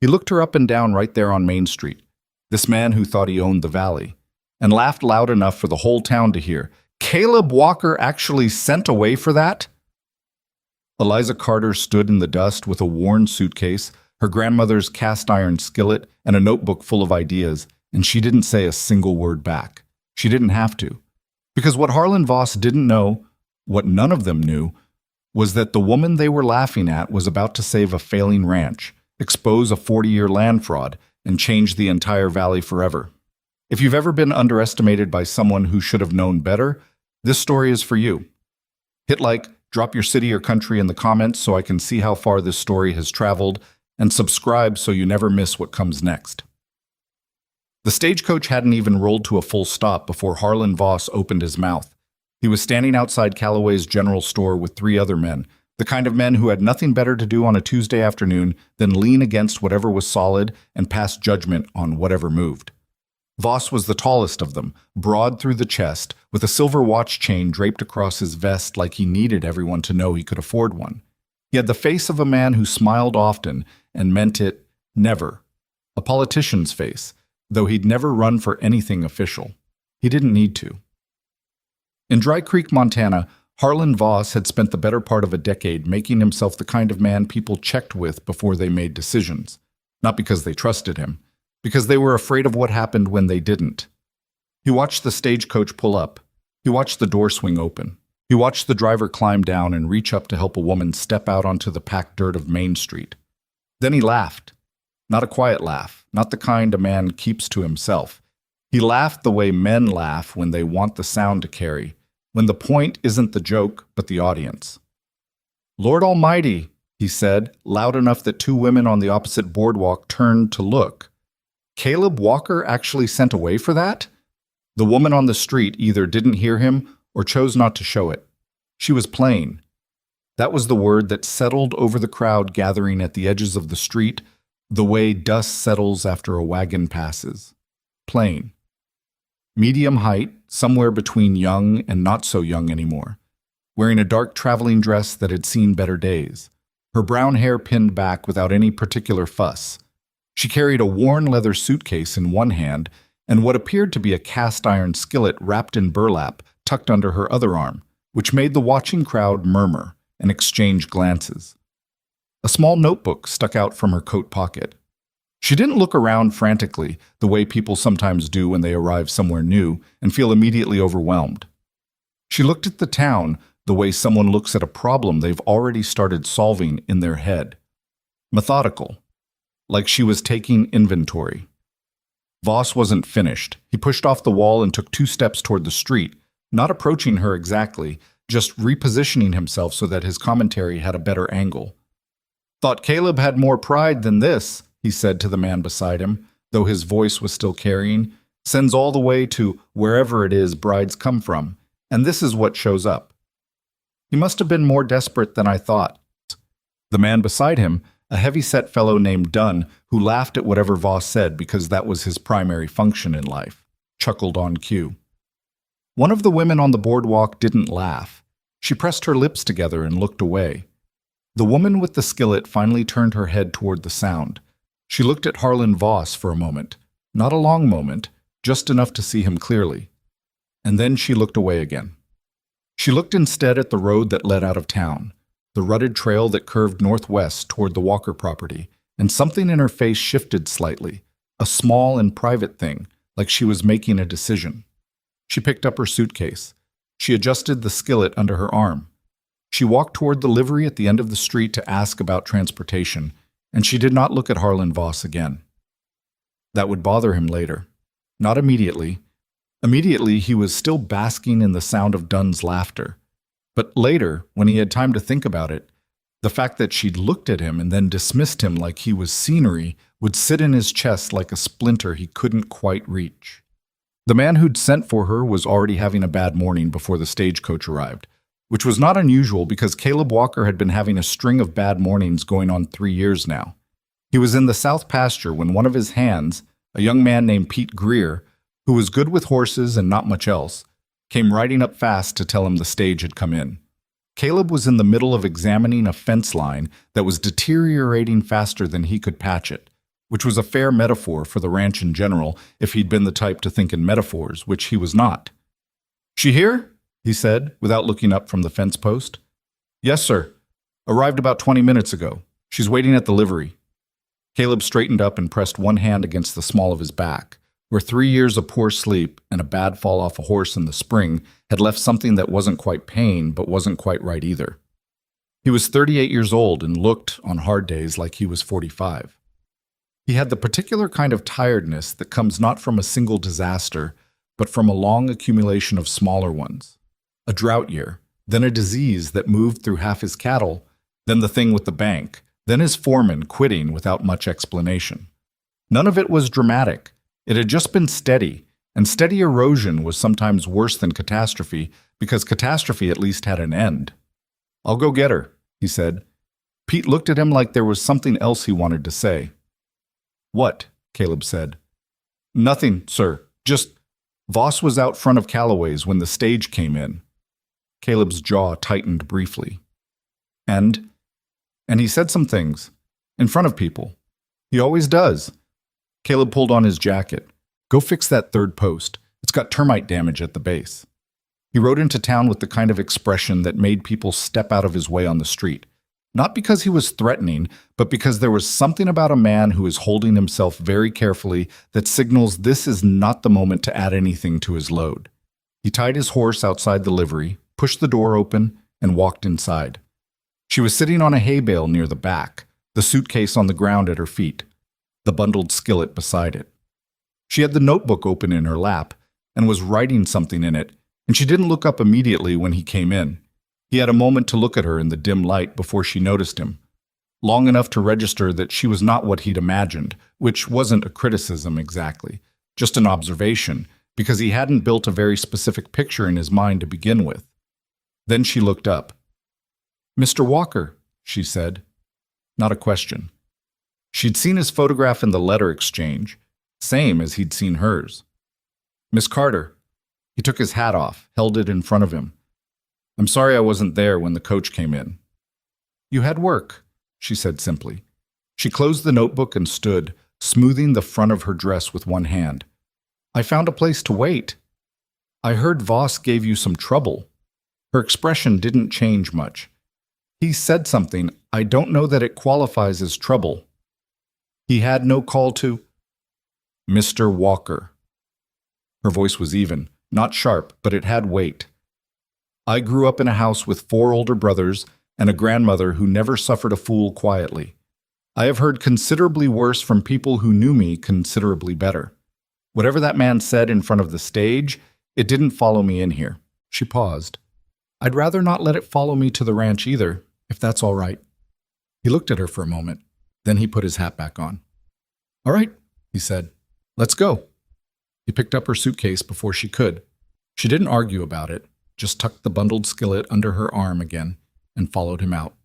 He looked her up and down right there on Main Street, this man who thought he owned the valley, and laughed loud enough for the whole town to hear. Caleb Walker actually sent away for that? Eliza Carter stood in the dust with a worn suitcase, her grandmother's cast-iron skillet, and a notebook full of ideas, and she didn't say a single word back. She didn't have to. Because what Harlan Voss didn't know, what none of them knew, was that the woman they were laughing at was about to save a failing ranch, expose a 40-year land fraud, and change the entire valley forever. If you've ever been underestimated by someone who should have known better, this story is for you. Hit like, drop your city or country in the comments so I can see how far this story has traveled, and subscribe so you never miss what comes next. The stagecoach hadn't even rolled to a full stop before Harlan Voss opened his mouth. He was standing outside Callaway's general store with 3 other men, the kind of men who had nothing better to do on a Tuesday afternoon than lean against whatever was solid and pass judgment on whatever moved. Voss was the tallest of them, broad through the chest, with a silver watch chain draped across his vest like he needed everyone to know he could afford one. He had the face of a man who smiled often and meant it never. A politician's face, though he'd never run for anything official. He didn't need to. In Dry Creek, Montana, Harlan Voss had spent the better part of a decade making himself the kind of man people checked with before they made decisions. Not because they trusted him, because they were afraid of what happened when they didn't. He watched the stagecoach pull up. He watched the door swing open. He watched the driver climb down and reach up to help a woman step out onto the packed dirt of Main Street. Then he laughed. Not a quiet laugh, not the kind a man keeps to himself. He laughed the way men laugh when they want the sound to carry, when the point isn't the joke, but the audience. "Lord Almighty," he said, loud enough that 2 women on the opposite boardwalk turned to look. Caleb Walker actually sent away for that? The woman on the street either didn't hear him or chose not to show it. She was plain. That was the word that settled over the crowd gathering at the edges of the street, the way dust settles after a wagon passes. Plain. Medium height, somewhere between young and not so young anymore, wearing a dark traveling dress that had seen better days, her brown hair pinned back without any particular fuss. She carried a worn leather suitcase in one hand and what appeared to be a cast-iron skillet wrapped in burlap tucked under her other arm, which made the watching crowd murmur and exchange glances. A small notebook stuck out from her coat pocket. She didn't look around frantically, the way people sometimes do when they arrive somewhere new and feel immediately overwhelmed. She looked at the town the way someone looks at a problem they've already started solving in their head. Methodical. Like she was taking inventory. Voss wasn't finished. He pushed off the wall and took 2 steps toward the street, not approaching her exactly, just repositioning himself so that his commentary had a better angle. "Thought Caleb had more pride than this," he said to the man beside him, though his voice was still carrying. "Sends all the way to wherever it is brides come from, and this is what shows up. He must have been more desperate than I thought." The man beside him, a heavy-set fellow named Dunn, who laughed at whatever Voss said because that was his primary function in life, chuckled on cue. One of the women on the boardwalk didn't laugh. She pressed her lips together and looked away. The woman with the skillet finally turned her head toward the sound. She looked at Harlan Voss for a moment, not a long moment, just enough to see him clearly. And then she looked away again. She looked instead at the road that led out of town, the rutted trail that curved northwest toward the Walker property, and something in her face shifted slightly, a small and private thing, like she was making a decision. She picked up her suitcase. She adjusted the skillet under her arm. She walked toward the livery at the end of the street to ask about transportation, and she did not look at Harlan Voss again. That would bother him later. Not immediately. Immediately, he was still basking in the sound of Dunn's laughter. But later, when he had time to think about it, the fact that she'd looked at him and then dismissed him like he was scenery would sit in his chest like a splinter he couldn't quite reach. The man who'd sent for her was already having a bad morning before the stagecoach arrived, which was not unusual because Caleb Walker had been having a string of bad mornings going on 3 years now. He was in the south pasture when one of his hands, a young man named Pete Greer, who was good with horses and not much else, came riding up fast to tell him the stage had come in. Caleb was in the middle of examining a fence line that was deteriorating faster than he could patch it, which was a fair metaphor for the ranch in general if he'd been the type to think in metaphors, which he was not. "She here?" he said, without looking up from the fence post. "Yes, sir. Arrived about 20 minutes ago. She's waiting at the livery." Caleb straightened up and pressed one hand against the small of his back, where 3 years of poor sleep and a bad fall off a horse in the spring had left something that wasn't quite pain but wasn't quite right either. He was 38 years old and looked, on hard days, like he was 45. He had the particular kind of tiredness that comes not from a single disaster, but from a long accumulation of smaller ones. A drought year, then a disease that moved through half his cattle, then the thing with the bank, then his foreman quitting without much explanation. None of it was dramatic. It had just been steady, and steady erosion was sometimes worse than catastrophe, because catastrophe at least had an end. "I'll go get her," he said. Pete looked at him like there was something else he wanted to say. "What?" Caleb said. "Nothing, sir. Just Voss was out front of Calloway's when the stage came in." Caleb's jaw tightened briefly. And he said some things. In front of people. He always does." Caleb pulled on his jacket. "Go fix that third post. It's got termite damage at the base." He rode into town with the kind of expression that made people step out of his way on the street. Not because he was threatening, but because there was something about a man who is holding himself very carefully that signals this is not the moment to add anything to his load. He tied his horse outside the livery, pushed the door open, and walked inside. She was sitting on a hay bale near the back, the suitcase on the ground at her feet, the bundled skillet beside it. She had the notebook open in her lap and was writing something in it, and she didn't look up immediately when he came in. He had a moment to look at her in the dim light before she noticed him, long enough to register that she was not what he'd imagined, which wasn't a criticism exactly, just an observation, because he hadn't built a very specific picture in his mind to begin with. Then she looked up. "Mr. Walker," she said. Not a question. She'd seen his photograph in the letter exchange, same as he'd seen hers. "Miss Carter." He took his hat off, held it in front of him. "I'm sorry I wasn't there when the coach came in." "You had work," she said simply. She closed the notebook and stood, smoothing the front of her dress with one hand. "I found a place to wait." "I heard Voss gave you some trouble." Her expression didn't change much. "He said something. I don't know that it qualifies as trouble." "He had no call to—" "Mr. Walker." Her voice was even, not sharp, but it had weight. "I grew up in a house with 4 older brothers and a grandmother who never suffered a fool quietly. I have heard considerably worse from people who knew me considerably better. Whatever that man said in front of the stage, it didn't follow me in here." She paused. "I'd rather not let it follow me to the ranch either, if that's all right." He looked at her for a moment. Then he put his hat back on. "All right," he said. "Let's go." He picked up her suitcase before she could. She didn't argue about it, just tucked the bundled skillet under her arm again and followed him out.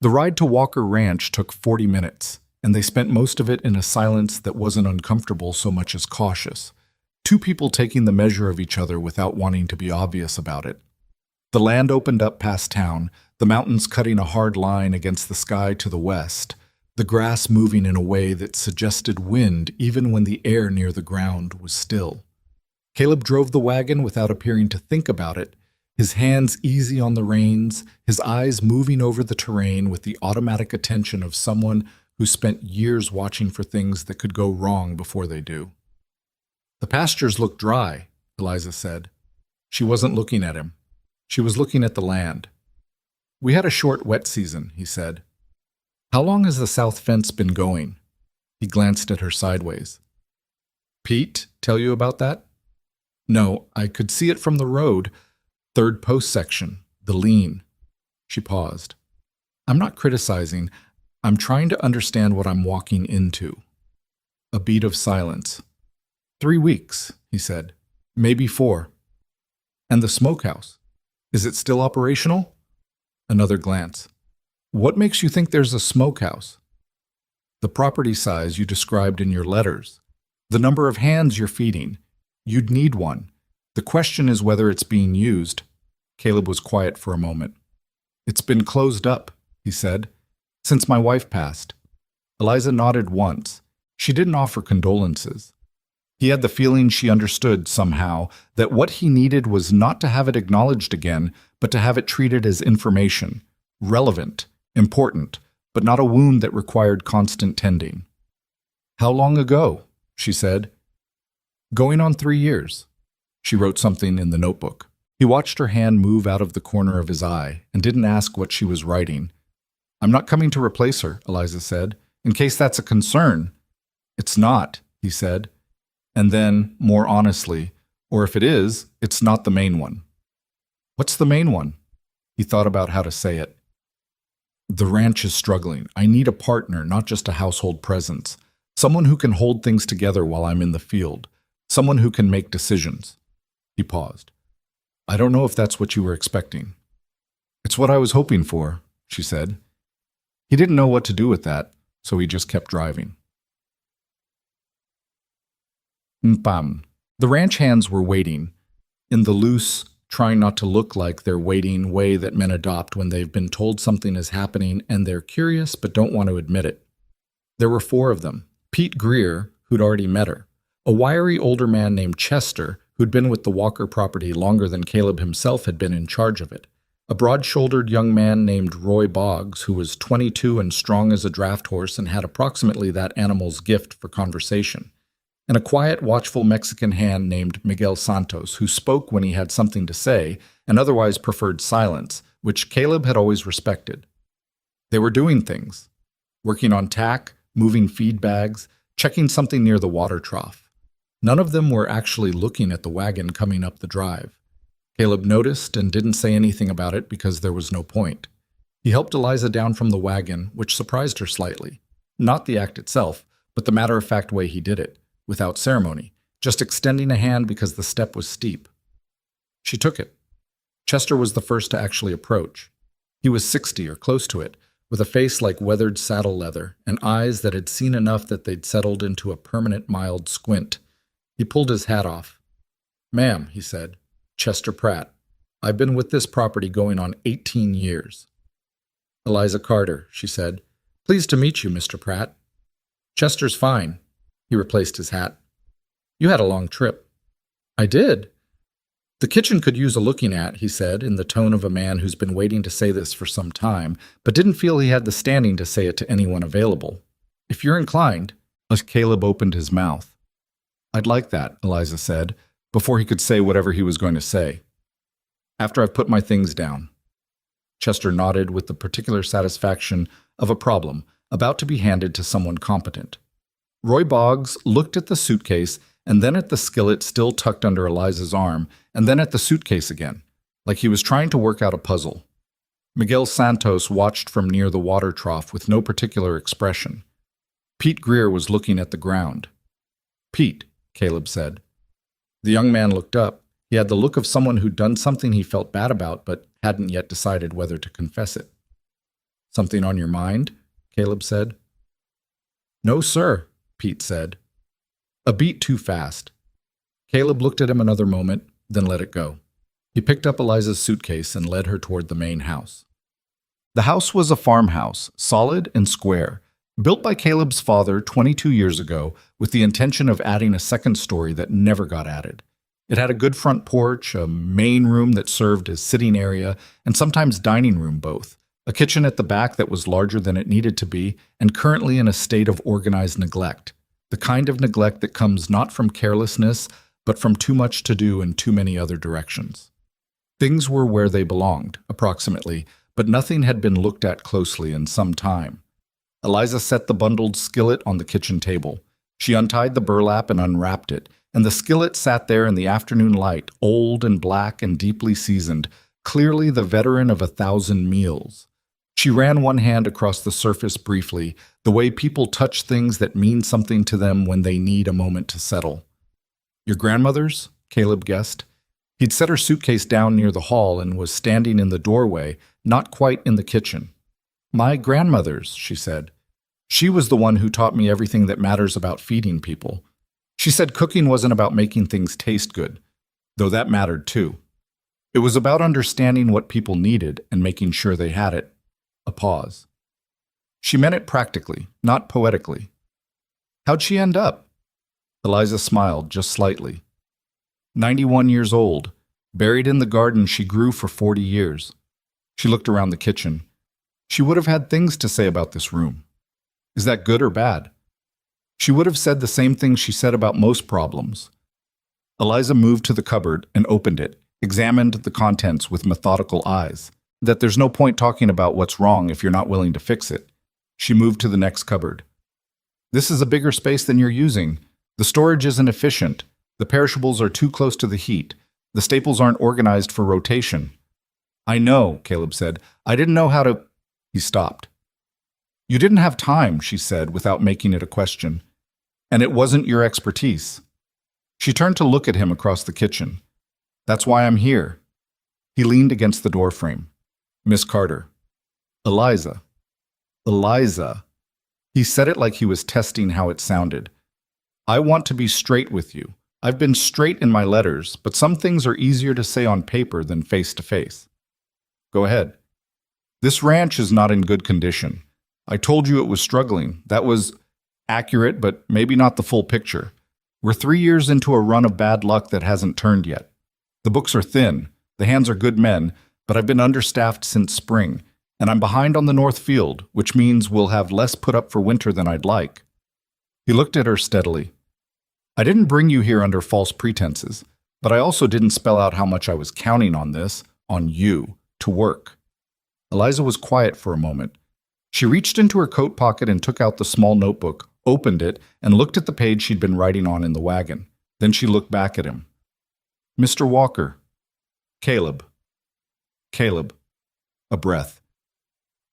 The ride to Walker Ranch took 40 minutes, and they spent most of it in a silence that wasn't uncomfortable so much as cautious. 2 people taking the measure of each other without wanting to be obvious about it. The land opened up past town, the mountains cutting a hard line against the sky to the west, the grass moving in a way that suggested wind even when the air near the ground was still. Caleb drove the wagon without appearing to think about it, his hands easy on the reins, his eyes moving over the terrain with the automatic attention of someone who spent years watching for things that could go wrong before they do. "The pastures look dry," Eliza said. She wasn't looking at him. She was looking at the land. "We had a short wet season," he said. "How long has the south fence been going?" He glanced at her sideways. "Pete tell you about that?" "No, I could see it from the road. 3rd post section, the lean." She paused. "I'm not criticizing. I'm trying to understand what I'm walking into." A beat of silence. 3 weeks, he said. "Maybe 4. "And the smokehouse? Is it still operational?" Another glance. "What makes you think there's a smokehouse?" "The property size you described in your letters. The number of hands you're feeding. You'd need one. The question is whether it's being used." Caleb was quiet for a moment. "It's been closed up," he said, "since my wife passed." Eliza nodded once, She didn't offer condolences. He had the feeling she understood somehow that what he needed was not to have it acknowledged again, but to have it treated as information, relevant, important, but not a wound that required constant tending. "How long ago?" she said. "Going on 3 years." She wrote something in the notebook. He watched her hand move out of the corner of his eye and didn't ask what she was writing. "I'm not coming to replace her," Eliza said, "in case that's a concern." "It's not," he said. And then, more honestly, "Or if it is, it's not the main one." "What's the main one?" He thought about how to say it. "The ranch is struggling. I need a partner, not just a household presence. Someone who can hold things together while I'm in the field. Someone who can make decisions." He paused. "I don't know if that's what you were expecting." "It's what I was hoping for," she said. He didn't know what to do with that, so he just kept driving. Mpam. The ranch hands were waiting, in the loose, trying not to look like they're waiting way that men adopt when they've been told something is happening and they're curious but don't want to admit it. There were 4 of them. Pete Greer, who'd already met her. A wiry older man named Chester, who'd been with the Walker property longer than Caleb himself had been in charge of it. A broad-shouldered young man named Roy Boggs, who was 22 and strong as a draft horse and had approximately that animal's gift for conversation. And a quiet, watchful Mexican hand named Miguel Santos, who spoke when he had something to say and otherwise preferred silence, which Caleb had always respected. They were doing things, working on tack, moving feed bags, checking something near the water trough. None of them were actually looking at the wagon coming up the drive. Caleb noticed and didn't say anything about it because there was no point. He helped Eliza down from the wagon, which surprised her slightly. Not the act itself, but the matter-of-fact way he did it. Without ceremony, just extending a hand because the step was steep. She took it. Chester was the first to actually approach. He was 60 or close to it, with a face like weathered saddle leather and eyes that had seen enough that they'd settled into a permanent mild squint. He pulled his hat off. "Ma'am," he said, "Chester Pratt. I've been with this property going on 18 years. "Eliza Carter," she said. "Pleased to meet you, Mr. Pratt." "Chester's fine." He replaced his hat. "You had a long trip." "I did." "The kitchen could use a looking at," he said, in the tone of a man who's been waiting to say this for some time, but didn't feel he had the standing to say it to anyone available. "If you're inclined." As Caleb opened his mouth. "I'd like that," Eliza said, before he could say whatever he was going to say. "After I've put my things down." Chester nodded with the particular satisfaction of a problem about to be handed to someone competent. Roy Boggs looked at the suitcase and then at the skillet still tucked under Eliza's arm, and then at the suitcase again, like he was trying to work out a puzzle. Miguel Santos watched from near the water trough with no particular expression. Pete Greer was looking at the ground. "Pete," Caleb said. The young man looked up. He had the look of someone who'd done something he felt bad about but hadn't yet decided whether to confess it. "Something on your mind?" Caleb said. "No, sir," Pete said. A beat too fast. Caleb looked at him another moment, then let it go. He picked up Eliza's suitcase and led her toward the main house. The house was a farmhouse, solid and square, built by Caleb's father 22 years ago with the intention of adding a second story that never got added. It had a good front porch, a main room that served as sitting area, and sometimes dining room both, a kitchen at the back that was larger than it needed to be, and currently in a state of organized neglect, the kind of neglect that comes not from carelessness, but from too much to do in too many other directions. Things were where they belonged, approximately, but nothing had been looked at closely in some time. Eliza set the bundled skillet on the kitchen table. She untied the burlap and unwrapped it, and the skillet sat there in the afternoon light, old and black and deeply seasoned, clearly the veteran of 1,000 meals. She ran one hand across the surface briefly, the way people touch things that mean something to them when they need a moment to settle. "Your grandmother's?" Caleb guessed. He'd set her suitcase down near the hall and was standing in the doorway, not quite in the kitchen. "My grandmother's," she said. "She was the one who taught me everything that matters about feeding people. She said cooking wasn't about making things taste good, though that mattered too. It was about understanding what people needed and making sure they had it." A pause. "She meant it practically, not poetically." How'd she end up? Eliza smiled just slightly. 91 years old, buried in the garden she grew for 40 years. She looked around the kitchen. She would have had things to say about this room. Is that good or bad? She would have said the same thing she said about most problems. Eliza moved to the cupboard and opened it, examined the contents with methodical eyes. That there's no point talking about what's wrong if you're not willing to fix it. She moved to the next cupboard. This is a bigger space than you're using. The storage isn't efficient. The perishables are too close to the heat. The staples aren't organized for rotation. I know, Caleb said. I didn't know how to... He stopped. You didn't have time, she said, without making it a question. And it wasn't your expertise. She turned to look at him across the kitchen. That's why I'm here. He leaned against the doorframe. Miss Carter. Eliza. Eliza. He said it like he was testing how it sounded. I want to be straight with you. I've been straight in my letters, but some things are easier to say on paper than face to face. Go ahead. This ranch is not in good condition. I told you it was struggling. That was accurate, but maybe not the full picture. We're 3 years into a run of bad luck that hasn't turned yet. The books are thin. The hands are good men, but I've been understaffed since spring, and I'm behind on the north field, which means we'll have less put up for winter than I'd like. He looked at her steadily. I didn't bring you here under false pretenses, but I also didn't spell out how much I was counting on this, on you, to work. Eliza was quiet for a moment. She reached into her coat pocket and took out the small notebook, opened it, and looked at the page she'd been writing on in the wagon. Then she looked back at him. Mr. Walker. Caleb. Caleb. A breath.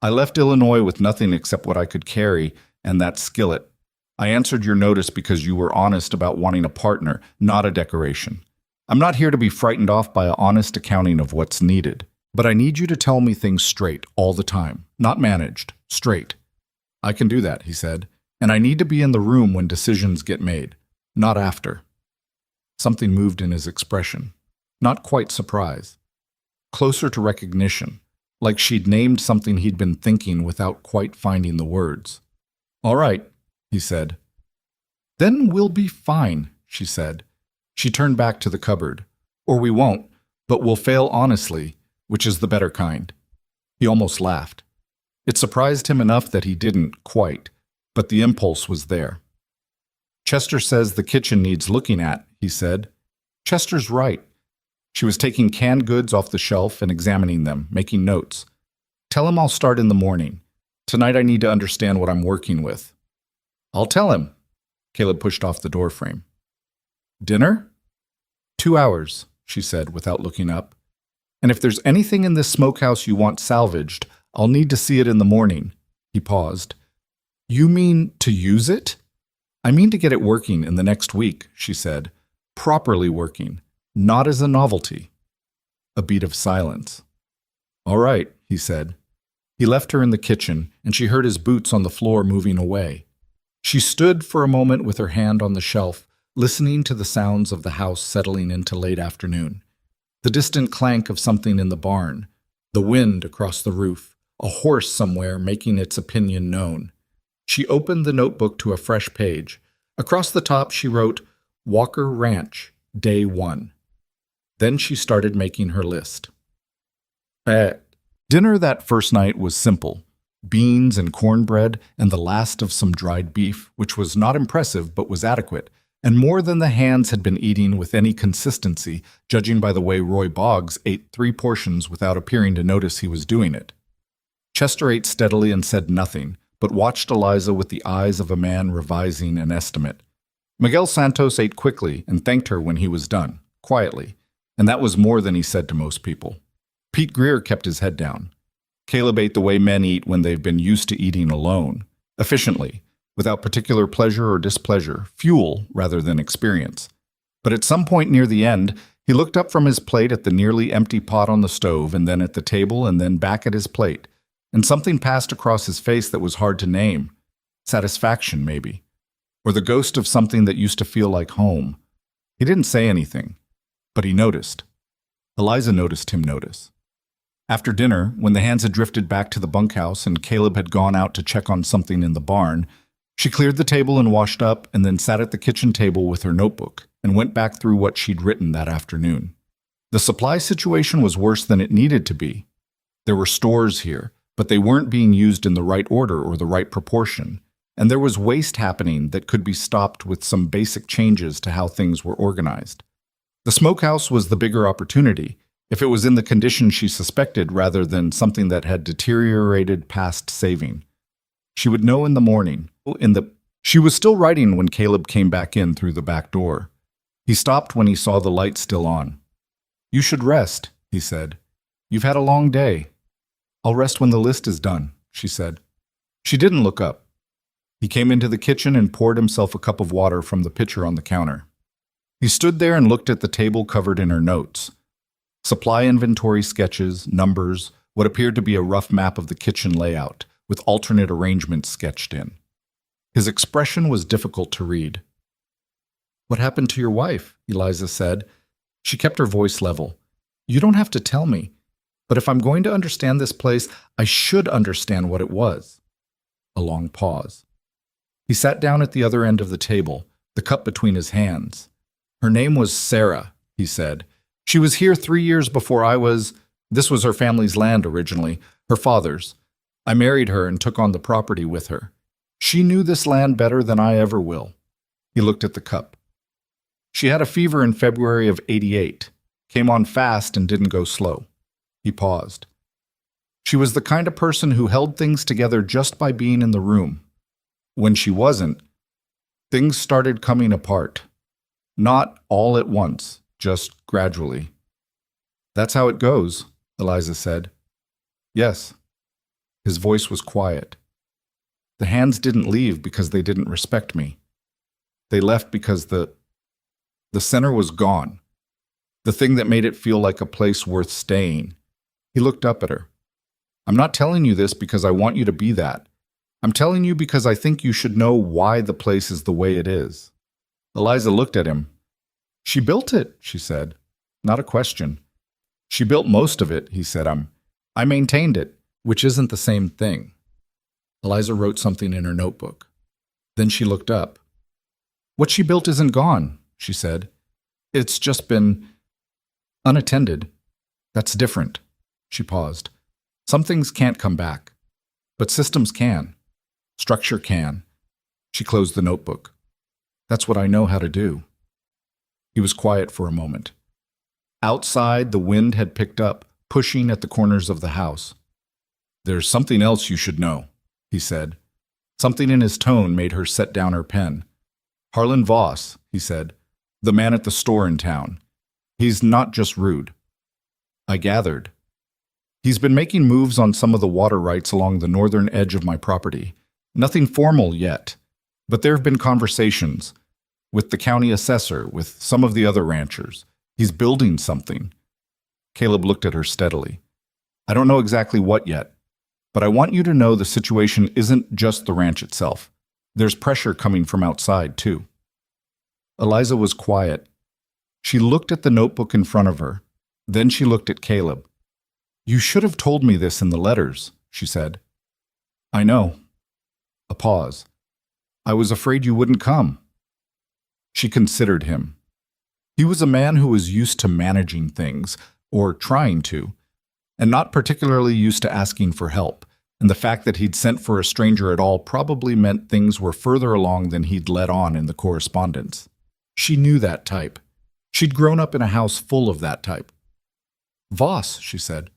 I left Illinois with nothing except what I could carry, and that skillet. I answered your notice because you were honest about wanting a partner, not a decoration. I'm not here to be frightened off by an honest accounting of what's needed. But I need you to tell me things straight, all the time. Not managed, straight. I can do that, he said. And I need to be in the room when decisions get made, not after. Something moved in his expression. Not quite surprise. Closer to recognition, like she'd named something he'd been thinking without quite finding the words. All right, he said. Then we'll be fine, she said. She turned back to the cupboard. Or we won't, but we'll fail honestly, which is the better kind. He almost laughed. It surprised him enough that he didn't quite, but the impulse was there. Chester says the kitchen needs looking at, he said. Chester's right. She was taking canned goods off the shelf and examining them, making notes. Tell him I'll start in the morning. Tonight I need to understand what I'm working with. I'll tell him. Caleb pushed off the doorframe. Dinner? 2 hours, she said without looking up. And if there's anything in this smokehouse you want salvaged, I'll need to see it in the morning. He paused. You mean to use it? I mean to get it working in the next week, she said. Properly working, not as a novelty. A beat of silence. All right, he said. He left her in the kitchen, and she heard his boots on the floor moving away. She stood for a moment with her hand on the shelf, listening to the sounds of the house settling into late afternoon. The distant clank of something in the barn, the wind across the roof, a horse somewhere making its opinion known. She opened the notebook to a fresh page. Across the top she wrote, Walker Ranch, Day 1. Then she started making her list. Dinner that first night was simple. Beans and cornbread and the last of some dried beef, which was not impressive but was adequate, and more than the hands had been eating with any consistency, judging by the way Roy Boggs ate 3 portions without appearing to notice he was doing it. Chester ate steadily and said nothing, but watched Eliza with the eyes of a man revising an estimate. Miguel Santos ate quickly and thanked her when he was done, quietly, and that was more than he said to most people. Pete Greer kept his head down. Caleb ate the way men eat when they've been used to eating alone, efficiently, without particular pleasure or displeasure, fuel rather than experience. But at some point near the end, he looked up from his plate at the nearly empty pot on the stove and then at the table and then back at his plate, and something passed across his face that was hard to name. Satisfaction, maybe. Or the ghost of something that used to feel like home. He didn't say anything, but he noticed. Eliza noticed him notice. After dinner, when the hands had drifted back to the bunkhouse and Caleb had gone out to check on something in the barn, She cleared the table and washed up, and then sat at the kitchen table with her notebook and went back through what she'd written that afternoon. The supply situation was worse than it needed to be. There were stores here, but they weren't being used in the right order or the right proportion, and there was waste happening that could be stopped with some basic changes to how things were organized. The smokehouse was the bigger opportunity, if it was in the condition she suspected rather than something that had deteriorated past saving. She would know in the morning. She was still writing when Caleb came back in through the back door. He stopped when he saw the light still on. "You should rest," he said. "You've had a long day." "I'll rest when the list is done," she said. She didn't look up. He came into the kitchen and poured himself a cup of water from the pitcher on the counter. He stood there and looked at the table covered in her notes. Supply inventory sketches, numbers, what appeared to be a rough map of the kitchen layout, with alternate arrangements sketched in. His expression was difficult to read. "What happened to your wife?" Eliza said. She kept her voice level. "You don't have to tell me, but if I'm going to understand this place, I should understand what it was." A long pause. He sat down at the other end of the table, the cup between his hands. "Her name was Sarah," he said. "She was here 3 years before I was. This was her family's land originally, her father's. I married her and took on the property with her. She knew this land better than I ever will." He looked at the cup. "She had a fever in February of '88, came on fast and didn't go slow." He paused. "She was the kind of person who held things together just by being in the room. When she wasn't, things started coming apart. Not all at once, just gradually." "That's how it goes," Eliza said. "Yes." His voice was quiet. "The hands didn't leave because they didn't respect me. They left because the center was gone. The thing that made it feel like a place worth staying." He looked up at her. "I'm not telling you this because I want you to be that. I'm telling you because I think you should know why the place is the way it is." Eliza looked at him. "She built it," she said. "Not a question." "She built most of it," he said. I maintained it, which isn't the same thing." Eliza wrote something in her notebook. Then she looked up. "What she built isn't gone," she said. "It's just been unattended. That's different." She paused. "Some things can't come back, but systems can. Structure can." She closed the notebook. "That's what I know how to do." He was quiet for a moment. Outside, the wind had picked up, pushing at the corners of the house. "There's something else you should know," he said. Something in his tone made her set down her pen. "Harlan Voss," he said, "the man at the store in town. He's not just rude." I gathered. "He's been making moves on some of the water rights along the northern edge of my property. Nothing formal yet, but there have been conversations with the county assessor, with some of the other ranchers. He's building something." Caleb looked at her steadily. "I don't know exactly what yet, but I want you to know the situation isn't just the ranch itself. There's pressure coming from outside, too." Eliza was quiet. She looked at the notebook in front of her. Then she looked at Caleb. "You should have told me this in the letters," she said. "I know." A pause. "I was afraid you wouldn't come." She considered him. He was a man who was used to managing things, or trying to, and not particularly used to asking for help, and the fact that he'd sent for a stranger at all probably meant things were further along than he'd let on in the correspondence. She knew that type. She'd grown up in a house full of that type. "Voss," she said.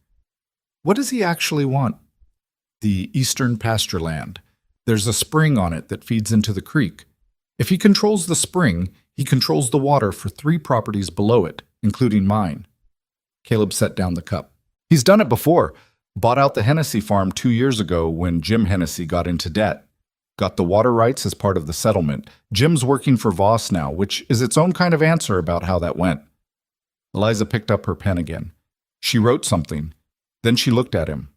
"What does he actually want?" "The eastern pasture land. There's a spring on it that feeds into the creek. If he controls the spring, he controls the water for 3 properties below it, including mine." Caleb set down the cup. "He's done it before. Bought out the Hennessy farm 2 years ago when Jim Hennessy got into debt. Got the water rights as part of the settlement. Jim's working for Voss now, which is its own kind of answer about how that went." Eliza picked up her pen again. She wrote something. Then she looked at him.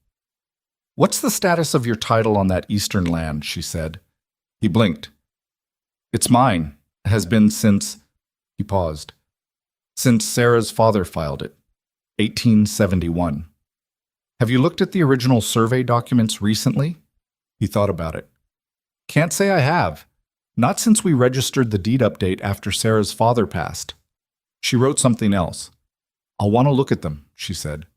"What's the status of your title on that eastern land?" she said. He blinked. "It's mine. Has been since—" He paused. "Since Sarah's father filed it. 1871. Have you looked at the original survey documents recently?" He thought about it. Can't say I have. Not since we registered the deed update after Sarah's father passed. She wrote something else. I'll want to look at them, she said.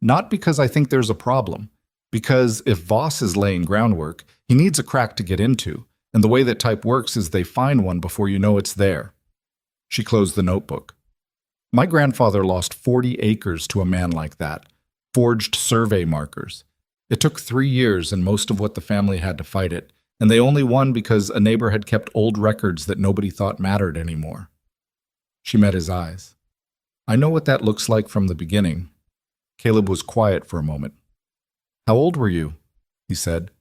Not because I think there's a problem. Because if Voss is laying groundwork, he needs a crack to get into, and the way that type works is they find one before you know it's there. She closed the notebook. My grandfather lost 40 acres to a man like that, forged survey markers. It took 3 years and most of what the family had to fight it, and they only won because a neighbor had kept old records that nobody thought mattered anymore. She met his eyes. I know what that looks like from the beginning. Caleb was quiet for a moment. How old were you? He said.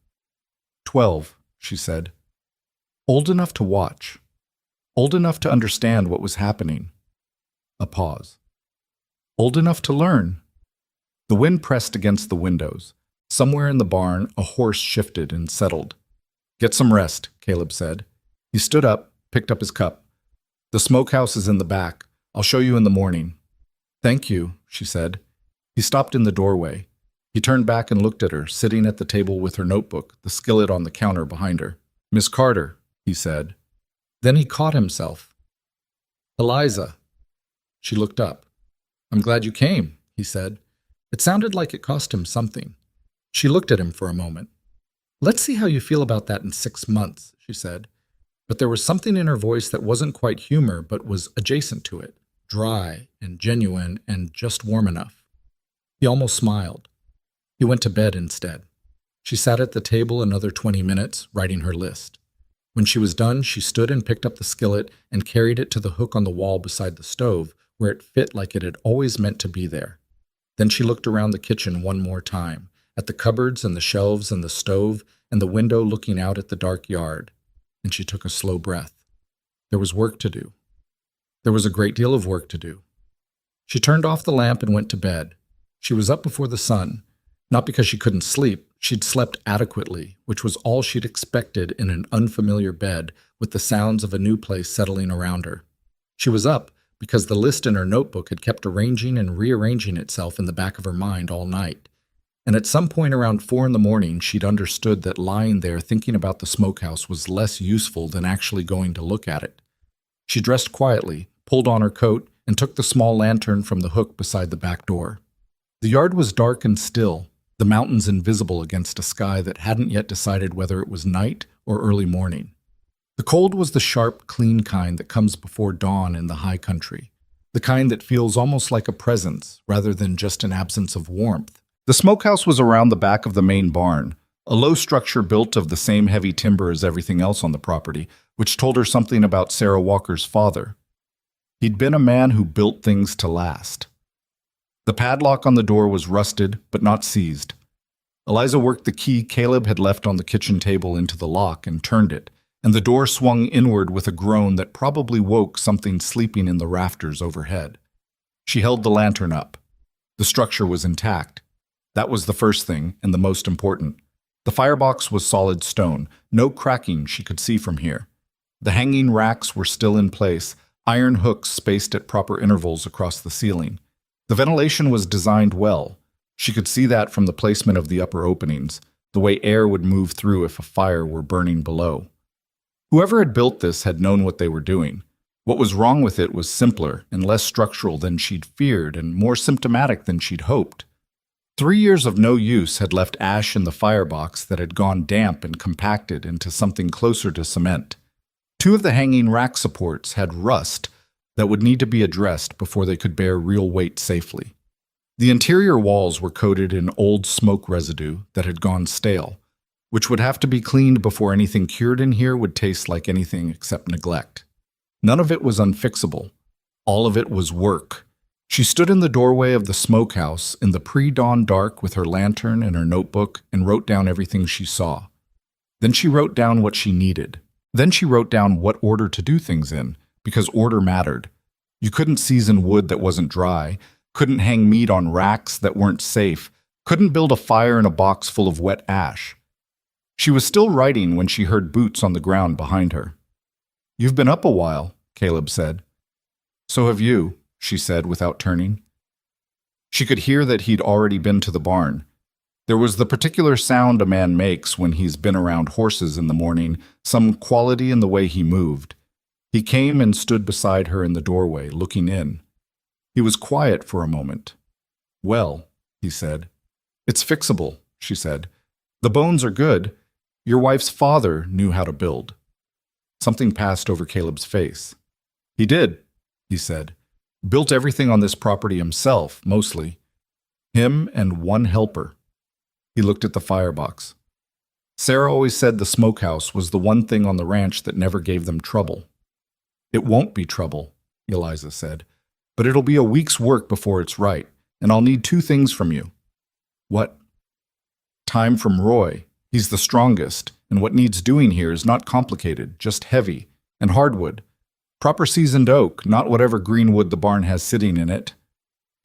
12, she said. Old enough to watch. Old enough to understand what was happening. A pause. Old enough to learn. The wind pressed against the windows. Somewhere in the barn, a horse shifted and settled. Get some rest, Caleb said. He stood up, picked up his cup. The smokehouse is in the back. I'll show you in the morning. Thank you, she said. He stopped in the doorway. He turned back and looked at her, sitting at the table with her notebook, the skillet on the counter behind her. Miss Carter, he said. Then he caught himself. Eliza. She looked up. I'm glad you came, he said. It sounded like it cost him something. She looked at him for a moment. Let's see how you feel about that in 6 months, she said. But there was something in her voice that wasn't quite humor, but was adjacent to it, dry and genuine and just warm enough. He almost smiled. He went to bed instead. She sat at the table another 20 minutes, writing her list. When she was done, she stood and picked up the skillet and carried it to the hook on the wall beside the stove, where it fit like it had always meant to be there. Then she looked around the kitchen one more time, at the cupboards and the shelves and the stove and the window looking out at the dark yard, and she took a slow breath. There was work to do. There was a great deal of work to do. She turned off the lamp and went to bed. She was up before the sun. Not because she couldn't sleep, she'd slept adequately, which was all she'd expected in an unfamiliar bed with the sounds of a new place settling around her. She was up because the list in her notebook had kept arranging and rearranging itself in the back of her mind all night. And at some point around 4 a.m, she'd understood that lying there thinking about the smokehouse was less useful than actually going to look at it. She dressed quietly, pulled on her coat, and took the small lantern from the hook beside the back door. The yard was dark and still, the mountains invisible against a sky that hadn't yet decided whether it was night or early morning. The cold was the sharp, clean kind that comes before dawn in the high country, the kind that feels almost like a presence rather than just an absence of warmth. The smokehouse was around the back of the main barn, a low structure built of the same heavy timber as everything else on the property, which told her something about Sarah Walker's father. He'd been a man who built things to last. The padlock on the door was rusted, but not seized. Eliza worked the key Caleb had left on the kitchen table into the lock and turned it, and the door swung inward with a groan that probably woke something sleeping in the rafters overhead. She held the lantern up. The structure was intact. That was the first thing, and the most important. The firebox was solid stone, no cracking she could see from here. The hanging racks were still in place, iron hooks spaced at proper intervals across the ceiling. The ventilation was designed well. She could see that from the placement of the upper openings, the way air would move through if a fire were burning below. Whoever had built this had known what they were doing. What was wrong with it was simpler and less structural than she'd feared and more symptomatic than she'd hoped. 3 years of no use had left ash in the firebox that had gone damp and compacted into something closer to cement. 2 of the hanging rack supports had rust that would need to be addressed before they could bear real weight safely. The interior walls were coated in old smoke residue that had gone stale, which would have to be cleaned before anything cured in here would taste like anything except neglect. None of it was unfixable. All of it was work. She stood in the doorway of the smokehouse in the pre-dawn dark with her lantern and her notebook and wrote down everything she saw. Then she wrote down what she needed. Then she wrote down what order to do things in, because order mattered. You couldn't season wood that wasn't dry, couldn't hang meat on racks that weren't safe, couldn't build a fire in a box full of wet ash. She was still writing when she heard boots on the ground behind her. "You've been up a while," Caleb said. "So have you," she said without turning. She could hear that he'd already been to the barn. There was the particular sound a man makes when he's been around horses in the morning, some quality in the way he moved. He came and stood beside her in the doorway, looking in. He was quiet for a moment. "Well," he said. "It's fixable," she said. "The bones are good. Your wife's father knew how to build." Something passed over Caleb's face. "He did," he said. "Built everything on this property himself, mostly. Him and one helper." He looked at the firebox. "Sarah always said the smokehouse was the one thing on the ranch that never gave them trouble." "It won't be trouble," Eliza said. "But it'll be a week's work before it's right, and I'll need 2 things from you." "What?" "Time from Roy. He's the strongest, and what needs doing here is not complicated, just heavy, and hardwood. Proper seasoned oak, not whatever green wood the barn has sitting in it."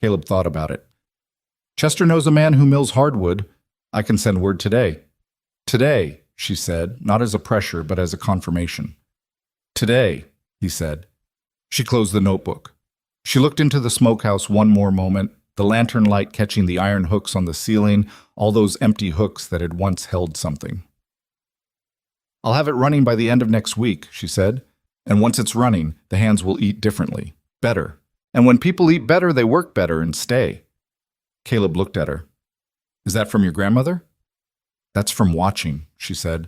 Caleb thought about it. "Chester knows a man who mills hardwood. I can send word today." "Today," she said, not as a pressure, but as a confirmation. "Today," he said. She closed the notebook. She looked into the smokehouse one more moment, the lantern light catching the iron hooks on the ceiling, all those empty hooks that had once held something. "I'll have it running by the end of next week," she said. "And once it's running, the hands will eat differently, better. And when people eat better, they work better and stay." Caleb looked at her. "Is that from your grandmother?" "That's from watching," she said.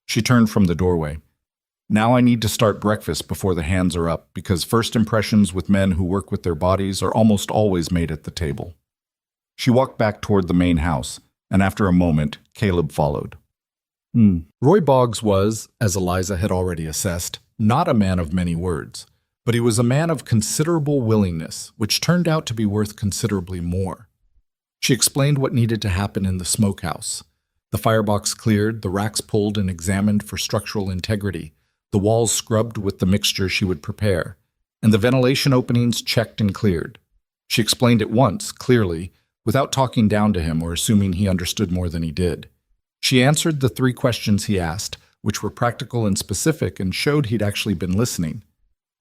She turned from the doorway. "Now I need to start breakfast before the hands are up, because first impressions with men who work with their bodies are almost always made at the table." She walked back toward the main house, and after a moment, Caleb followed. Roy Boggs was, as Eliza had already assessed, not a man of many words, but he was a man of considerable willingness, which turned out to be worth considerably more. She explained what needed to happen in the smokehouse. The firebox cleared, the racks pulled and examined for structural integrity, the walls scrubbed with the mixture she would prepare, and the ventilation openings checked and cleared. She explained at once, clearly, without talking down to him or assuming he understood more than he did. She answered the 3 questions he asked, which were practical and specific and showed he'd actually been listening.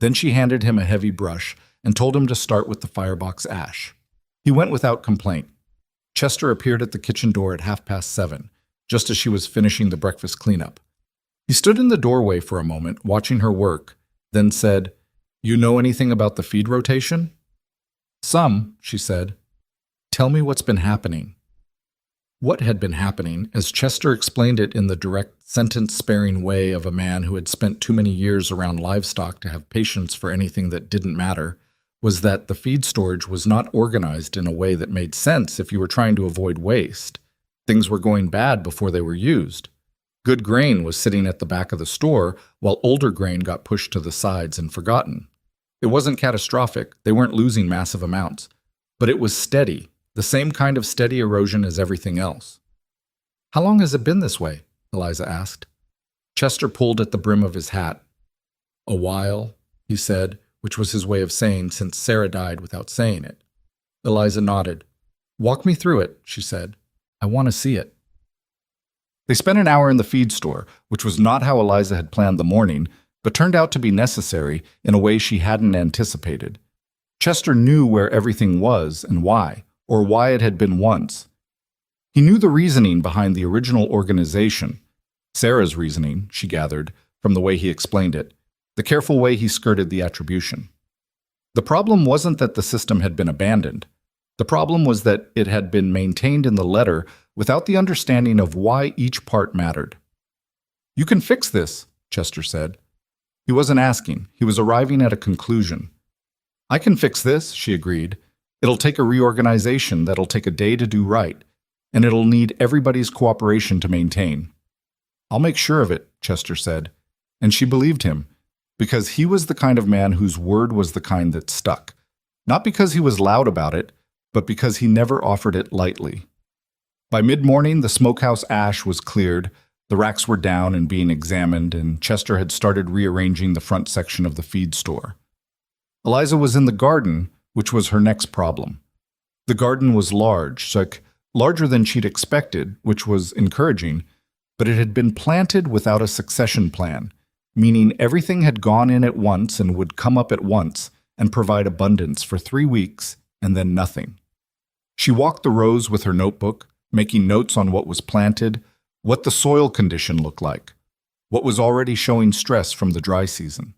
Then she handed him a heavy brush and told him to start with the firebox ash. He went without complaint. Chester appeared at the kitchen door at 7:30, just as she was finishing the breakfast cleanup. He stood in the doorway for a moment, watching her work, then said, "You know anything about the feed rotation?" "Some," she said. "Tell me what's been happening." What had been happening, as Chester explained it in the direct, sentence-sparing way of a man who had spent too many years around livestock to have patience for anything that didn't matter, was that the feed storage was not organized in a way that made sense if you were trying to avoid waste. Things were going bad before they were used. Good grain was sitting at the back of the store, while older grain got pushed to the sides and forgotten. It wasn't catastrophic, they weren't losing massive amounts, but it was steady, the same kind of steady erosion as everything else. "How long has it been this way?" Eliza asked. Chester pulled at the brim of his hat. "A while," he said, which was his way of saying since Sarah died without saying it. Eliza nodded. "Walk me through it," she said. "I want to see it." They spent an hour in the feed store, which was not how Eliza had planned the morning, but turned out to be necessary in a way she hadn't anticipated. Chester knew where everything was and why, or why it had been once. He knew the reasoning behind the original organization. Sarah's reasoning, she gathered, from the way he explained it, the careful way he skirted the attribution. The problem wasn't that the system had been abandoned. The problem was that it had been maintained in the letter without the understanding of why each part mattered. "You can fix this," Chester said. He wasn't asking, he was arriving at a conclusion. "I can fix this," she agreed. "It'll take a reorganization that'll take a day to do right, and it'll need everybody's cooperation to maintain." "I'll make sure of it," Chester said, and she believed him, because he was the kind of man whose word was the kind that stuck, not because he was loud about it, but because he never offered it lightly. By mid-morning, the smokehouse ash was cleared, the racks were down and being examined, and Chester had started rearranging the front section of the feed store. Eliza was in the garden, which was her next problem. The garden was large, larger than she'd expected, which was encouraging, but it had been planted without a succession plan, meaning everything had gone in at once and would come up at once and provide abundance for 3 weeks and then nothing. She walked the rows with her notebook, making notes on what was planted, what the soil condition looked like, what was already showing stress from the dry season.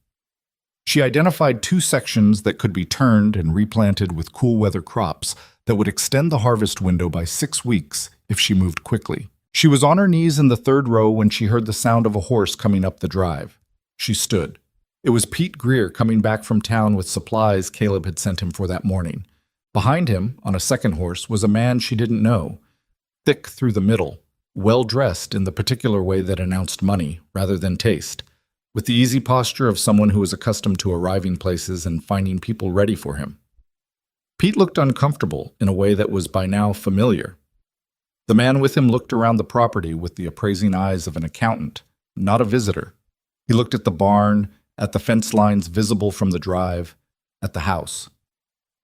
She identified 2 sections that could be turned and replanted with cool weather crops that would extend the harvest window by 6 weeks if she moved quickly. She was on her knees in the 3rd row when she heard the sound of a horse coming up the drive. She stood. It was Pete Greer coming back from town with supplies Caleb had sent him for that morning. Behind him, on a second horse, was a man she didn't know, thick through the middle, well-dressed in the particular way that announced money rather than taste, with the easy posture of someone who was accustomed to arriving places and finding people ready for him. Pete looked uncomfortable in a way that was by now familiar. The man with him looked around the property with the appraising eyes of an accountant, not a visitor. He looked at the barn, at the fence lines visible from the drive, at the house.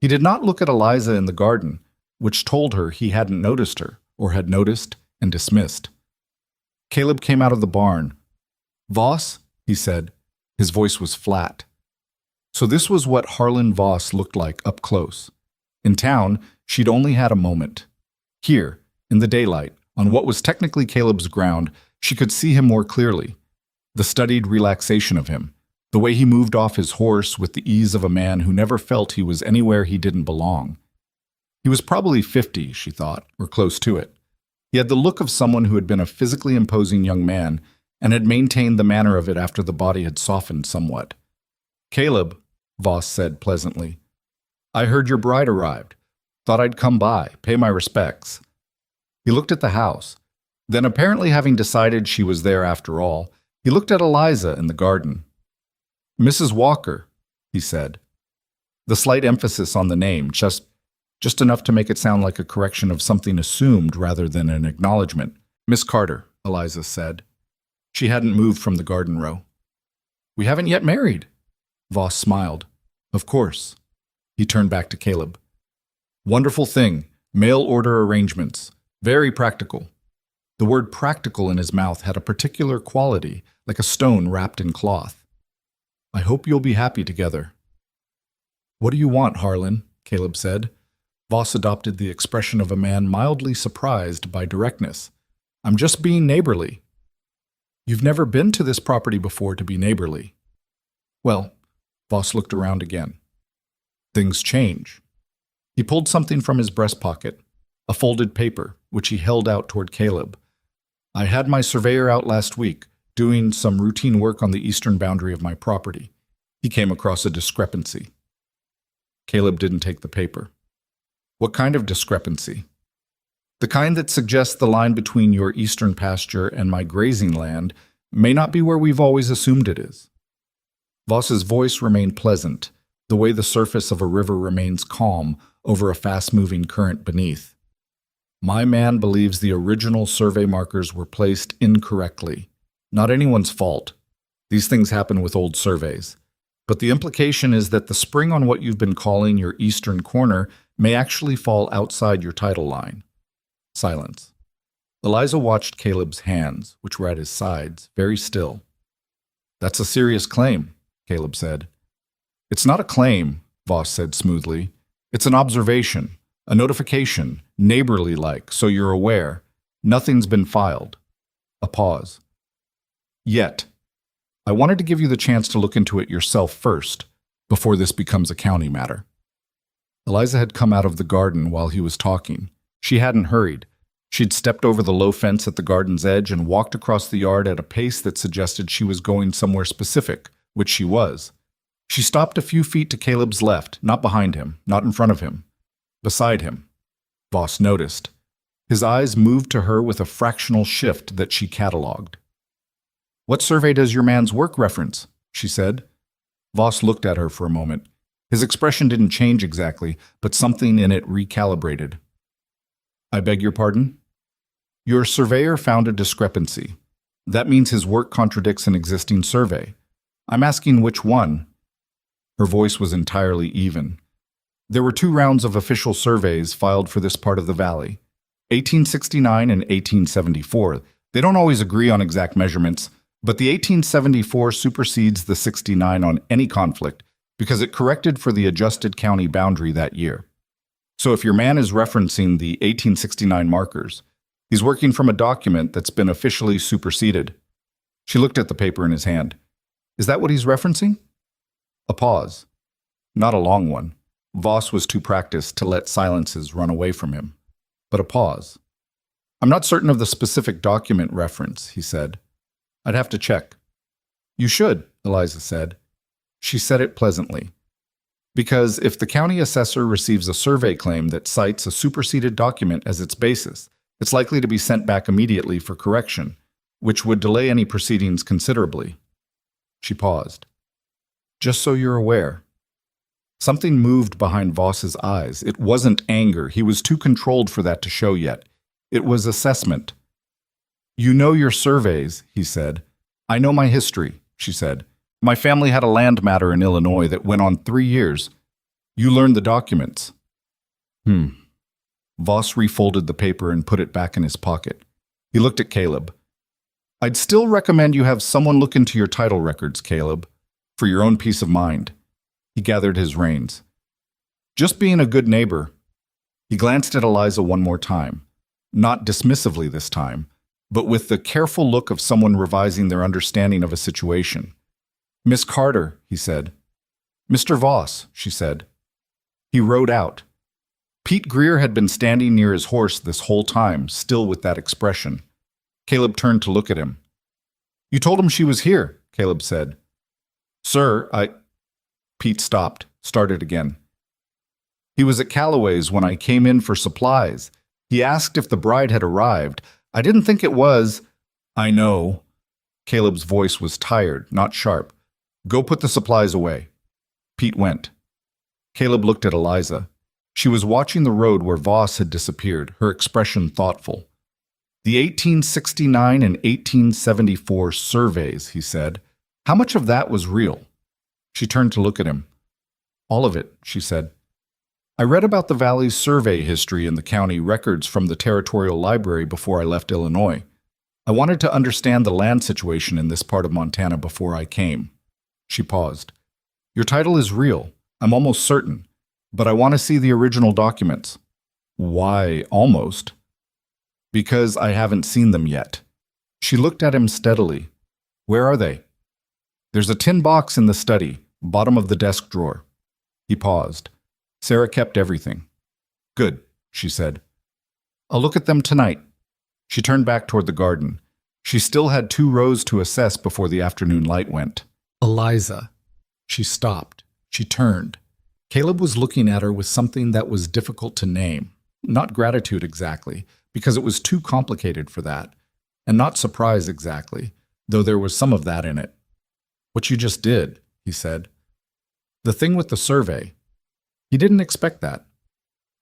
He did not look at Eliza in the garden, which told her he hadn't noticed her, or had noticed and dismissed. Caleb came out of the barn. "Voss?" he said. His voice was flat. So this was what Harlan Voss looked like up close. In town, she'd only had a moment. Here, in the daylight, on what was technically Caleb's ground, she could see him more clearly. The studied relaxation of him, the way he moved off his horse with the ease of a man who never felt he was anywhere he didn't belong. He was probably 50, she thought, or close to it. He had the look of someone who had been a physically imposing young man and had maintained the manner of it after the body had softened somewhat. "Caleb," Voss said pleasantly, "I heard your bride arrived. Thought I'd come by, pay my respects." He looked at the house. Then, apparently having decided she was there after all, he looked at Eliza in the garden. "Mrs. Walker," he said. The slight emphasis on the name, just enough to make it sound like a correction of something assumed rather than an acknowledgement. "Miss Carter," Eliza said. She hadn't moved from the garden row. "We haven't yet married." Voss smiled. "Of course." He turned back to Caleb. "Wonderful thing. Mail order arrangements. Very practical." The word practical in his mouth had a particular quality, like a stone wrapped in cloth. "I hope you'll be happy together." "What do you want, Harlan?" Caleb said. Voss adopted the expression of a man mildly surprised by directness. "I'm just being neighborly." "You've never been to this property before to be neighborly." "Well," Voss looked around again. "Things change." He pulled something from his breast pocket, a folded paper, which he held out toward Caleb. "I had my surveyor out last week, doing some routine work on the eastern boundary of my property. He came across a discrepancy." Caleb didn't take the paper. "What kind of discrepancy?" "The kind that suggests the line between your eastern pasture and my grazing land may not be where we've always assumed it is." Voss's voice remained pleasant, the way the surface of a river remains calm over a fast-moving current beneath. "My man believes the original survey markers were placed incorrectly. Not anyone's fault. These things happen with old surveys. But the implication is that the spring on what you've been calling your eastern corner may actually fall outside your title line." Silence. Eliza watched Caleb's hands, which were at his sides, very still. "That's a serious claim," Caleb said. "It's not a claim," Voss said smoothly. "It's an observation, a notification, neighborly-like, so you're aware. Nothing's been filed." A pause. "Yet. I wanted to give you the chance to look into it yourself first, before this becomes a county matter." Eliza had come out of the garden while he was talking. She hadn't hurried. She'd stepped over the low fence at the garden's edge and walked across the yard at a pace that suggested she was going somewhere specific, which she was. She stopped a few feet to Caleb's left, not behind him, not in front of him. Beside him. Voss noticed. His eyes moved to her with a fractional shift that she catalogued. "What survey does your man's work reference?" she said. Voss looked at her for a moment. His expression didn't change exactly, but something in it recalibrated. "I beg your pardon?" "Your surveyor found a discrepancy. That means his work contradicts an existing survey. I'm asking which one." Her voice was entirely even. "There were 2 rounds of official surveys filed for this part of the valley. 1869 and 1874. They don't always agree on exact measurements, but the 1874 supersedes the 69 on any conflict because it corrected for the adjusted county boundary that year. So if your man is referencing the 1869 markers, He's working from a document that's been officially superseded. She looked at the paper in his hand. Is that what he's referencing? A pause. Not a long one. Voss was too practiced to let silences run away from him. But a pause. I'm not certain of the specific document reference, he said. I'd have to check. You should, Eliza said. She said it pleasantly. Because if the county assessor receives a survey claim that cites a superseded document as its basis, it's likely to be sent back immediately for correction, which would delay any proceedings considerably. She paused. Just so you're aware. Something moved behind Voss's eyes. It wasn't anger. He was too controlled for that to show yet. It was assessment. You know your surveys, he said. I know my history, she said. My family had a land matter in Illinois that went on 3 years. You learned the documents. Voss refolded the paper and put it back in his pocket. He looked at Caleb. I'd still recommend you have someone look into your title records, Caleb, for your own peace of mind. He gathered his reins. Just being a good neighbor. He glanced at Eliza one more time, not dismissively this time, but with the careful look of someone revising their understanding of a situation. Miss Carter, he said. Mr. Voss, she said. He rode out. Pete Greer had been standing near his horse this whole time, still with that expression. Caleb turned to look at him. You told him she was here, Caleb said. Sir, Pete stopped, started again. He was at Calloway's when I came in for supplies. He asked if the bride had arrived. I didn't think it was. I know. Caleb's voice was tired, not sharp. Go put the supplies away. Pete went. Caleb looked at Eliza. She was watching the road where Voss had disappeared, her expression thoughtful. The 1869 and 1874 surveys, he said. How much of that was real? She turned to look at him. All of it, she said. I read about the valley's survey history in the county records from the Territorial Library before I left Illinois. I wanted to understand the land situation in this part of Montana before I came. She paused. Your title is real, I'm almost certain, but I want to see the original documents. Why, almost? Because I haven't seen them yet. She looked at him steadily. Where are they? There's a tin box in the study, bottom of the desk drawer. He paused. Sarah kept everything. Good, she said. I'll look at them tonight. She turned back toward the garden. She still had 2 rows to assess before the afternoon light went. Eliza. She stopped. She turned. Caleb was looking at her with something that was difficult to name. Not gratitude exactly, because it was too complicated for that. And not surprise exactly, though there was some of that in it. What you just did, he said. The thing with the survey. He didn't expect that.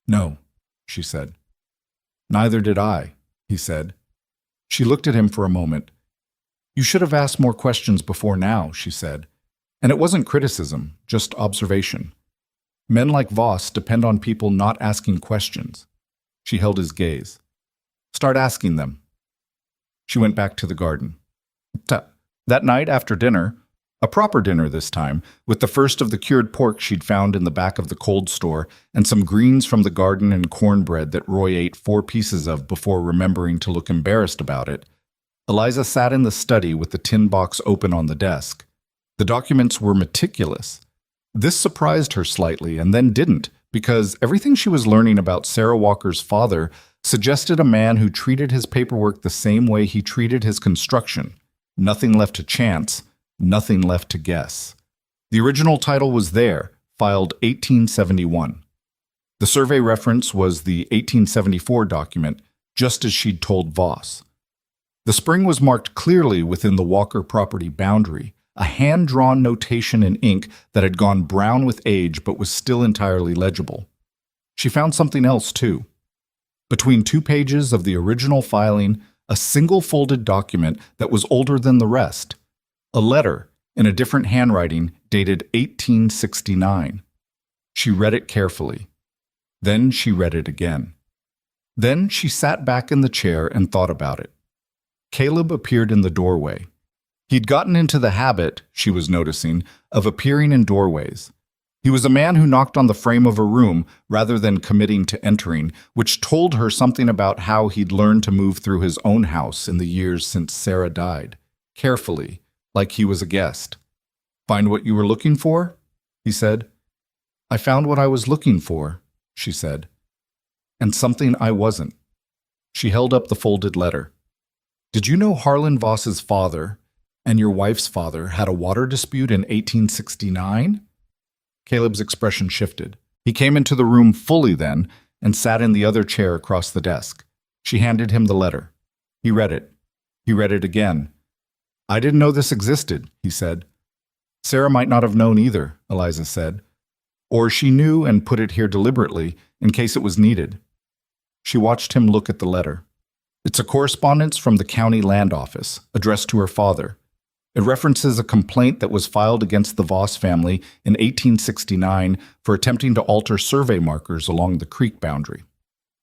No, she said. Neither did I, he said. She looked at him for a moment. You should have asked more questions before now, she said. And it wasn't criticism, just observation. Men like Voss depend on people not asking questions. She held his gaze. Start asking them. She went back to the garden. That night after dinner, a proper dinner this time, with the first of the cured pork she'd found in the back of the cold store and some greens from the garden and cornbread that Roy ate 4 pieces of before remembering to look embarrassed about it, Eliza sat in the study with the tin box open on the desk. The documents were meticulous. This surprised her slightly and then didn't, because everything she was learning about Sarah Walker's father suggested a man who treated his paperwork the same way he treated his construction. Nothing left to chance, nothing left to guess. The original title was there, filed 1871. The survey reference was the 1874 document, just as she'd told Voss. The spring was marked clearly within the Walker property boundary, a hand-drawn notation in ink that had gone brown with age but was still entirely legible. She found something else, too. Between 2 pages of the original filing, a single folded document that was older than the rest. A letter, in a different handwriting, dated 1869. She read it carefully. Then she read it again. Then she sat back in the chair and thought about it. Caleb appeared in the doorway. He'd gotten into the habit, she was noticing, of appearing in doorways. He was a man who knocked on the frame of a room rather than committing to entering, which told her something about how he'd learned to move through his own house in the years since Sarah died, carefully, like he was a guest. "Find what you were looking for?" he said. "I found what I was looking for," she said. "And something I wasn't." She held up the folded letter. "Did you know Harlan Voss's father and your wife's father had a water dispute in 1869? Caleb's expression shifted. He came into the room fully then and sat in the other chair across the desk. She handed him the letter. He read it. He read it again. "I didn't know this existed," he said. "Sarah might not have known either," Eliza said. "Or she knew and put it here deliberately in case it was needed." She watched him look at the letter. It's a correspondence from the county land office, addressed to her father. It references a complaint that was filed against the Voss family in 1869 for attempting to alter survey markers along the creek boundary.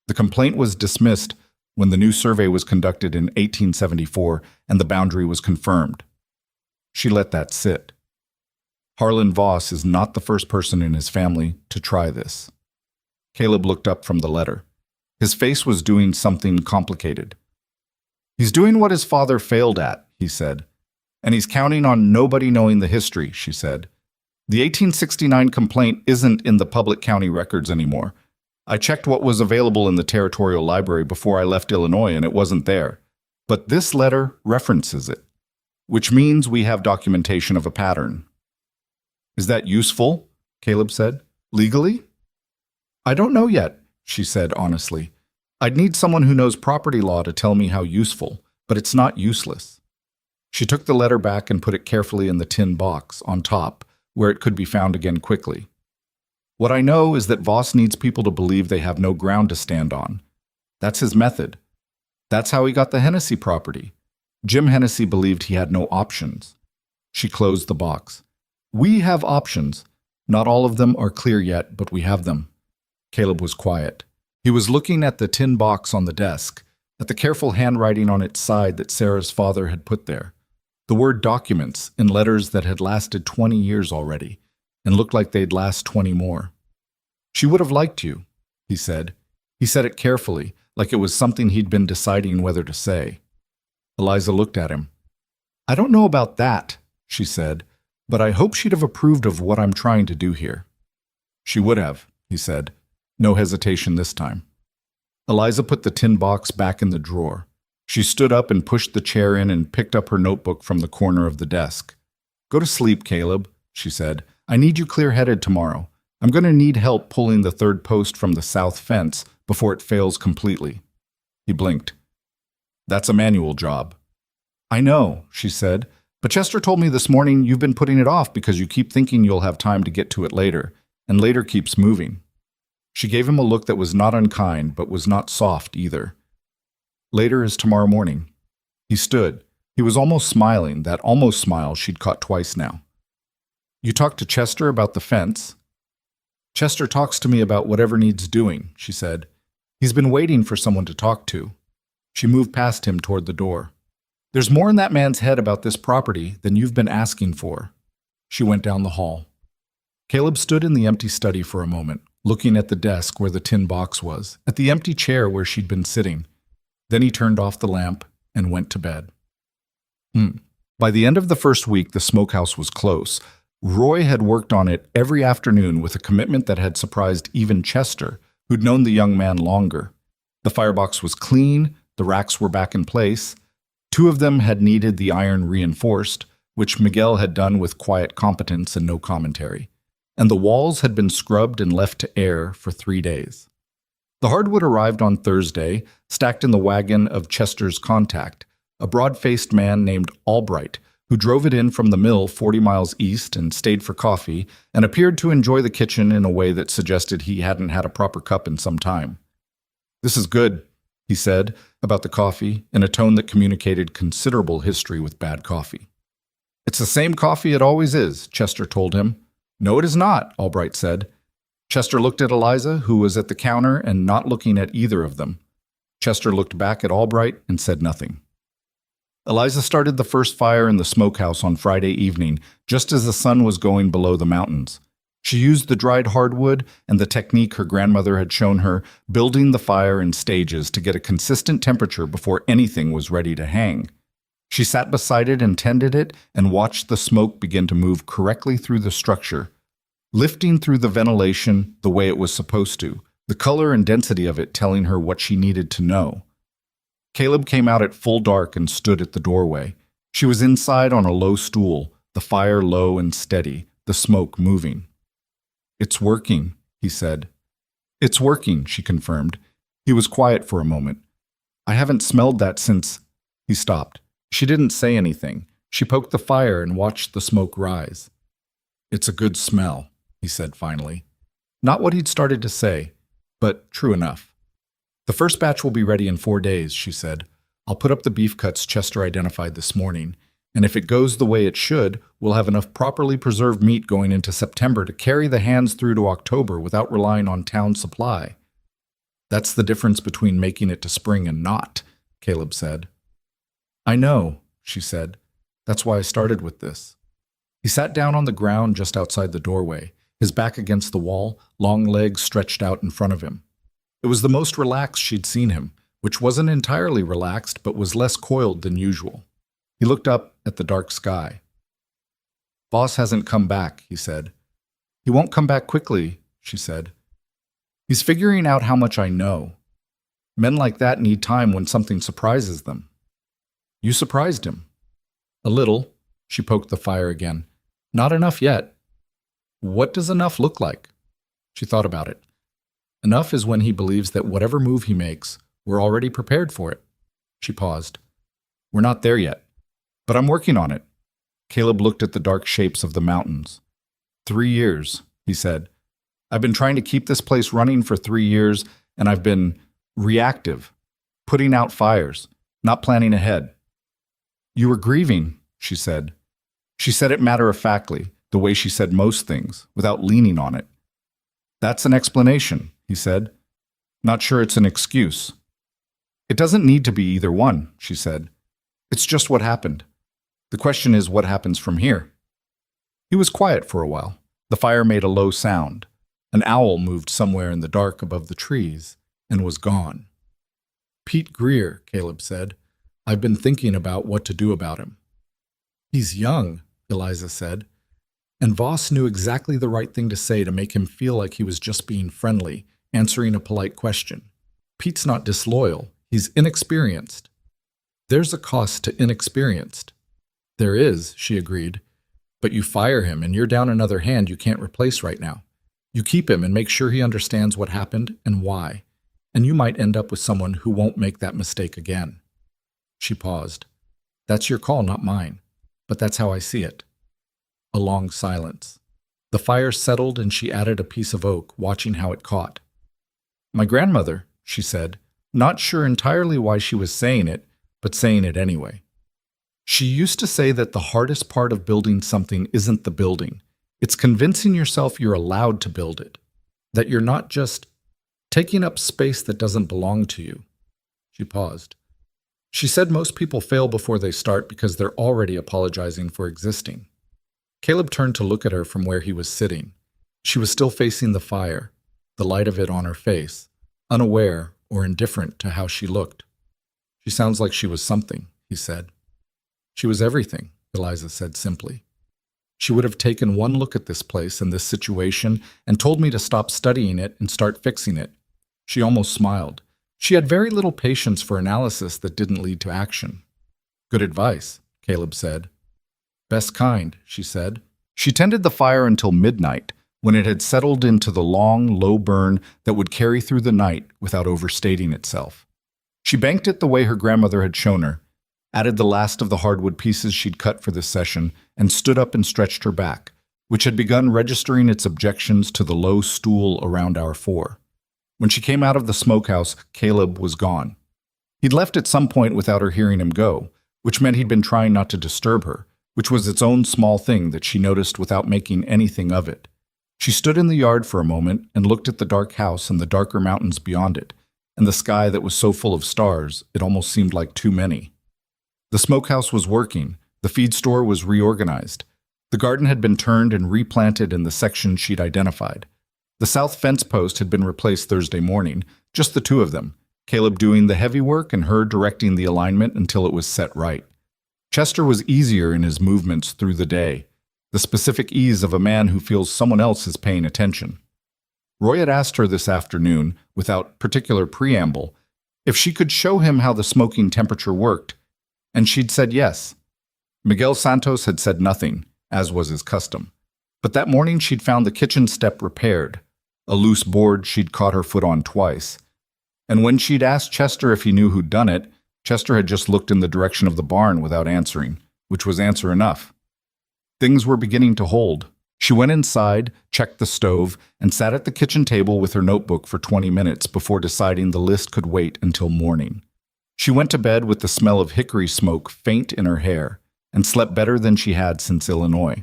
The complaint was dismissed when the new survey was conducted in 1874 and the boundary was confirmed. She let that sit. Harlan Voss is not the first person in his family to try this. Caleb looked up from the letter. His face was doing something complicated. "He's doing what his father failed at," he said. "And he's counting on nobody knowing the history," she said. "The 1869 complaint isn't in the public county records anymore. I checked what was available in the territorial library before I left Illinois, and it wasn't there. But this letter references it, which means we have documentation of a pattern." "Is that useful?" Caleb said. "Legally?" "I don't know yet," she said honestly. "I'd need someone who knows property law to tell me how useful, but it's not useless." She took the letter back and put it carefully in the tin box on top, where it could be found again quickly. "What I know is that Voss needs people to believe they have no ground to stand on. That's his method. That's how he got the Hennessy property. Jim Hennessy believed he had no options." She closed the box. "We have options. Not all of them are clear yet, but we have them." Caleb was quiet. He was looking at the tin box on the desk, at the careful handwriting on its side that Sarah's father had put there. The word documents in letters that had lasted 20 years already, and looked like they'd last 20 more. "She would have liked you," he said. He said it carefully, like it was something he'd been deciding whether to say. Eliza looked at him. "I don't know about that," she said, "but I hope she'd have approved of what I'm trying to do here." "She would have," he said. No hesitation this time. Eliza put the tin box back in the drawer. She stood up and pushed the chair in and picked up her notebook from the corner of the desk. "Go to sleep, Caleb," she said. "I need you clear-headed tomorrow. I'm going to need help pulling the third post from the south fence before it fails completely." He blinked. "That's a manual job." "I know," she said, "but Chester told me this morning you've been putting it off because you keep thinking you'll have time to get to it later, and later keeps moving." She gave him a look that was not unkind, but was not soft either. "Later is tomorrow morning." He stood. He was almost smiling, that almost smile she'd caught twice now. "You talked to Chester about the fence?" "Chester talks to me about whatever needs doing," she said. "He's been waiting for someone to talk to." She moved past him toward the door. "There's more in that man's head about this property than you've been asking for." She went down the hall. Caleb stood in the empty study for a moment, looking at the desk where the tin box was, at the empty chair where she'd been sitting. Then he turned off the lamp and went to bed. By the end of the first week, the smokehouse was close. Roy had worked on it every afternoon with a commitment that had surprised even Chester, who'd known the young man longer. The firebox was clean, the racks were back in place. 2 of them had needed the iron reinforced, which Miguel had done with quiet competence and no commentary. And the walls had been scrubbed and left to air for 3 days. The hardwood arrived on Thursday, stacked in the wagon of Chester's contact, a broad-faced man named Albright, who drove it in from the mill 40 miles east and stayed for coffee and appeared to enjoy the kitchen in a way that suggested he hadn't had a proper cup in some time. "This is good," he said about the coffee in a tone that communicated considerable history with bad coffee. "It's the same coffee it always is," Chester told him. "No, it is not," Albright said. Chester looked at Eliza, who was at the counter and not looking at either of them. Chester looked back at Albright and said nothing. Eliza started the first fire in the smokehouse on Friday evening, just as the sun was going below the mountains. She used the dried hardwood and the technique her grandmother had shown her, building the fire in stages to get a consistent temperature before anything was ready to hang. She sat beside it and tended it and watched the smoke begin to move correctly through the structure, lifting through the ventilation the way it was supposed to, the color and density of it telling her what she needed to know. Caleb came out at full dark and stood at the doorway. She was inside on a low stool, the fire low and steady, the smoke moving. "It's working," he said. "It's working," she confirmed. He was quiet for a moment. "I haven't smelled that since—" He stopped. She didn't say anything. She poked the fire and watched the smoke rise. "It's a good smell," he said finally. Not what he'd started to say, but true enough. "The first batch will be ready in 4 days," she said. "I'll put up the beef cuts Chester identified this morning, and if it goes the way it should, we'll have enough properly preserved meat going into September to carry the hands through to October without relying on town supply." "That's the difference between making it to spring and not," Caleb said. "I know," she said. "That's why I started with this." He sat down on the ground just outside the doorway, his back against the wall, long legs stretched out in front of him. It was the most relaxed she'd seen him, which wasn't entirely relaxed but was less coiled than usual. He looked up at the dark sky. "Boss hasn't come back," he said. "He won't come back quickly," she said. "He's figuring out how much I know. Men like that need time when something surprises them." "You surprised him." "A little." She poked the fire again. "Not enough yet." "What does enough look like?" She thought about it. "Enough is when he believes that whatever move he makes, we're already prepared for it." She paused. "We're not there yet, but I'm working on it." Caleb looked at the dark shapes of the mountains. 3 years, he said. "I've been trying to keep this place running for 3 years, and I've been reactive, putting out fires, not planning ahead." "You were grieving," she said. She said it matter-of-factly, the way she said most things, without leaning on it. "That's an explanation," he said. "Not sure it's an excuse." "It doesn't need to be either one," she said. "It's just what happened. The question is what happens from here." He was quiet for a while. The fire made a low sound. An owl moved somewhere in the dark above the trees and was gone. "Pete Greer," Caleb said. "I've been thinking about what to do about him." "He's young," Eliza said. And Voss knew exactly the right thing to say to make him feel like he was just being friendly, answering a polite question. "Pete's not disloyal. He's inexperienced." "There's a cost to inexperienced." "There is," she agreed. "But you fire him and you're down another hand you can't replace right now. You keep him and make sure he understands what happened and why, and you might end up with someone who won't make that mistake again." She paused. "That's your call, not mine, but that's how I see it." A long silence. The fire settled and she added a piece of oak, watching how it caught. "My grandmother," she said, not sure entirely why she was saying it, but saying it anyway. "She used to say that the hardest part of building something isn't the building. It's convincing yourself you're allowed to build it, that you're not just taking up space that doesn't belong to you." She paused. She said most people fail before they start because they're already apologizing for existing. Caleb turned to look at her from where he was sitting. She was still facing the fire, the light of it on her face, unaware or indifferent to how she looked. "She sounds like she was something," he said. "She was everything," Eliza said simply. "She would have taken one look at this place and this situation and told me to stop studying it and start fixing it." She almost smiled. She had very little patience for analysis that didn't lead to action. "Good advice," Caleb said. "Best kind," she said. She tended the fire until midnight, when it had settled into the long, low burn that would carry through the night without overstating itself. She banked it the way her grandmother had shown her, added the last of the hardwood pieces she'd cut for this session, and stood up and stretched her back, which had begun registering its objections to the low stool around our four. When she came out of the smokehouse, Caleb was gone. He'd left at some point without her hearing him go, which meant he'd been trying not to disturb her, which was its own small thing that she noticed without making anything of it. She stood in the yard for a moment and looked at the dark house and the darker mountains beyond it, and the sky that was so full of stars it almost seemed like too many. The smokehouse was working, the feed store was reorganized. The garden had been turned and replanted in the section she'd identified. The south fence post had been replaced Thursday morning, just the two of them, Caleb doing the heavy work and her directing the alignment until it was set right. Chester was easier in his movements through the day, the specific ease of a man who feels someone else is paying attention. Roy had asked her this afternoon, without particular preamble, if she could show him how the smoking temperature worked, and she'd said yes. Miguel Santos had said nothing, as was his custom. But that morning she'd found the kitchen step repaired, a loose board she'd caught her foot on twice. And when she'd asked Chester if he knew who'd done it, Chester had just looked in the direction of the barn without answering, which was answer enough. Things were beginning to hold. She went inside, checked the stove, and sat at the kitchen table with her notebook for 20 minutes before deciding the list could wait until morning. She went to bed with the smell of hickory smoke faint in her hair, and slept better than she had since Illinois.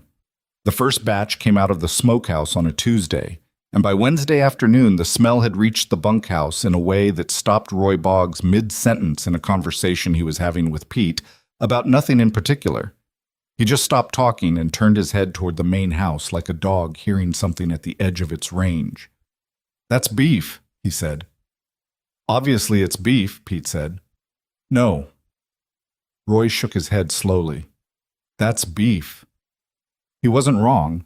The first batch came out of the smokehouse on a Tuesday, and by Wednesday afternoon the smell had reached the bunkhouse in a way that stopped Roy Boggs mid-sentence in a conversation he was having with Pete about nothing in particular. He just stopped talking and turned his head toward the main house like a dog hearing something at the edge of its range. "That's beef," he said. "Obviously it's beef," Pete said. "No." Roy shook his head slowly. "That's beef." He wasn't wrong.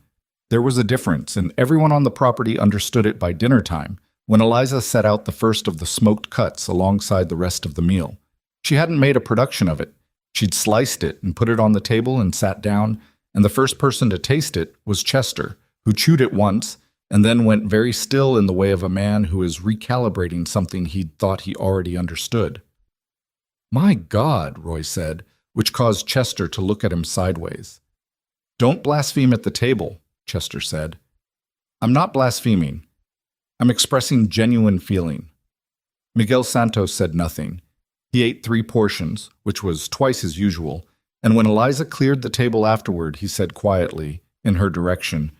There was a difference, and everyone on the property understood it by dinner time, when Eliza set out the first of the smoked cuts alongside the rest of the meal. She hadn't made a production of it. She'd sliced it and put it on the table and sat down, and the first person to taste it was Chester, who chewed it once and then went very still in the way of a man who is recalibrating something he'd thought he already understood. "My God," Roy said, which caused Chester to look at him sideways. "Don't blaspheme at the table," Chester said. "I'm not blaspheming. I'm expressing genuine feeling." Miguel Santos said nothing. He ate 3 portions, which was twice his usual, and when Eliza cleared the table afterward, he said quietly, in her direction,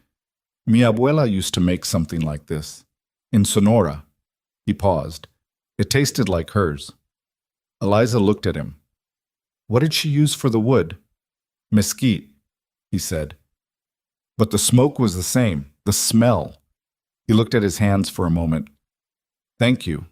"Mi abuela used to make something like this. In Sonora." He paused. It tasted like hers. Eliza looked at him. "What did she use for the wood?" "Mesquite," he said. "But the smoke was the same, the smell." He looked at his hands for a moment. "Thank you."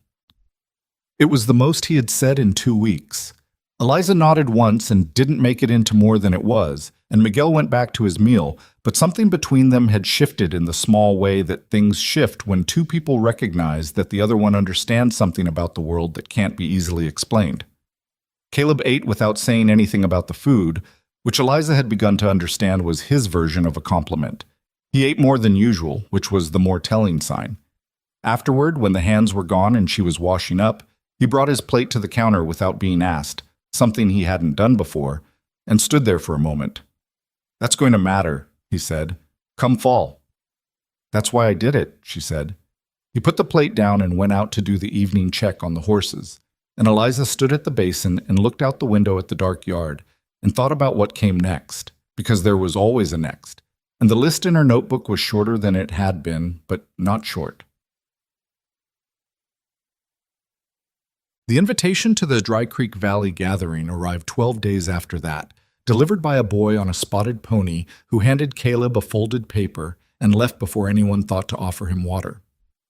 It was the most he had said in 2 weeks. Eliza nodded once and didn't make it into more than it was, and Miguel went back to his meal, but something between them had shifted in the small way that things shift when two people recognize that the other one understands something about the world that can't be easily explained. Caleb ate without saying anything about the food, which Eliza had begun to understand was his version of a compliment. He ate more than usual, which was the more telling sign. Afterward, when the hands were gone and she was washing up, he brought his plate to the counter without being asked, something he hadn't done before, and stood there for a moment. "That's going to matter," he said. "Come fall." "That's why I did it," she said. He put the plate down and went out to do the evening check on the horses, and Eliza stood at the basin and looked out the window at the dark yard and thought about what came next, because there was always a next, and the list in her notebook was shorter than it had been, but not short. The invitation to the Dry Creek Valley gathering arrived 12 days after that, delivered by a boy on a spotted pony who handed Caleb a folded paper and left before anyone thought to offer him water.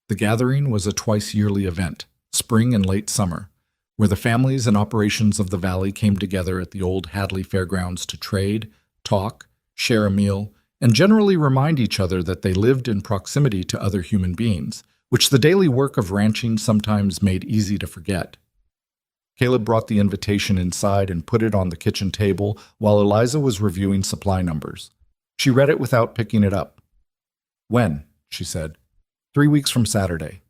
The gathering was a twice-yearly event, spring and late summer, where the families and operations of the valley came together at the old Hadley Fairgrounds to trade, talk, share a meal, and generally remind each other that they lived in proximity to other human beings, which the daily work of ranching sometimes made easy to forget. Caleb brought the invitation inside and put it on the kitchen table while Eliza was reviewing supply numbers. She read it without picking it up. "When?" she said. 3 weeks from Saturday."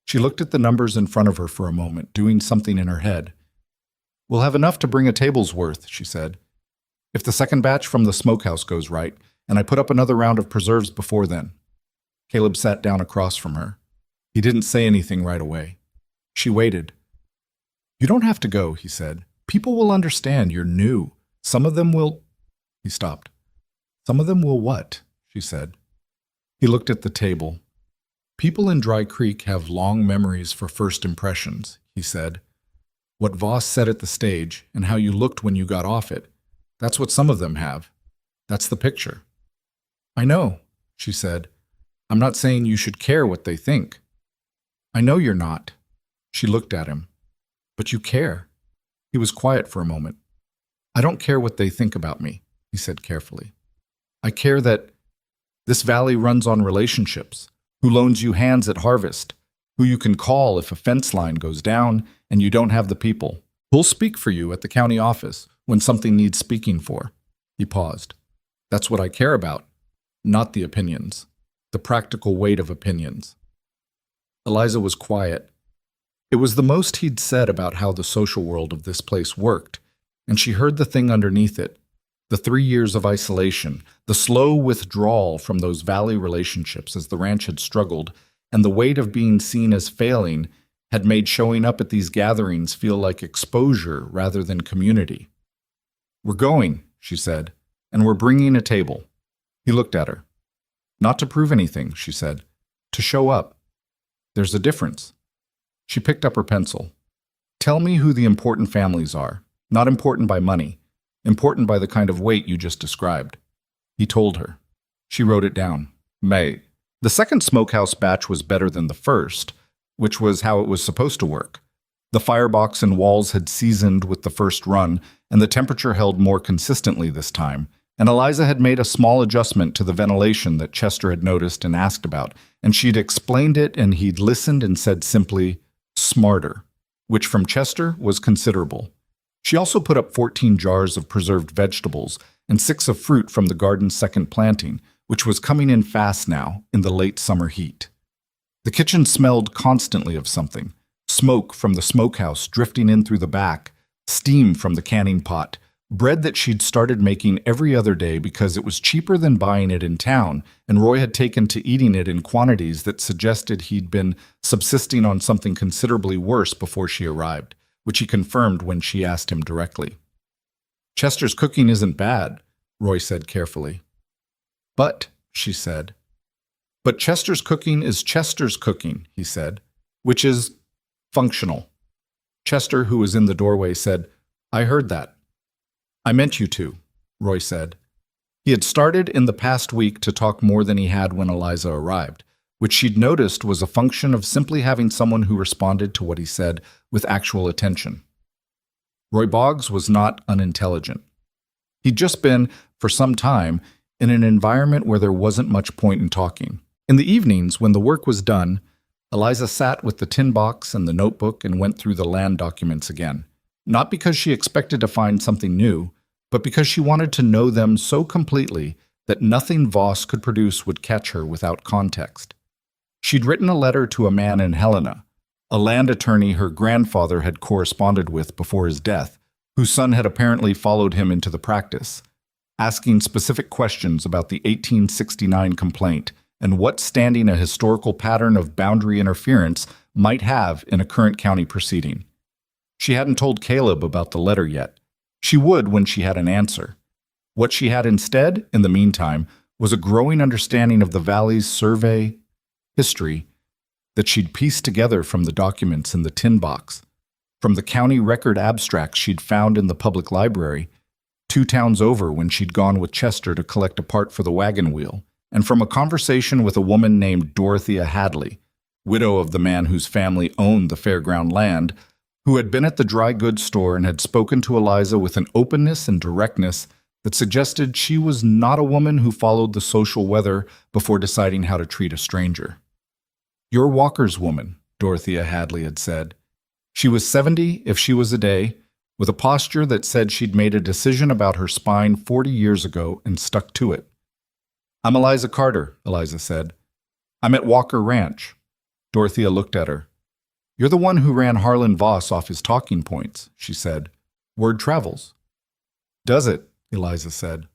She looked at the numbers in front of her for a moment, doing something in her head. "We'll have enough to bring a table's worth," she said. "If the second batch from the smokehouse goes right, and I put up another round of preserves before then." Caleb sat down across from her. He didn't say anything right away. She waited. "You don't have to go," he said. "People will understand you're new. Some of them will—" He stopped. "Some of them will what?" she said. He looked at the table. "People in Dry Creek have long memories for first impressions," he said. "What Voss said at the stage, and how you looked when you got off it, that's what some of them have. That's the picture." I know, she said. I'm not saying you should care what they think. I know you're not. She looked at him. But you care. He was quiet for a moment. I don't care what they think about me, he said carefully. I care that this valley runs on relationships. Who loans you hands at harvest? Who you can call if a fence line goes down and you don't have the people? Who'll speak for you at the county office when something needs speaking for? He paused. That's what I care about, not the opinions, the practical weight of opinions. Eliza was quiet. It was the most he'd said about how the social world of this place worked, and she heard the thing underneath it, the 3 years of isolation, the slow withdrawal from those valley relationships as the ranch had struggled, and the weight of being seen as failing had made showing up at these gatherings feel like exposure rather than community. We're going, she said, and we're bringing a table. He looked at her. Not to prove anything, she said. To show up. There's a difference. She picked up her pencil. Tell me who the important families are. Not important by money. Important by the kind of weight you just described. He told her. She wrote it down. May. The second smokehouse batch was better than the first, which was how it was supposed to work. The firebox and walls had seasoned with the first run, and the temperature held more consistently this time, and Eliza had made a small adjustment to the ventilation that Chester had noticed and asked about, and she'd explained it and he'd listened and said simply, smarter, which from Chester was considerable. She also put up 14 jars of preserved vegetables and 6 of fruit from the garden's second planting, which was coming in fast now in the late summer heat. The kitchen smelled constantly of something, smoke from the smokehouse drifting in through the back, steam from the canning pot, bread that she'd started making every other day because it was cheaper than buying it in town, and Roy had taken to eating it in quantities that suggested he'd been subsisting on something considerably worse before she arrived, which he confirmed when she asked him directly. Chester's cooking isn't bad, Roy said carefully. But, she said. But Chester's cooking is Chester's cooking, he said, which is functional. Chester, who was in the doorway, said, I heard that. I meant you to, Roy said. He had started in the past week to talk more than he had when Eliza arrived, which she'd noticed was a function of simply having someone who responded to what he said with actual attention. Roy Boggs was not unintelligent. He'd just been, for some time, in an environment where there wasn't much point in talking. In the evenings, when the work was done, Eliza sat with the tin box and the notebook and went through the land documents again, not because she expected to find something new, but because she wanted to know them so completely that nothing Voss could produce would catch her without context. She'd written a letter to a man in Helena, a land attorney her grandfather had corresponded with before his death, whose son had apparently followed him into the practice, asking specific questions about the 1869 complaint and what standing a historical pattern of boundary interference might have in a current county proceeding. She hadn't told Caleb about the letter yet. She would when she had an answer. What she had instead, in the meantime, was a growing understanding of the valley's survey history that she'd pieced together from the documents in the tin box, from the county record abstracts she'd found in the public library, 2 towns over when she'd gone with Chester to collect a part for the wagon wheel, and from a conversation with a woman named Dorothea Hadley, widow of the man whose family owned the fairground land, who had been at the dry goods store and had spoken to Eliza with an openness and directness that suggested she was not a woman who followed the social weather before deciding how to treat a stranger. You're Walker's woman, Dorothea Hadley had said. She was 70 if she was a day, with a posture that said she'd made a decision about her spine 40 years ago and stuck to it. I'm Eliza Carter, Eliza said. I'm at Walker Ranch. Dorothea looked at her. You're the one who ran Harlan Voss off his talking points, she said. Word travels. Does it? Eliza said.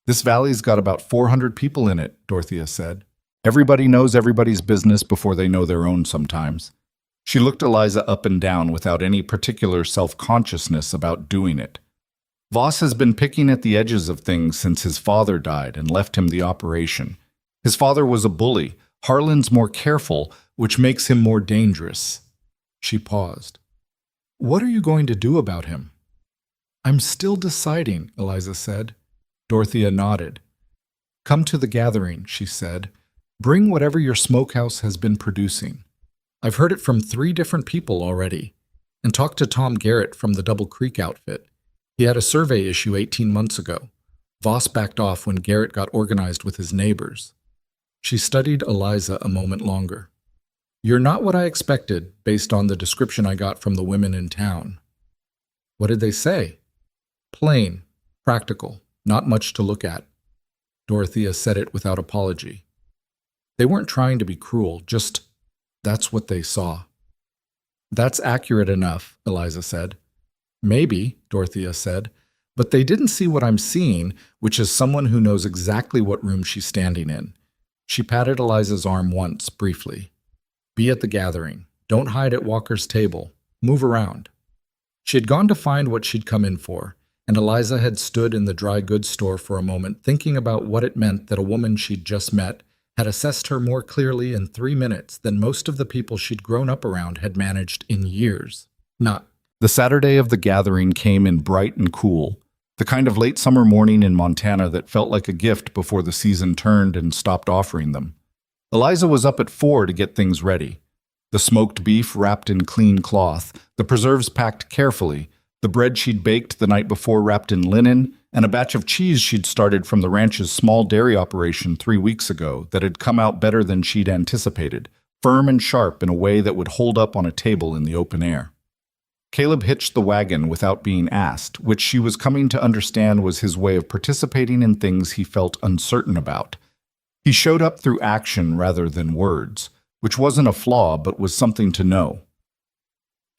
This valley's got about 400 people in it, Dorothea said. Everybody knows everybody's business before they know their own sometimes. She looked Eliza up and down without any particular self-consciousness about doing it. Voss has been picking at the edges of things since his father died and left him the operation. His father was a bully. Harlan's more careful, which makes him more dangerous. She paused. What are you going to do about him? I'm still deciding, Eliza said. Dorothea nodded. "Come to the gathering," she said. "Bring whatever your smokehouse has been producing. I've heard it from 3 different people already. And talk to Tom Garrett from the Double Creek outfit. He had a survey issue 18 months ago. Voss backed off when Garrett got organized with his neighbors." She studied Eliza a moment longer. "You're not what I expected, based on the description I got from the women in town." "What did they say?" "Plain, practical, not much to look at." Dorothea said it without apology. "They weren't trying to be cruel, just that's what they saw." "That's accurate enough," Eliza said. "Maybe," Dorothea said, "but they didn't see what I'm seeing, which is someone who knows exactly what room she's standing in." She patted Eliza's arm once, briefly. "Be at the gathering. Don't hide at Walker's table. Move around." She had gone to find what she'd come in for, and Eliza had stood in the dry goods store for a moment thinking about what it meant that a woman she'd just met had assessed her more clearly in 3 minutes than most of the people she'd grown up around had managed in years. The Saturday of the gathering came in bright and cool, the kind of late summer morning in Montana that felt like a gift before the season turned and stopped offering them. Eliza was up at 4 to get things ready. The smoked beef wrapped in clean cloth, the preserves packed carefully, the bread she'd baked the night before wrapped in linen, and a batch of cheese she'd started from the ranch's small dairy operation 3 weeks ago that had come out better than she'd anticipated, firm and sharp in a way that would hold up on a table in the open air. Caleb hitched the wagon without being asked, which she was coming to understand was his way of participating in things he felt uncertain about. He showed up through action rather than words, which wasn't a flaw but was something to know.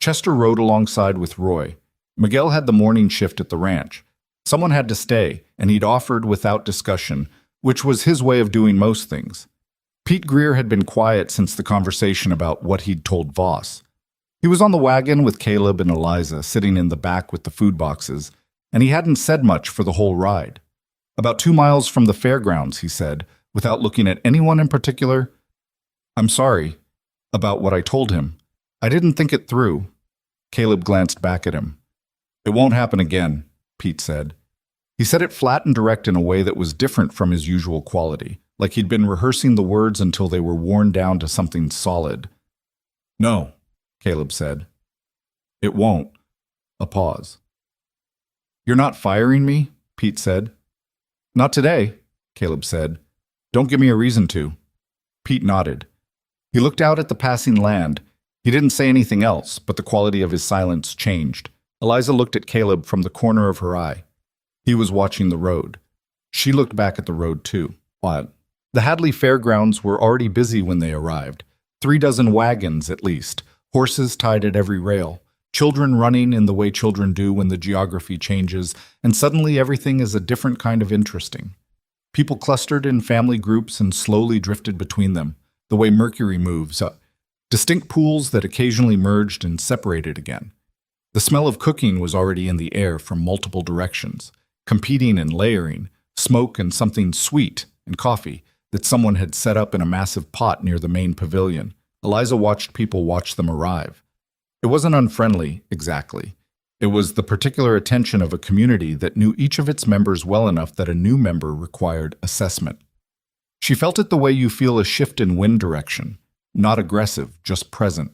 Chester rode alongside with Roy. Miguel had the morning shift at the ranch. Someone had to stay, and he'd offered without discussion, which was his way of doing most things. Pete Greer had been quiet since the conversation about what he'd told Voss. He was on the wagon with Caleb and Eliza, sitting in the back with the food boxes, and he hadn't said much for the whole ride. "About 2 miles from the fairgrounds," he said, without looking at anyone in particular. "I'm sorry about what I told him. I didn't think it through." Caleb glanced back at him. "It won't happen again," Pete said. He said it flat and direct in a way that was different from his usual quality, like he'd been rehearsing the words until they were worn down to something solid. "No," Caleb said. "It won't." A pause. "You're not firing me?" Pete said. "Not today," Caleb said. "Don't give me a reason to." Pete nodded. He looked out at the passing land. He didn't say anything else, but the quality of his silence changed. Eliza looked at Caleb from the corner of her eye. He was watching the road. She looked back at the road, too. What? The Hadley Fairgrounds were already busy when they arrived. 3 dozen wagons, at least. Horses tied at every rail. Children running in the way children do when the geography changes, and suddenly everything is a different kind of interesting. People clustered in family groups and slowly drifted between them, the way Mercury moves up. Distinct pools that occasionally merged and separated again. The smell of cooking was already in the air from multiple directions, competing and layering, smoke and something sweet and coffee that someone had set up in a massive pot near the main pavilion. Eliza watched people watch them arrive. It wasn't unfriendly, exactly. It was the particular attention of a community that knew each of its members well enough that a new member required assessment. She felt it the way you feel a shift in wind direction, not aggressive, just present.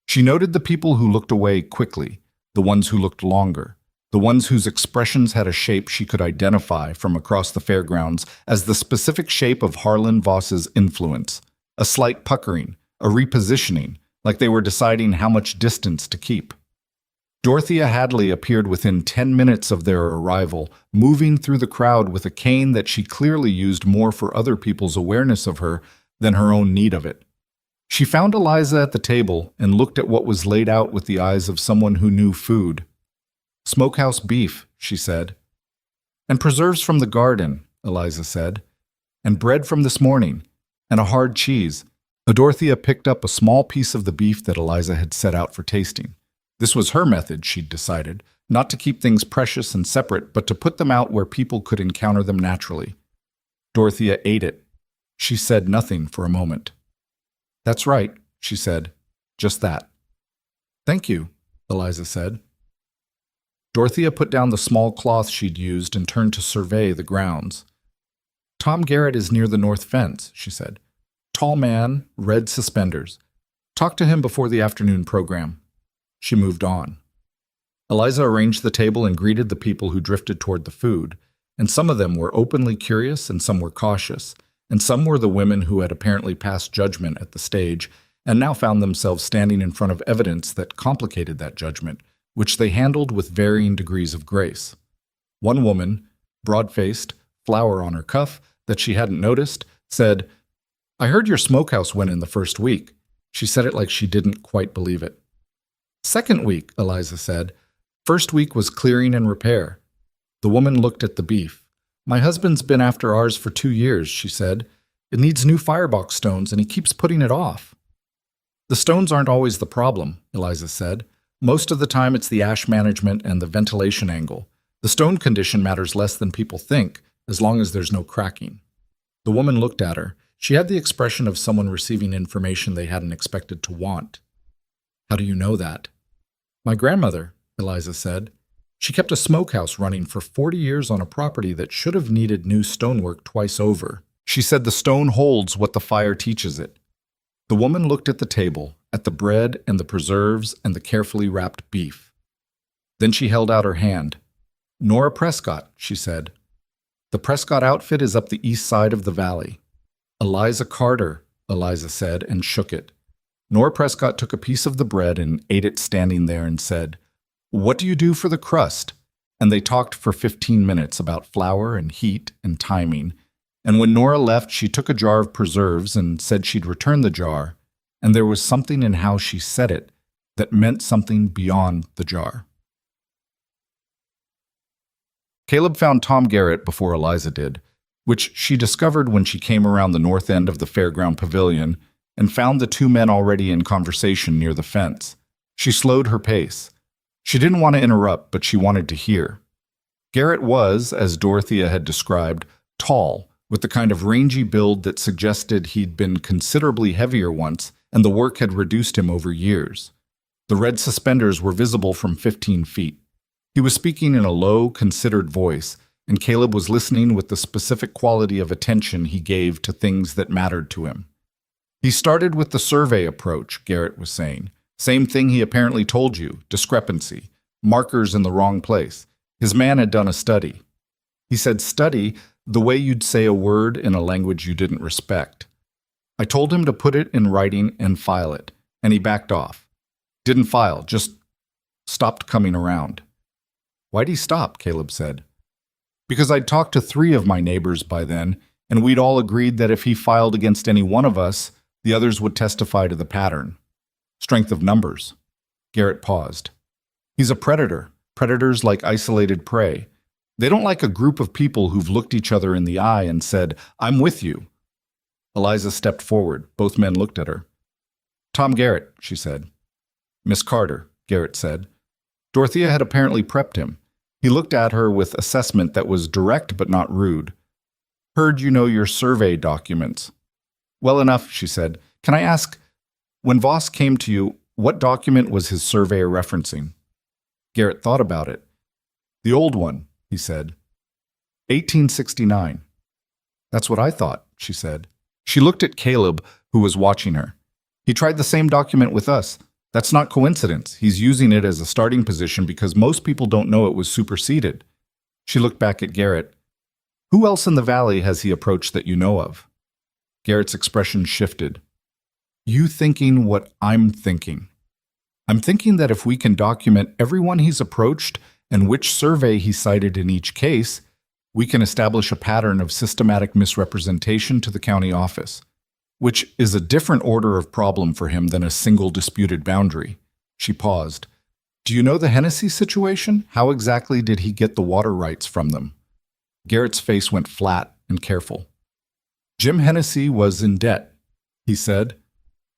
She noted the people who looked away quickly, the ones who looked longer, the ones whose expressions had a shape she could identify from across the fairgrounds as the specific shape of Harlan Voss's influence, a slight puckering, a repositioning, like they were deciding how much distance to keep. Dorothea Hadley appeared within 10 minutes of their arrival, moving through the crowd with a cane that she clearly used more for other people's awareness of her than her own need of it. She found Eliza at the table and looked at what was laid out with the eyes of someone who knew food. "Smokehouse beef," she said. "And preserves from the garden," Eliza said. "And bread from this morning. And a hard cheese." Dorothea picked up a small piece of the beef that Eliza had set out for tasting. This was her method, she'd decided, not to keep things precious and separate, but to put them out where people could encounter them naturally. Dorothea ate it. She said nothing for a moment. "That's right," she said. "Just that." "Thank you," Eliza said. Dorothea put down the small cloth she'd used and turned to survey the grounds. Tom Garrett is near the north fence, she said. Tall man, red suspenders. Talk to him before the afternoon program. She moved on. Eliza arranged the table and greeted the people who drifted toward the food, and some of them were openly curious and some were cautious, and some were the women who had apparently passed judgment at the stage and now found themselves standing in front of evidence that complicated that judgment, which they handled with varying degrees of grace. One woman, broad-faced, flower on her cuff that she hadn't noticed, said, "I heard your smokehouse went in the first week." She said it like she didn't quite believe it. "Second week," Eliza said. "First week was clearing and repair." The woman looked at the beef. "My husband's been after ours for 2 years," she said. "It needs new firebox stones and he keeps putting it off." "The stones aren't always the problem," Eliza said. "Most of the time it's the ash management and the ventilation angle. The stone condition matters less than people think, as long as there's no cracking." The woman looked at her. She had the expression of someone receiving information they hadn't expected to want. "How do you know that?" "My grandmother," Eliza said. "She kept a smokehouse running for 40 years on a property that should have needed new stonework twice over. She said the stone holds what the fire teaches it." The woman looked at the table, at the bread and the preserves and the carefully wrapped beef. Then she held out her hand. "Nora Prescott," she said. "The Prescott outfit is up the east side of the valley." "Eliza Carter," Eliza said, and shook it. Nora Prescott took a piece of the bread and ate it standing there and said, "What do you do for the crust?" And they talked for 15 minutes about flour and heat and timing. And when Nora left, she took a jar of preserves and said she'd return the jar, and there was something in how she said it that meant something beyond the jar. Caleb found Tom Garrett before Eliza did, which she discovered when she came around the north end of the fairground pavilion and found the two men already in conversation near the fence. She slowed her pace. She didn't want to interrupt, but she wanted to hear. Garrett was, as Dorothea had described, tall, with the kind of rangy build that suggested he'd been considerably heavier once and the work had reduced him over years. The red suspenders were visible from 15 feet. He was speaking in a low, considered voice, and Caleb was listening with the specific quality of attention he gave to things that mattered to him. "He started with the survey approach," Garrett was saying. "Same thing he apparently told you, discrepancy, markers in the wrong place. His man had done a study. He said study the way you'd say a word in a language you didn't respect. I told him to put it in writing and file it, and he backed off. Didn't file, just stopped coming around." "Why'd he stop?" Caleb said. "Because I'd talked to 3 of my neighbors by then, and we'd all agreed that if he filed against any one of us, the others would testify to the pattern. Strength of numbers." Garrett paused. "He's a predator. Predators like isolated prey. They don't like a group of people who've looked each other in the eye and said, 'I'm with you.'" Eliza stepped forward. Both men looked at her. "Tom Garrett," she said. "Miss Carter," Garrett said. Dorothea had apparently prepped him. He looked at her with assessment that was direct but not rude. "Heard you know your survey documents." "Well enough," she said. "Can I ask, when Voss came to you, what document was his surveyor referencing?" Garrett thought about it. "The old one," he said. 1869. "That's what I thought," she said. She looked at Caleb, who was watching her. "He tried the same document with us. That's not coincidence. He's using it as a starting position because most people don't know it was superseded." She looked back at Garrett. "Who else in the valley has he approached that you know of?" Garrett's expression shifted. "You thinking what I'm thinking. I'm thinking that if we can document everyone he's approached and which survey he cited in each case, we can establish a pattern of systematic misrepresentation to the county office, which is a different order of problem for him than a single disputed boundary." She paused. "Do you know the Hennessy situation? How exactly did he get the water rights from them?" Garrett's face went flat and careful. "Jim Hennessy was in debt," he said.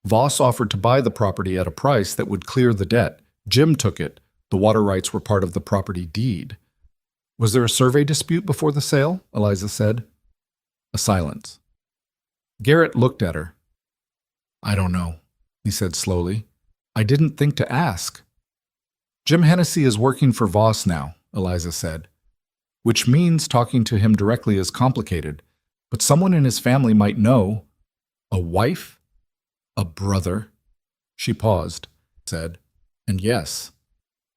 "Voss offered to buy the property at a price that would clear the debt. Jim took it. The water rights were part of the property deed." "Was there a survey dispute before the sale?" Eliza said. A silence. Garrett looked at her. "I don't know," he said slowly. "I didn't think to ask." "Jim Hennessy is working for Voss now," Eliza said, "which means talking to him directly is complicated. But someone in his family might know. A wife? A brother? She paused, said, and yes.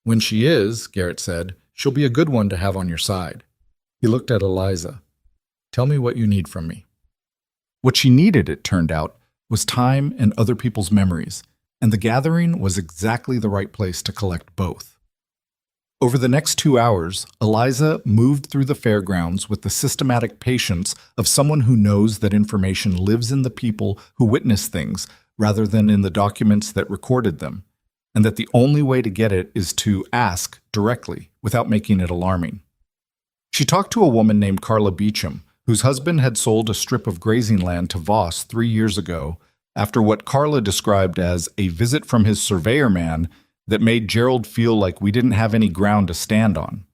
When she is, Garrett said, she'll be a good one to have on your side. He looked at Eliza. Tell me what you need from me. What she needed, it turned out, was time and other people's memories, and the gathering was exactly the right place to collect both. Over the next 2 hours, Eliza moved through the fairgrounds with the systematic patience of someone who knows that information lives in the people who witness things rather than in the documents that recorded them, and that the only way to get it is to ask directly without making it alarming. She talked to a woman named Carla Beecham, whose husband had sold a strip of grazing land to Voss 3 years ago after what Carla described as a visit from his surveyor man that made Gerald feel like we didn't have any ground to stand on.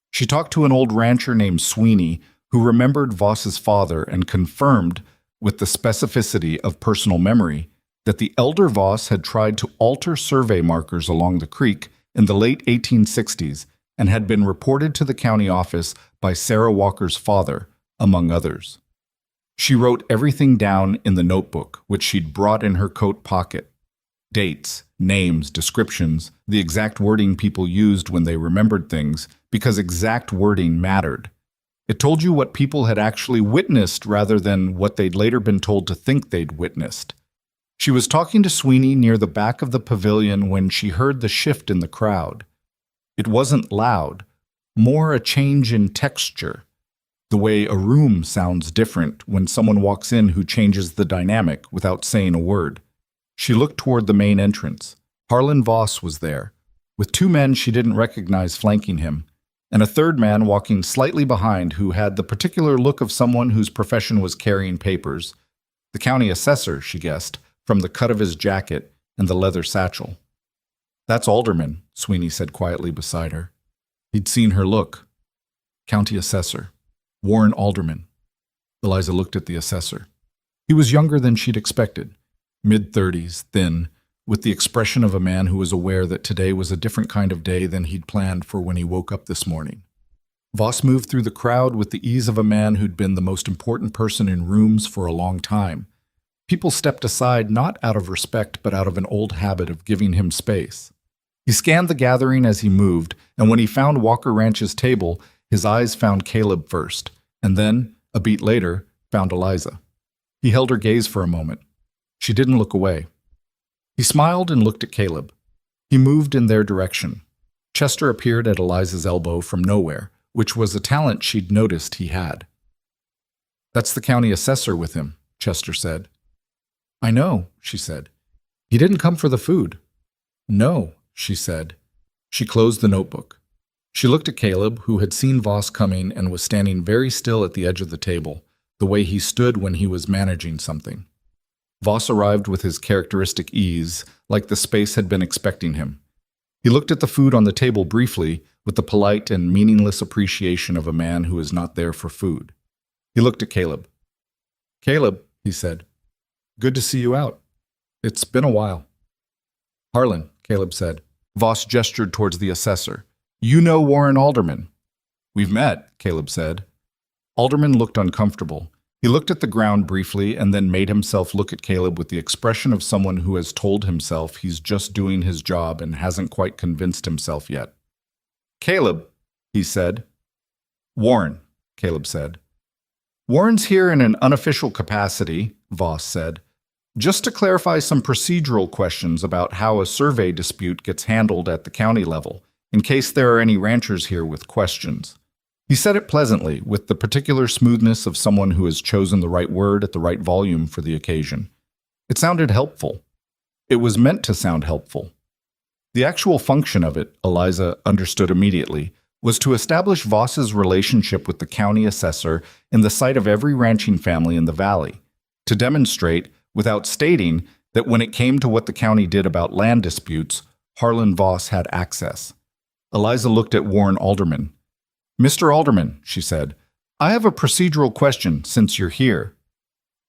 She talked to an old rancher named Sweeney who remembered Voss's father and confirmed, with the specificity of personal memory, that the elder Voss had tried to alter survey markers along the creek in the late 1860s and had been reported to the county office by Sarah Walker's father, among others. She wrote everything down in the notebook, which she'd brought in her coat pocket. Dates, names, descriptions, the exact wording people used when they remembered things, because exact wording mattered. It told you what people had actually witnessed rather than what they'd later been told to think they'd witnessed. She was talking to Sweeney near the back of the pavilion when she heard the shift in the crowd. It wasn't loud, more a change in texture, the way a room sounds different when someone walks in who changes the dynamic without saying a word. She looked toward the main entrance. Harlan Voss was there, with 2 men she didn't recognize flanking him, and a third man walking slightly behind who had the particular look of someone whose profession was carrying papers. The county assessor, she guessed, from the cut of his jacket and the leather satchel. That's Alderman, Sweeney said quietly beside her. He'd seen her look. County assessor. Warren Alderman. Eliza looked at the assessor. He was younger than she'd expected. Mid-30s, thin, with the expression of a man who was aware that today was a different kind of day than he'd planned for when he woke up this morning. Voss moved through the crowd with the ease of a man who'd been the most important person in rooms for a long time. People stepped aside not out of respect but out of an old habit of giving him space. He scanned the gathering as he moved, and when he found Walker Ranch's table, his eyes found Caleb first, and then, a beat later, found Eliza. He held her gaze for a moment. She didn't look away. He smiled and looked at Caleb. He moved in their direction. Chester appeared at Eliza's elbow from nowhere, which was a talent she'd noticed he had. That's the county assessor with him, Chester said. I know, she said. He didn't come for the food. No, she said. She closed the notebook. She looked at Caleb, who had seen Voss coming and was standing very still at the edge of the table, the way he stood when he was managing something. Voss arrived with his characteristic ease, like the space had been expecting him. He looked at the food on the table briefly, with the polite and meaningless appreciation of a man who is not there for food. He looked at Caleb. Caleb, he said, good to see you out. It's been a while. Harlan, Caleb said. Voss gestured towards the assessor. You know Warren Alderman. We've met, Caleb said. Alderman looked uncomfortable. He looked at the ground briefly and then made himself look at Caleb with the expression of someone who has told himself he's just doing his job and hasn't quite convinced himself yet. Caleb, he said. Warren, Caleb said. Warren's here in an unofficial capacity, Voss said, just to clarify some procedural questions about how a survey dispute gets handled at the county level, in case there are any ranchers here with questions. He said it pleasantly, with the particular smoothness of someone who has chosen the right word at the right volume for the occasion. It sounded helpful. It was meant to sound helpful. The actual function of it, Eliza understood immediately, was to establish Voss's relationship with the county assessor in the sight of every ranching family in the valley, to demonstrate, without stating, that when it came to what the county did about land disputes, Harlan Voss had access. Eliza looked at Warren Alderman. Mr. Alderman, she said, I have a procedural question since you're here.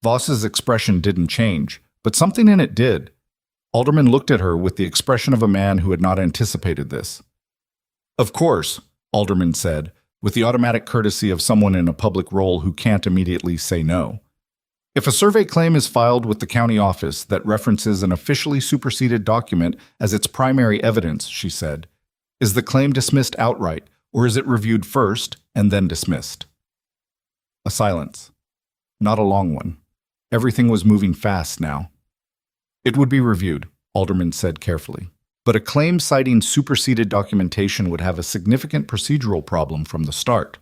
Voss's expression didn't change, but something in it did. Alderman looked at her with the expression of a man who had not anticipated this. Of course, Alderman said, with the automatic courtesy of someone in a public role who can't immediately say no. If a survey claim is filed with the county office that references an officially superseded document as its primary evidence, she said, is the claim dismissed outright, or is it reviewed first and then dismissed? A silence. Not a long one. Everything was moving fast now. It would be reviewed, Alderman said carefully. But a claim citing superseded documentation would have a significant procedural problem from the start.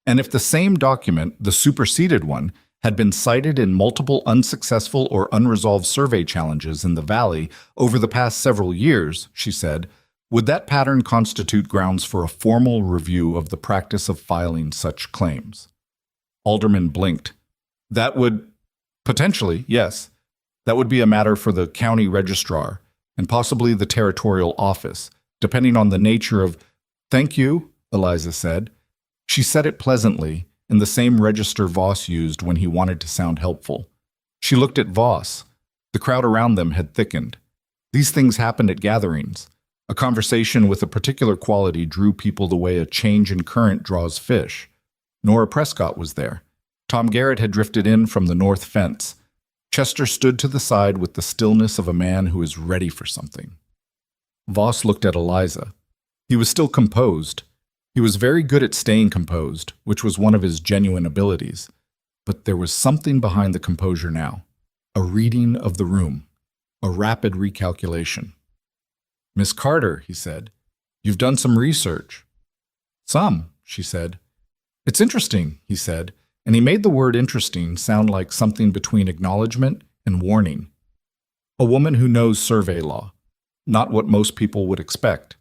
And if the same document, the superseded one, had been cited in multiple unsuccessful or unresolved survey challenges in the Valley over the past several years, she said, would that pattern constitute grounds for a formal review of the practice of filing such claims? Alderman blinked. That would, potentially, yes. That would be a matter for the county registrar and possibly the territorial office, depending on the nature of— Thank you, Eliza said. She said it pleasantly, in the same register Voss used when he wanted to sound helpful. She looked at Voss. The crowd around them had thickened. These things happened at gatherings. A conversation with a particular quality drew people the way a change in current draws fish. Nora Prescott was there. Tom Garrett had drifted in from the north fence. Chester stood to the side with the stillness of a man who is ready for something. Voss looked at Eliza. He was still composed. He was very good at staying composed, which was one of his genuine abilities. But there was something behind the composure now. A reading of the room. A rapid recalculation. Miss Carter, he said, you've done some research. Some, she said. It's interesting, he said, and he made the word interesting sound like something between acknowledgement and warning. A woman who knows survey law. Not what most people would expect.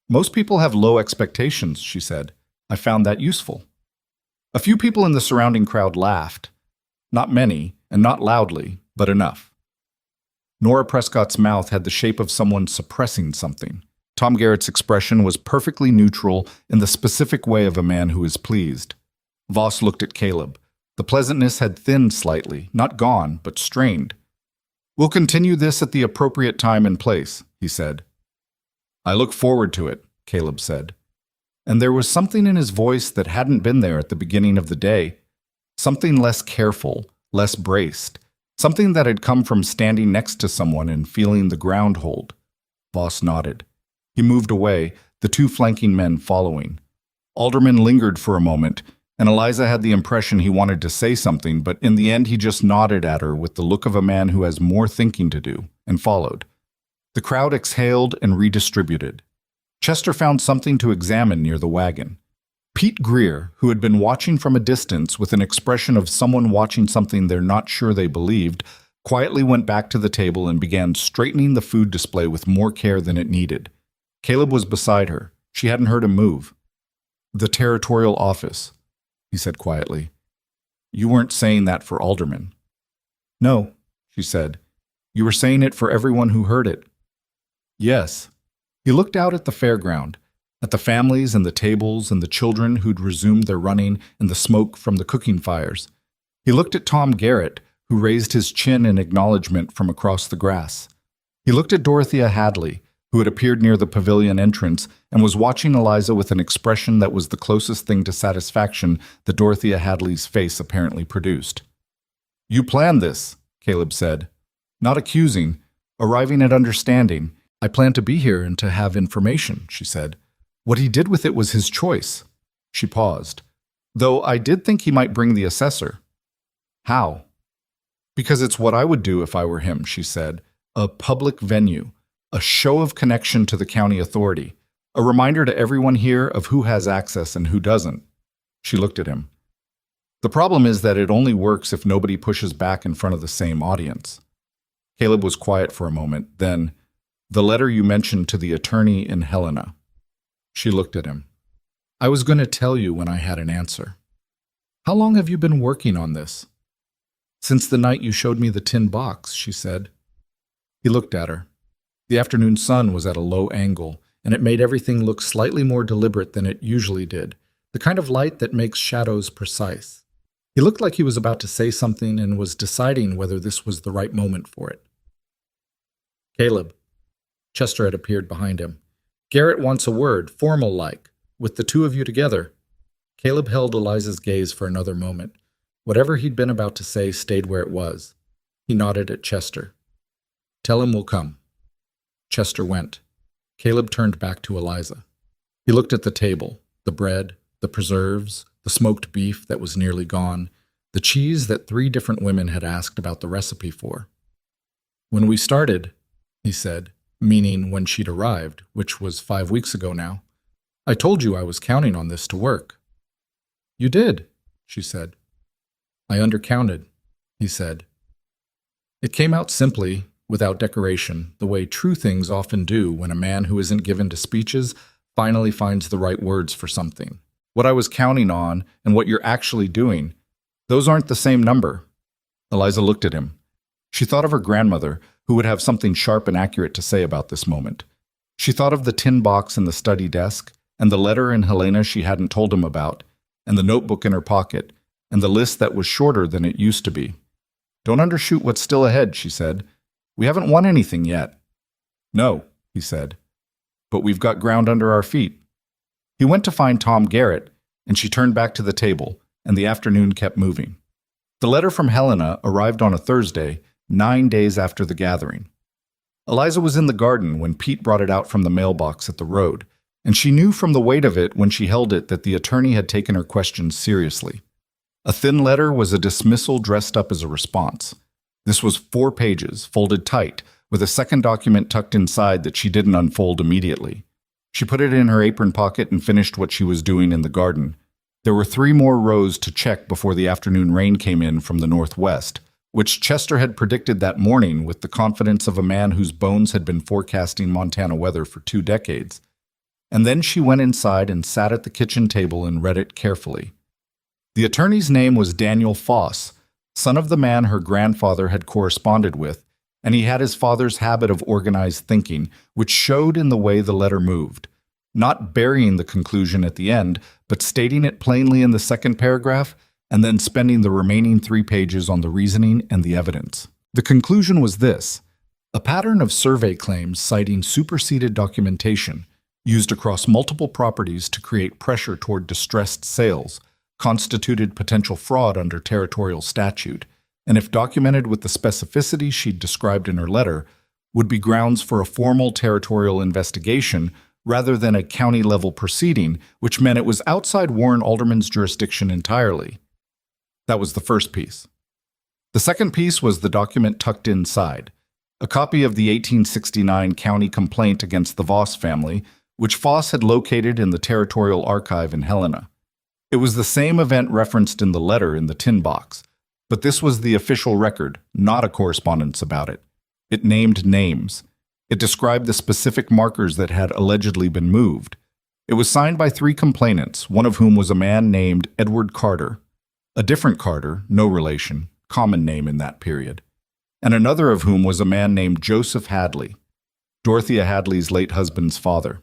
Most people have low expectations, she said. I found that useful. A few people in the surrounding crowd laughed. Not many, and not loudly, but enough. Nora Prescott's mouth had the shape of someone suppressing something. Tom Garrett's expression was perfectly neutral in the specific way of a man who is pleased. Voss looked at Caleb. The pleasantness had thinned slightly, not gone, but strained. We'll continue this at the appropriate time and place, he said. I look forward to it, Caleb said. And there was something in his voice that hadn't been there at the beginning of the day. Something less careful, less braced. Something that had come from standing next to someone and feeling the ground hold. Voss nodded. He moved away, the two flanking men following. Alderman lingered for a moment, and Eliza had the impression he wanted to say something, but in the end he just nodded at her with the look of a man who has more thinking to do, and followed. The crowd exhaled and redistributed. Chester found something to examine near the wagon. Pete Greer, who had been watching from a distance with an expression of someone watching something they're not sure they believed, quietly went back to the table and began straightening the food display with more care than it needed. Caleb was beside her. She hadn't heard him move. The territorial office, he said quietly. You weren't saying that for Alderman. No, she said. You were saying it for everyone who heard it. Yes. He looked out at the fairground, at the families and the tables and the children who'd resumed their running and the smoke from the cooking fires. He looked at Tom Garrett, who raised his chin in acknowledgement from across the grass. He looked at Dorothea Hadley, who had appeared near the pavilion entrance and was watching Eliza with an expression that was the closest thing to satisfaction that Dorothea Hadley's face apparently produced. You planned this, Caleb said. Not accusing, arriving at understanding. I planned to be here and to have information, she said. What he did with it was his choice. She paused. Though I did think he might bring the assessor. How? Because it's what I would do if I were him, she said. A public venue. A show of connection to the county authority. A reminder to everyone here of who has access and who doesn't. She looked at him. The problem is that it only works if nobody pushes back in front of the same audience. Caleb was quiet for a moment, then, the letter you mentioned to the attorney in Helena. She looked at him. I was going to tell you when I had an answer. How long have you been working on this? Since the night you showed me the tin box, she said. He looked at her. The afternoon sun was at a low angle, and it made everything look slightly more deliberate than it usually did, the kind of light that makes shadows precise. He looked like he was about to say something and was deciding whether this was the right moment for it. Caleb. Chester had appeared behind him. Garrett wants a word, formal-like. with the two of you together." Caleb held Eliza's gaze for another moment. Whatever he'd been about to say stayed where it was. He nodded at Chester. "Tell him we'll come." Chester went. Caleb turned back to Eliza. He looked at the table, the bread, the preserves, the smoked beef that was nearly gone, the cheese that 3 different women had asked about the recipe for. "When we started," he said, meaning when she'd arrived, which was 5 weeks ago now, "I told you I was counting on this to work." "You did," she said. "I undercounted," he said. It came out simply, without decoration, the way true things often do when a man who isn't given to speeches finally finds the right words for something. "What I was counting on and what you're actually doing, those aren't the same number." Eliza looked at him. She thought of her grandmother, who would have something sharp and accurate to say about this moment. She thought of the tin box in the study desk, and the letter in Helena she hadn't told him about, and the notebook in her pocket, and the list that was shorter than it used to be. "Don't undershoot what's still ahead," she said. "We haven't won anything yet." "No," he said, "but we've got ground under our feet." He went to find Tom Garrett, and she turned back to the table, and the afternoon kept moving. The letter from Helena arrived on a Thursday, 9 days after the gathering. Eliza was in the garden when Pete brought it out from the mailbox at the road, and she knew from the weight of it when she held it that the attorney had taken her questions seriously. A thin letter was a dismissal dressed up as a response. This was 4 pages, folded tight, with a second document tucked inside that she didn't unfold immediately. She put it in her apron pocket and finished what she was doing in the garden. There were 3 more rows to check before the afternoon rain came in from the northwest, which Chester had predicted that morning with the confidence of a man whose bones had been forecasting Montana weather for 2 decades. And then she went inside and sat at the kitchen table and read it carefully. The attorney's name was Daniel Foss, son of the man her grandfather had corresponded with, and he had his father's habit of organized thinking, which showed in the way the letter moved, not burying the conclusion at the end, but stating it plainly in the second paragraph, and then spending the remaining 3 pages on the reasoning and the evidence. The conclusion was this: a pattern of survey claims citing superseded documentation used across multiple properties to create pressure toward distressed sales constituted potential fraud under territorial statute, and if documented with the specificity she'd described in her letter, would be grounds for a formal territorial investigation rather than a county-level proceeding, which meant it was outside Warren Alderman's jurisdiction entirely. That was the first piece. The second piece was the document tucked inside, a copy of the 1869 county complaint against the Voss family, which Foss had located in the Territorial Archive in Helena. It was the same event referenced in the letter in the tin box, but this was the official record, not a correspondence about it. It named names. It described the specific markers that had allegedly been moved. It was signed by 3 complainants, one of whom was a man named Edward Carter, a different Carter, no relation, common name in that period, and another of whom was a man named Joseph Hadley, Dorothea Hadley's late husband's father.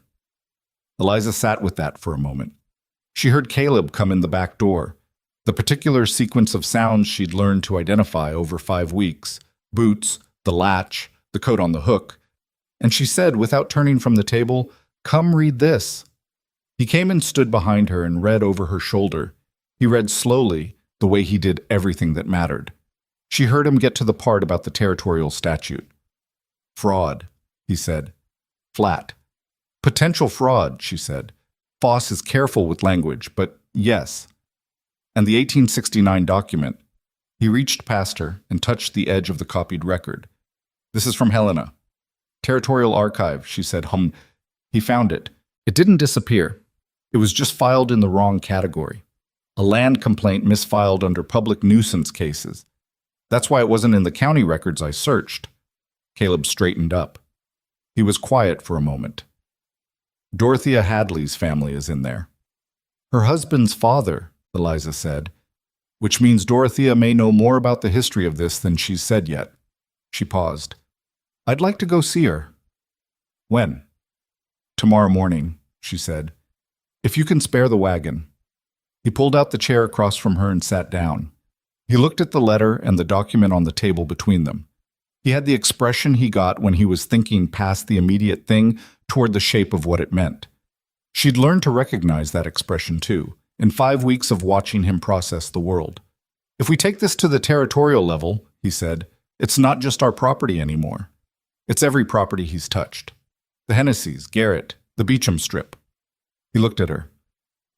Eliza sat with that for a moment. She heard Caleb come in the back door, the particular sequence of sounds she'd learned to identify over 5 weeks, boots, the latch, the coat on the hook, and she said, without turning from the table, "Come read this." He came and stood behind her and read over her shoulder. He read slowly, the way he did everything that mattered. She heard him get to the part about the territorial statute. "Fraud," he said. Flat. "Potential fraud," she said. Foss is careful with language, but yes. And the 1869 document. He reached past her and touched the edge of the copied record. "This is from Helena. Territorial Archive," she said. He found it. It didn't disappear. It was just filed in the wrong category. A land complaint misfiled under public nuisance cases. That's why it wasn't in the county records I searched. Caleb straightened up. He was quiet for a moment. "Dorothea Hadley's family is in there." "Her husband's father," Eliza said, "which means Dorothea may know more about the history of this than she's said yet." She paused. "I'd like to go see her." "When?" "Tomorrow morning," she said. "If you can spare the wagon." He pulled out the chair across from her and sat down. He looked at the letter and the document on the table between them. He had the expression he got when he was thinking past the immediate thing toward the shape of what it meant. She'd learned to recognize that expression too, in 5 weeks of watching him process the world. If we take this to the territorial level, he said, it's not just our property anymore. It's every property he's touched. The Hennessy's, Garrett, the Beecham Strip. He looked at her.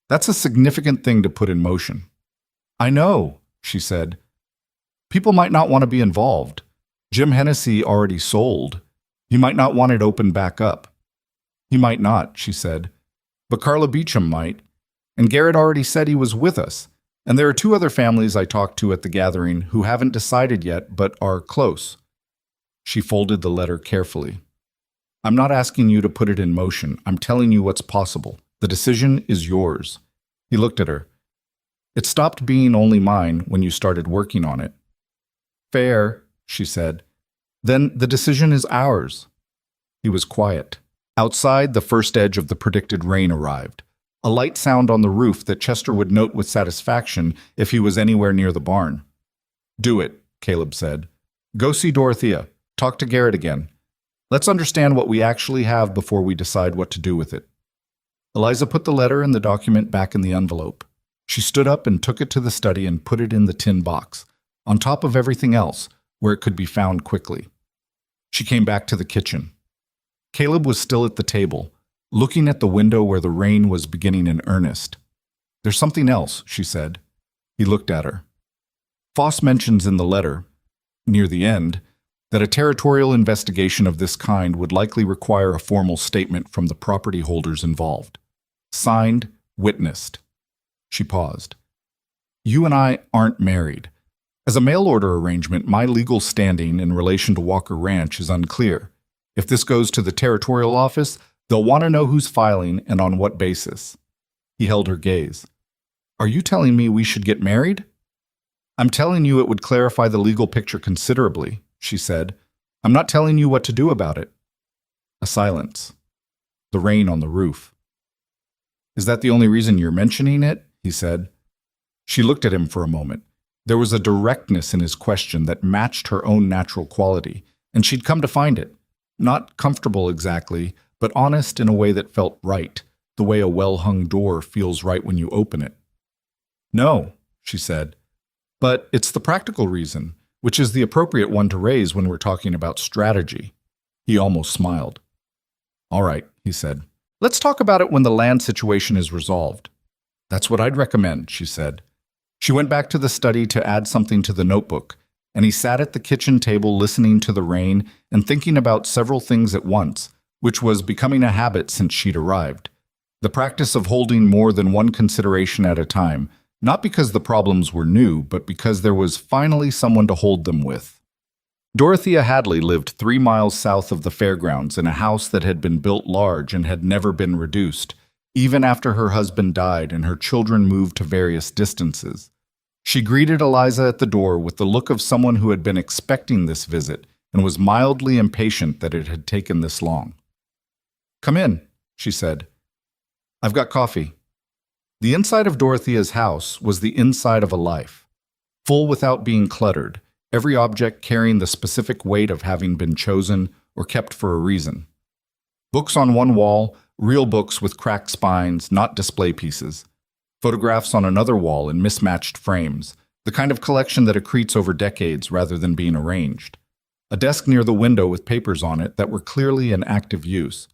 That's a significant thing to put in motion. I know, she said. People might not want to be involved. Jim Hennessy already sold. He might not want it opened back up. He might not, she said. But Carla Beecham might. And Garrett already said he was with us. And there are 2 other families I talked to at the gathering who haven't decided yet but are close. She folded the letter carefully. I'm not asking you to put it in motion. I'm telling you what's possible. The decision is yours. He looked at her. It stopped being only mine when you started working on it. Fair, she said. Then the decision is ours. He was quiet. Outside, the first edge of the predicted rain arrived. A light sound on the roof that Chester would note with satisfaction if he was anywhere near the barn. Do it, Caleb said. Go see Dorothea. Talk to Garrett again. Let's understand what we actually have before we decide what to do with it. Eliza put the letter and the document back in the envelope. She stood up and took it to the study and put it in the tin box, on top of everything else, where it could be found quickly. She came back to the kitchen. Caleb was still at the table, looking at the window where the rain was beginning in earnest. There's something else, she said. He looked at her. Foss mentions in the letter, near the end, that a territorial investigation of this kind would likely require a formal statement from the property holders involved. Signed, witnessed. She paused. You and I aren't married. As a mail order arrangement, my legal standing in relation to Walker Ranch is unclear. If this goes to the territorial office, they'll want to know who's filing and on what basis. He held her gaze. Are you telling me we should get married? I'm telling you it would clarify the legal picture considerably, she said. I'm not telling you what to do about it. A silence. The rain on the roof. Is that the only reason you're mentioning it? He said. She looked at him for a moment. There was a directness in his question that matched her own natural quality, and she'd come to find it. Not comfortable exactly, but honest in a way that felt right, the way a well-hung door feels right when you open it. No, she said. But it's the practical reason, which is the appropriate one to raise when we're talking about strategy. He almost smiled. All right, he said. Let's talk about it when the land situation is resolved. That's what I'd recommend, she said. She went back to the study to add something to the notebook, and he sat at the kitchen table listening to the rain and thinking about several things at once, which was becoming a habit since she'd arrived. The practice of holding more than one consideration at a time, not because the problems were new, but because there was finally someone to hold them with. Dorothea Hadley lived 3 miles south of the fairgrounds in a house that had been built large and had never been reduced, even after her husband died and her children moved to various distances. She greeted Eliza at the door with the look of someone who had been expecting this visit and was mildly impatient that it had taken this long. Come in, she said. I've got coffee. The inside of Dorothea's house was the inside of a life, full without being cluttered, every object carrying the specific weight of having been chosen or kept for a reason. Books on one wall, real books with cracked spines, not display pieces. Photographs on another wall in mismatched frames, the kind of collection that accretes over decades rather than being arranged. A desk near the window with papers on it that were clearly in active use.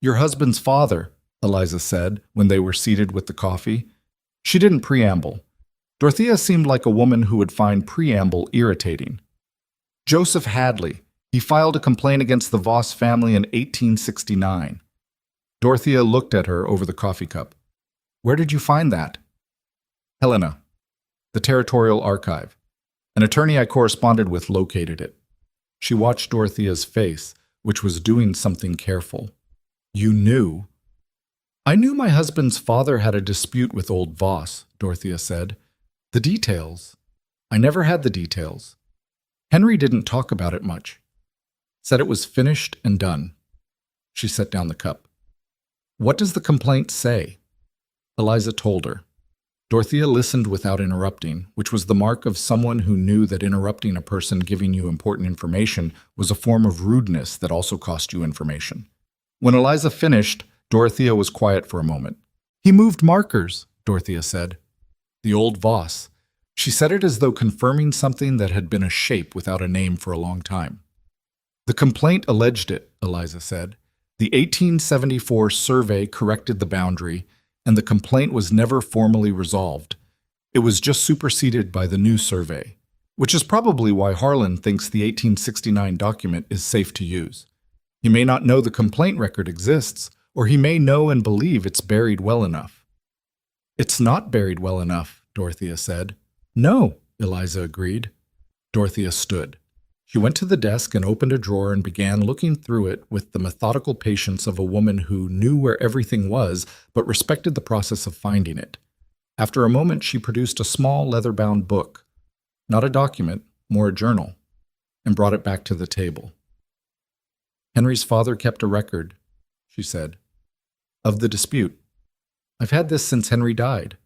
Your husband's father, Eliza said when they were seated with the coffee. She didn't preamble. Dorothea seemed like a woman who would find preamble irritating. Joseph Hadley. He filed a complaint against the Voss family in 1869. Dorothea looked at her over the coffee cup. Where did you find that? Helena. The Territorial Archive. An attorney I corresponded with located it. She watched Dorothea's face, which was doing something careful. You knew? I knew my husband's father had a dispute with old Voss, Dorothea said. The details. I never had the details. Henry didn't talk about it much. Said it was finished and done. She set down the cup. What does the complaint say? Eliza told her. Dorothea listened without interrupting, which was the mark of someone who knew that interrupting a person giving you important information was a form of rudeness that also cost you information. When Eliza finished, Dorothea was quiet for a moment. He moved markers, Dorothea said. The old Voss. She said it as though confirming something that had been a shape without a name for a long time. The complaint alleged it, Eliza said. The 1874 survey corrected the boundary, and the complaint was never formally resolved. It was just superseded by the new survey, which is probably why Harlan thinks the 1869 document is safe to use. He may not know the complaint record exists, or he may know and believe it's buried well enough. It's not buried well enough, Dorothea said. No, Eliza agreed. Dorothea stood. She went to the desk and opened a drawer and began looking through it with the methodical patience of a woman who knew where everything was but respected the process of finding it. After a moment, she produced a small leather-bound book, not a document, more a journal, and brought it back to the table. Henry's father kept a record, she said, of the dispute. I've had this since Henry died.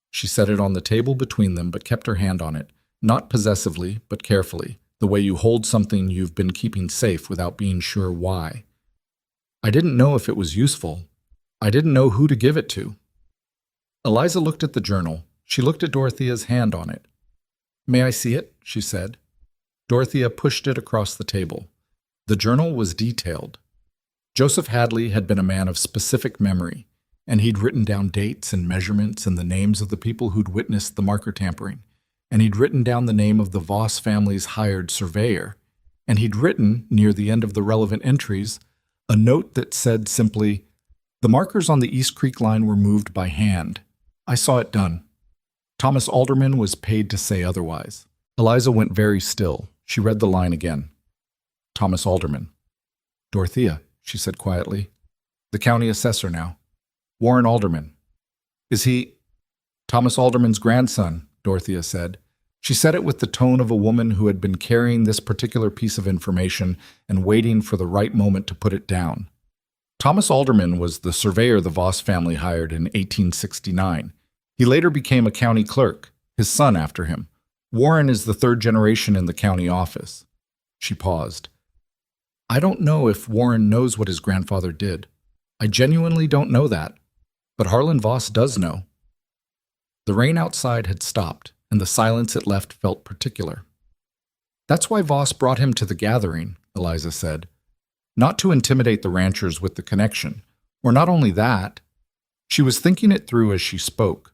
She set it on the table between them but kept her hand on it, not possessively but carefully, the way you hold something you've been keeping safe without being sure why. I didn't know if it was useful. I didn't know who to give it to. Eliza looked at the journal. She looked at Dorothea's hand on it. May I see it? She said. Dorothea pushed it across the table. The journal was detailed. Joseph Hadley had been a man of specific memory, and he'd written down dates and measurements and the names of the people who'd witnessed the marker tampering, and he'd written down the name of the Voss family's hired surveyor, and he'd written, near the end of the relevant entries, a note that said simply, "The markers on the East Creek line were moved by hand. I saw it done." Thomas Alderman was paid to say otherwise. Eliza went very still. She read the line again. Thomas Alderman. Dorothea, she said quietly. The county assessor now. Warren Alderman. Is he Thomas Alderman's grandson? Dorothea said. She said it with the tone of a woman who had been carrying this particular piece of information and waiting for the right moment to put it down. Thomas Alderman was the surveyor the Voss family hired in 1869. He later became a county clerk, his son after him. Warren is the third generation in the county office. She paused. I don't know if Warren knows what his grandfather did. I genuinely don't know that. But Harlan Voss does know. The rain outside had stopped, and the silence it left felt particular. That's why Voss brought him to the gathering, Eliza said. Not to intimidate the ranchers with the connection, or not only that. She was thinking it through as she spoke.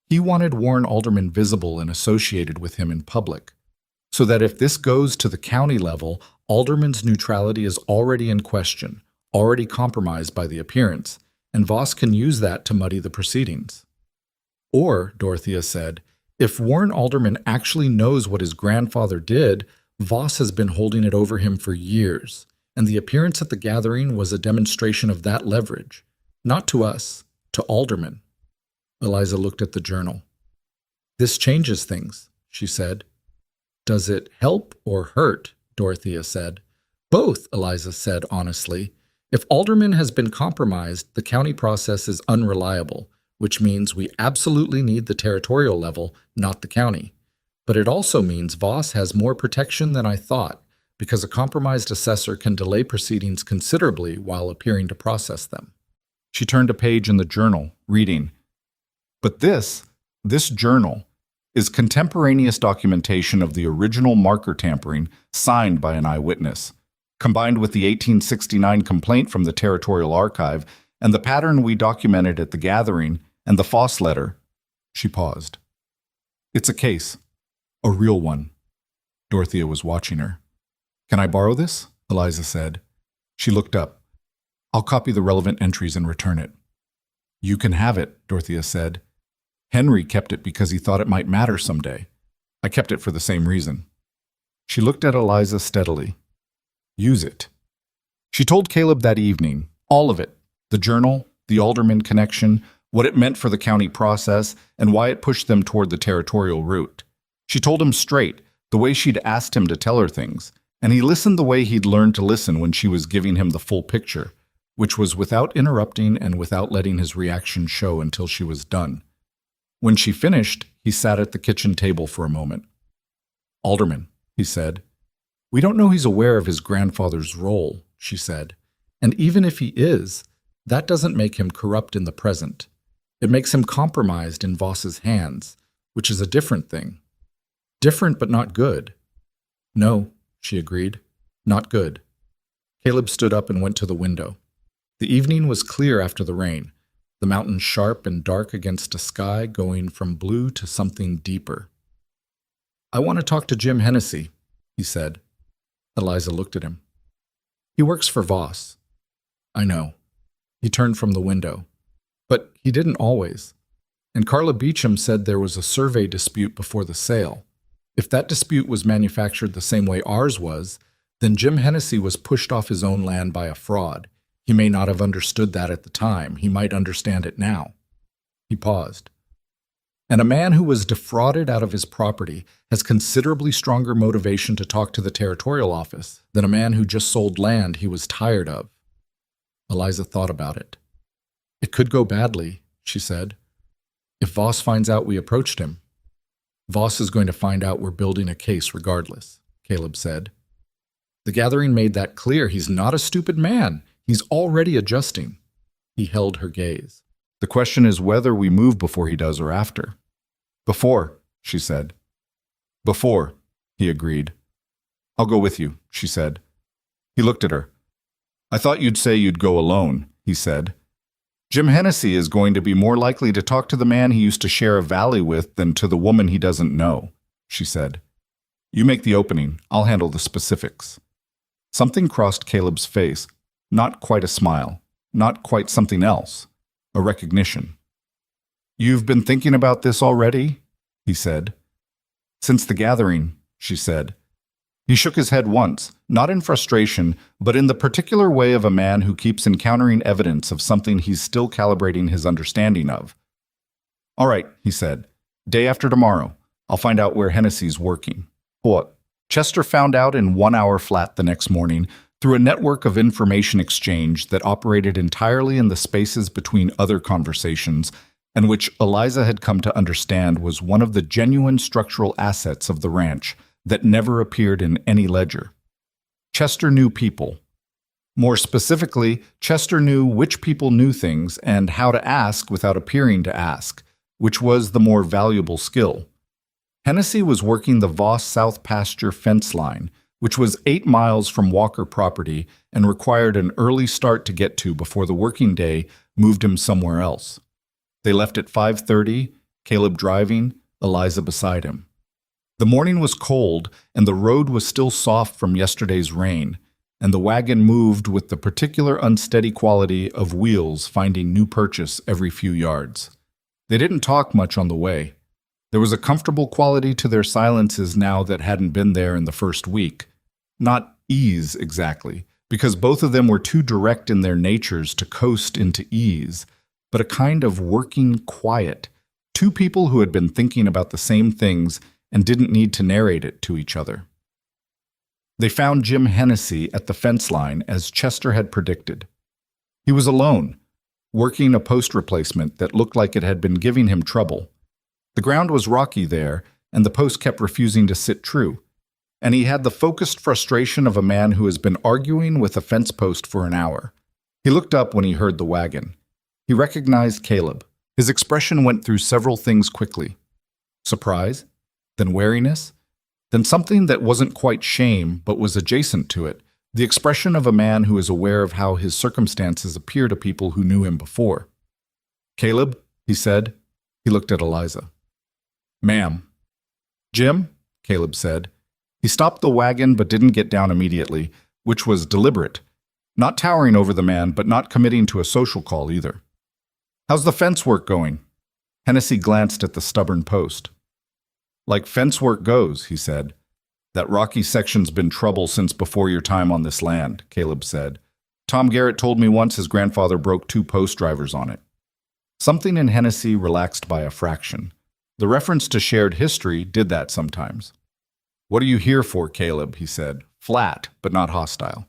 He wanted Warren Alderman visible and associated with him in public, so that if this goes to the county level, Alderman's neutrality is already in question, already compromised by the appearance, and Voss can use that to muddy the proceedings. Or, Dorothea said, if Warren Alderman actually knows what his grandfather did, Voss has been holding it over him for years, and the appearance at the gathering was a demonstration of that leverage, not to us, to Alderman. Eliza looked at the journal. This changes things, she said. Does it help or hurt? Dorothea said. Both, Eliza said honestly. If Alderman has been compromised, the county process is unreliable, which means we absolutely need the territorial level, not the county. But it also means Voss has more protection than I thought, because a compromised assessor can delay proceedings considerably while appearing to process them. She turned a page in the journal, reading, But this journal, is contemporaneous documentation of the original marker tampering signed by an eyewitness, combined with the 1869 complaint from the Territorial Archive and the pattern we documented at the gathering and the Foss letter. She paused. It's a case. A real one. Dorothea was watching her. Can I borrow this? Eliza said. She looked up. I'll copy the relevant entries and return it. You can have it, Dorothea said. Henry kept it because he thought it might matter someday. I kept it for the same reason. She looked at Eliza steadily. Use it. She told Caleb that evening, all of it, the journal, the Alderman connection, what it meant for the county process, and why it pushed them toward the territorial route. She told him straight, the way she'd asked him to tell her things, and he listened the way he'd learned to listen when she was giving him the full picture, which was without interrupting and without letting his reaction show until she was done. When she finished, he sat at the kitchen table for a moment. Alderman, he said. We don't know he's aware of his grandfather's role, she said. And even if he is, That doesn't make him corrupt in the present. It makes him compromised in Voss's hands, which is a different thing. Different but not good. No, she agreed. Not good. Caleb stood up and went to the window. The evening was clear after the rain, the mountains sharp and dark against a sky going from blue to something deeper. I want to talk to Jim Hennessy, he said. Eliza looked at him. He works for Voss. I know. He turned from the window. But he didn't always. And Carla Beecham said there was a survey dispute before the sale. If that dispute was manufactured the same way ours was, then Jim Hennessy was pushed off his own land by a fraud. He may not have understood that at the time. He might understand it now. He paused. And a man who was defrauded out of his property has considerably stronger motivation to talk to the territorial office than a man who just sold land he was tired of. Eliza thought about it. It could go badly, she said. If Voss finds out we approached him. Voss is going to find out we're building a case regardless, Caleb said. The gathering made that clear. He's not a stupid man. He's already adjusting. He held her gaze. The question is whether we move before he does or after. Before, she said. Before, he agreed. I'll go with you, she said. He looked at her. I thought you'd say you'd go alone, he said. Jim Hennessy is going to be more likely to talk to the man he used to share a valley with than to the woman he doesn't know, she said. You make the opening. I'll handle the specifics. Something crossed Caleb's face. Not quite a smile. Not quite something else. A recognition. You've been thinking about this already? He said. Since the gathering, she said. He shook his head once, not in frustration, but in the particular way of a man who keeps encountering evidence of something he's still calibrating his understanding of. All right, he said. Day after tomorrow, I'll find out where Hennessy's working. What? Chester found out in 1 hour flat the next morning through a network of information exchange that operated entirely in the spaces between other conversations and which Eliza had come to understand was one of the genuine structural assets of the ranch that never appeared in any ledger. Chester knew people. More specifically, Chester knew which people knew things and how to ask without appearing to ask, which was the more valuable skill. Hennessy was working the Voss South Pasture fence line, which was 8 miles from Walker property and required an early start to get to before the working day moved him somewhere else. They left at 5:30, Caleb driving, Eliza beside him. The morning was cold, and the road was still soft from yesterday's rain, and the wagon moved with the particular unsteady quality of wheels finding new purchase every few yards. They didn't talk much on the way. There was a comfortable quality to their silences now that hadn't been there in the first week. Not ease, exactly, because both of them were too direct in their natures to coast into ease, but a kind of working quiet. Two people who had been thinking about the same things and didn't need to narrate it to each other. They found Jim Hennessy at the fence line as Chester had predicted. He was alone, working a post replacement that looked like it had been giving him trouble. The ground was rocky there, and the post kept refusing to sit true, and he had the focused frustration of a man who has been arguing with a fence post for an hour. He looked up when he heard the wagon. He recognized Caleb. His expression went through several things quickly. Surprise, then wariness, then something that wasn't quite shame but was adjacent to it, the expression of a man who is aware of how his circumstances appear to people who knew him before. Caleb, he said. He looked at Eliza. Ma'am. Jim, Caleb said. He stopped the wagon but didn't get down immediately, which was deliberate, not towering over the man but not committing to a social call either. How's the fence work going? Hennessy glanced at the stubborn post. Like fence work goes, he said. That rocky section's been trouble since before your time on this land, Caleb said. Tom Garrett told me once his grandfather broke 2 post drivers on it. Something in Hennessy relaxed by a fraction. The reference to shared history did that sometimes. What are you here for, Caleb? He said, flat but not hostile.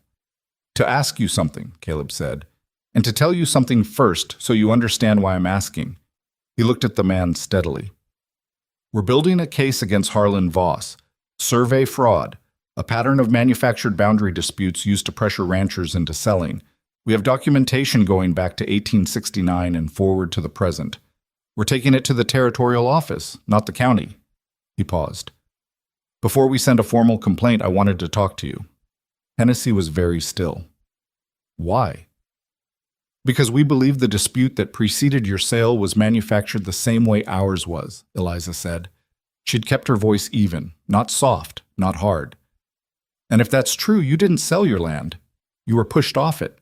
To ask you something, Caleb said, and to tell you something first so you understand why I'm asking. He looked at the man steadily. We're building a case against Harlan Voss. Survey fraud, a pattern of manufactured boundary disputes used to pressure ranchers into selling, We have documentation going back to 1869 and forward to the present. We're taking it to the territorial office, not the county." He paused. "Before we send a formal complaint, I wanted to talk to you." Hennessy was very still. "Why?" "Because we believe the dispute that preceded your sale was manufactured the same way ours was," Eliza said. She'd kept her voice even, not soft, not hard. "And if that's true, you didn't sell your land. You were pushed off it."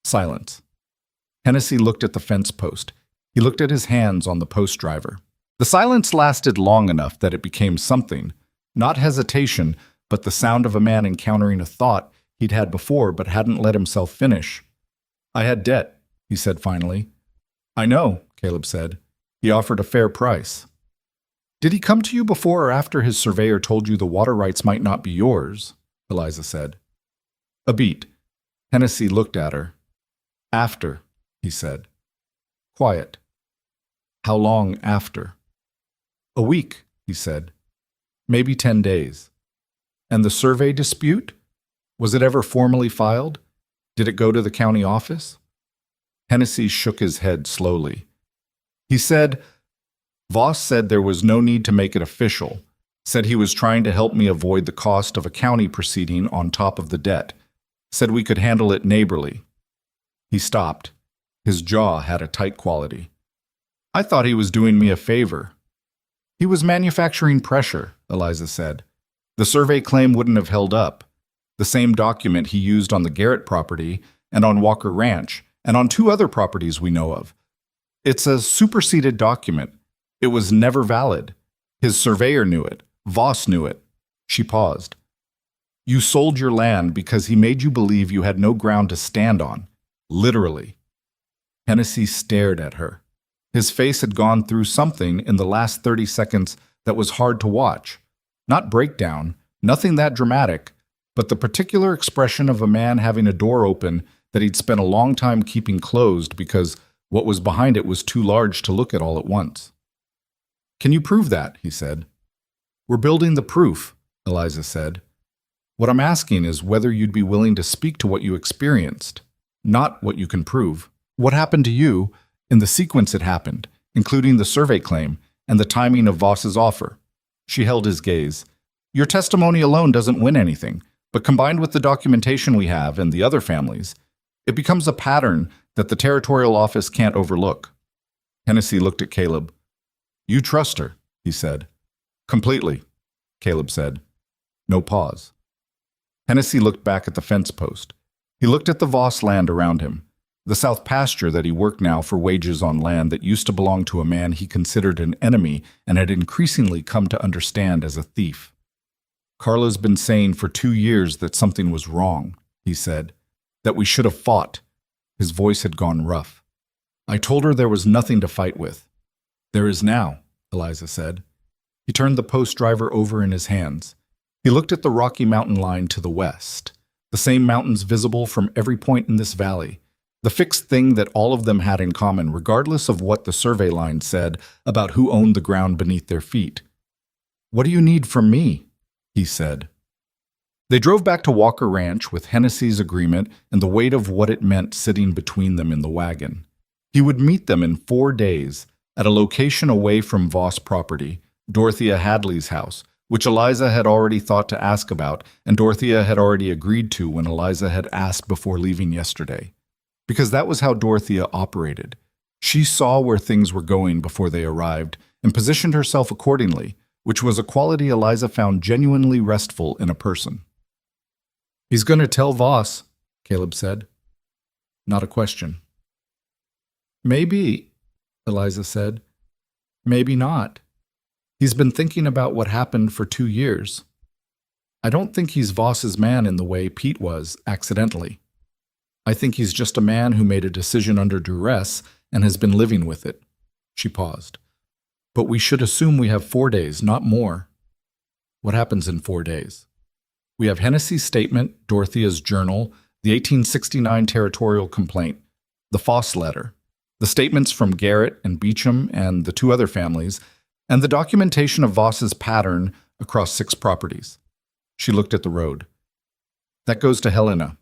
Silence. Hennessy looked at the fence post. He looked at his hands on the post driver. The silence lasted long enough that it became something, not hesitation, but the sound of a man encountering a thought he'd had before but hadn't let himself finish. "I had debt," he said finally. "I know," Caleb said. "He offered a fair price." "Did he come to you before or after his surveyor told you the water rights might not be yours?" Eliza said. A beat. Hennessy looked at her. "After," he said. Quiet. "How long after?" "A week," he said. "Maybe 10 days. "And the survey dispute? Was it ever formally filed? Did it go to the county office?" Hennessy shook his head slowly. He said, "Voss said there was no need to make it official, said he was trying to help me avoid the cost of a county proceeding on top of the debt, said we could handle it neighborly." He stopped. His jaw had a tight quality. "I thought he was doing me a favor." "He was manufacturing pressure," Eliza said. "The survey claim wouldn't have held up. The same document he used on the Garrett property and on Walker Ranch and on 2 other properties we know of. It's a superseded document. It was never valid. His surveyor knew it. Voss knew it." She paused. "You sold your land because he made you believe you had no ground to stand on. Literally." Hennessy stared at her. His face had gone through something in the last 30 seconds that was hard to watch. Not breakdown, nothing that dramatic, but the particular expression of a man having a door open that he'd spent a long time keeping closed because what was behind it was too large to look at all at once. "Can you prove that?" he said. "We're building the proof," Eliza said. "What I'm asking is whether you'd be willing to speak to what you experienced, not what you can prove. What happened to you in the sequence it happened, including the survey claim and the timing of Voss's offer." She held his gaze. "Your testimony alone doesn't win anything, but combined with the documentation we have and the other families, it becomes a pattern that the territorial office can't overlook." Hennessy looked at Caleb. "You trust her," he said. "Completely," Caleb said. No pause. Hennessy looked back at the fence post. He looked at the Voss land around him, the south pasture that he worked now for wages on land that used to belong to a man he considered an enemy and had increasingly come to understand as a thief. "Carla's been saying for 2 years that something was wrong," he said, "that we should have fought." His voice had gone rough. "I told her there was nothing to fight with." "There is now," Eliza said. He turned the post driver over in his hands. He looked at the Rocky Mountain line to the west, the same mountains visible from every point in this valley, the fixed thing that all of them had in common, regardless of what the survey line said about who owned the ground beneath their feet. "What do you need from me?" he said. They drove back to Walker Ranch with Hennessy's agreement and the weight of what it meant sitting between them in the wagon. He would meet them in 4 days at a location away from Voss property, Dorothea Hadley's house, which Eliza had already thought to ask about, and Dorothea had already agreed to when Eliza had asked before leaving yesterday. Because that was how Dorothea operated. She saw where things were going before they arrived and positioned herself accordingly, which was a quality Eliza found genuinely restful in a person. "He's going to tell Voss," Caleb said. Not a question. "Maybe," Eliza said. "Maybe not. He's been thinking about what happened for 2 years. I don't think he's Voss's man in the way Pete was, accidentally. I think he's just a man who made a decision under duress and has been living with it." She paused. "But we should assume we have 4 days, not more." "What happens in 4 days?" "We have Hennessy's statement, Dorothea's journal, the 1869 territorial complaint, the Foss letter, the statements from Garrett and Beecham and the 2 other families, and the documentation of Voss's pattern across 6 properties." She looked at the road. "That goes to Helena.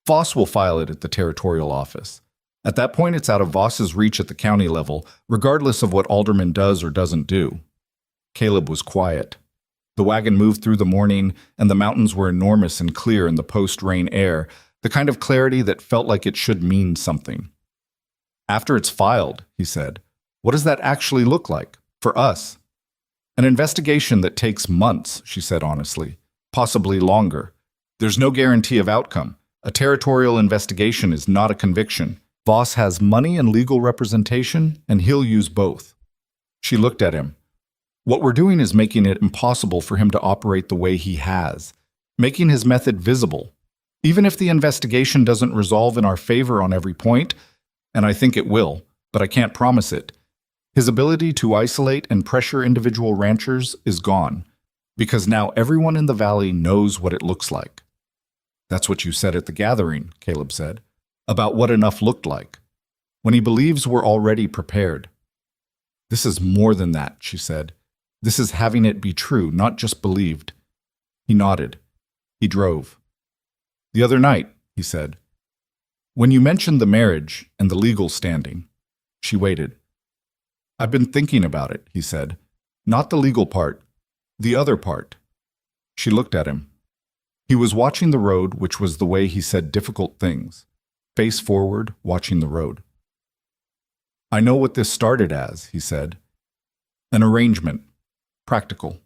Voss will file it at the territorial office. At that point, it's out of Voss's reach at the county level, regardless of what Alderman does or doesn't do. Caleb was quiet. The wagon moved through the morning, and the mountains were enormous and clear in the post-rain air, the kind of clarity that felt like it should mean something. After it's filed, he said, what does that actually look like? For us? An investigation that takes months, she said honestly. Possibly longer. There's no guarantee of outcome. A territorial investigation is not a conviction. Voss has money and legal representation, and he'll use both. She looked at him. What we're doing is making it impossible for him to operate the way he has, making his method visible. Even if the investigation doesn't resolve in our favor on every point, and I think it will, but I can't promise it, his ability to isolate and pressure individual ranchers is gone, because now everyone in the valley knows what it looks like. That's what you said at the gathering, Caleb said, about what enough looked like, when he believes we're already prepared. This is more than that, she said. This is having it be true, not just believed. He nodded. He drove. The other night, he said, when you mentioned the marriage and the legal standing, she waited. I've been thinking about it, he said. Not the legal part, the other part. She looked at him. He was watching the road, which was the way he said difficult things. Face forward, watching the road. I know what this started as, he said. An arrangement. Practical.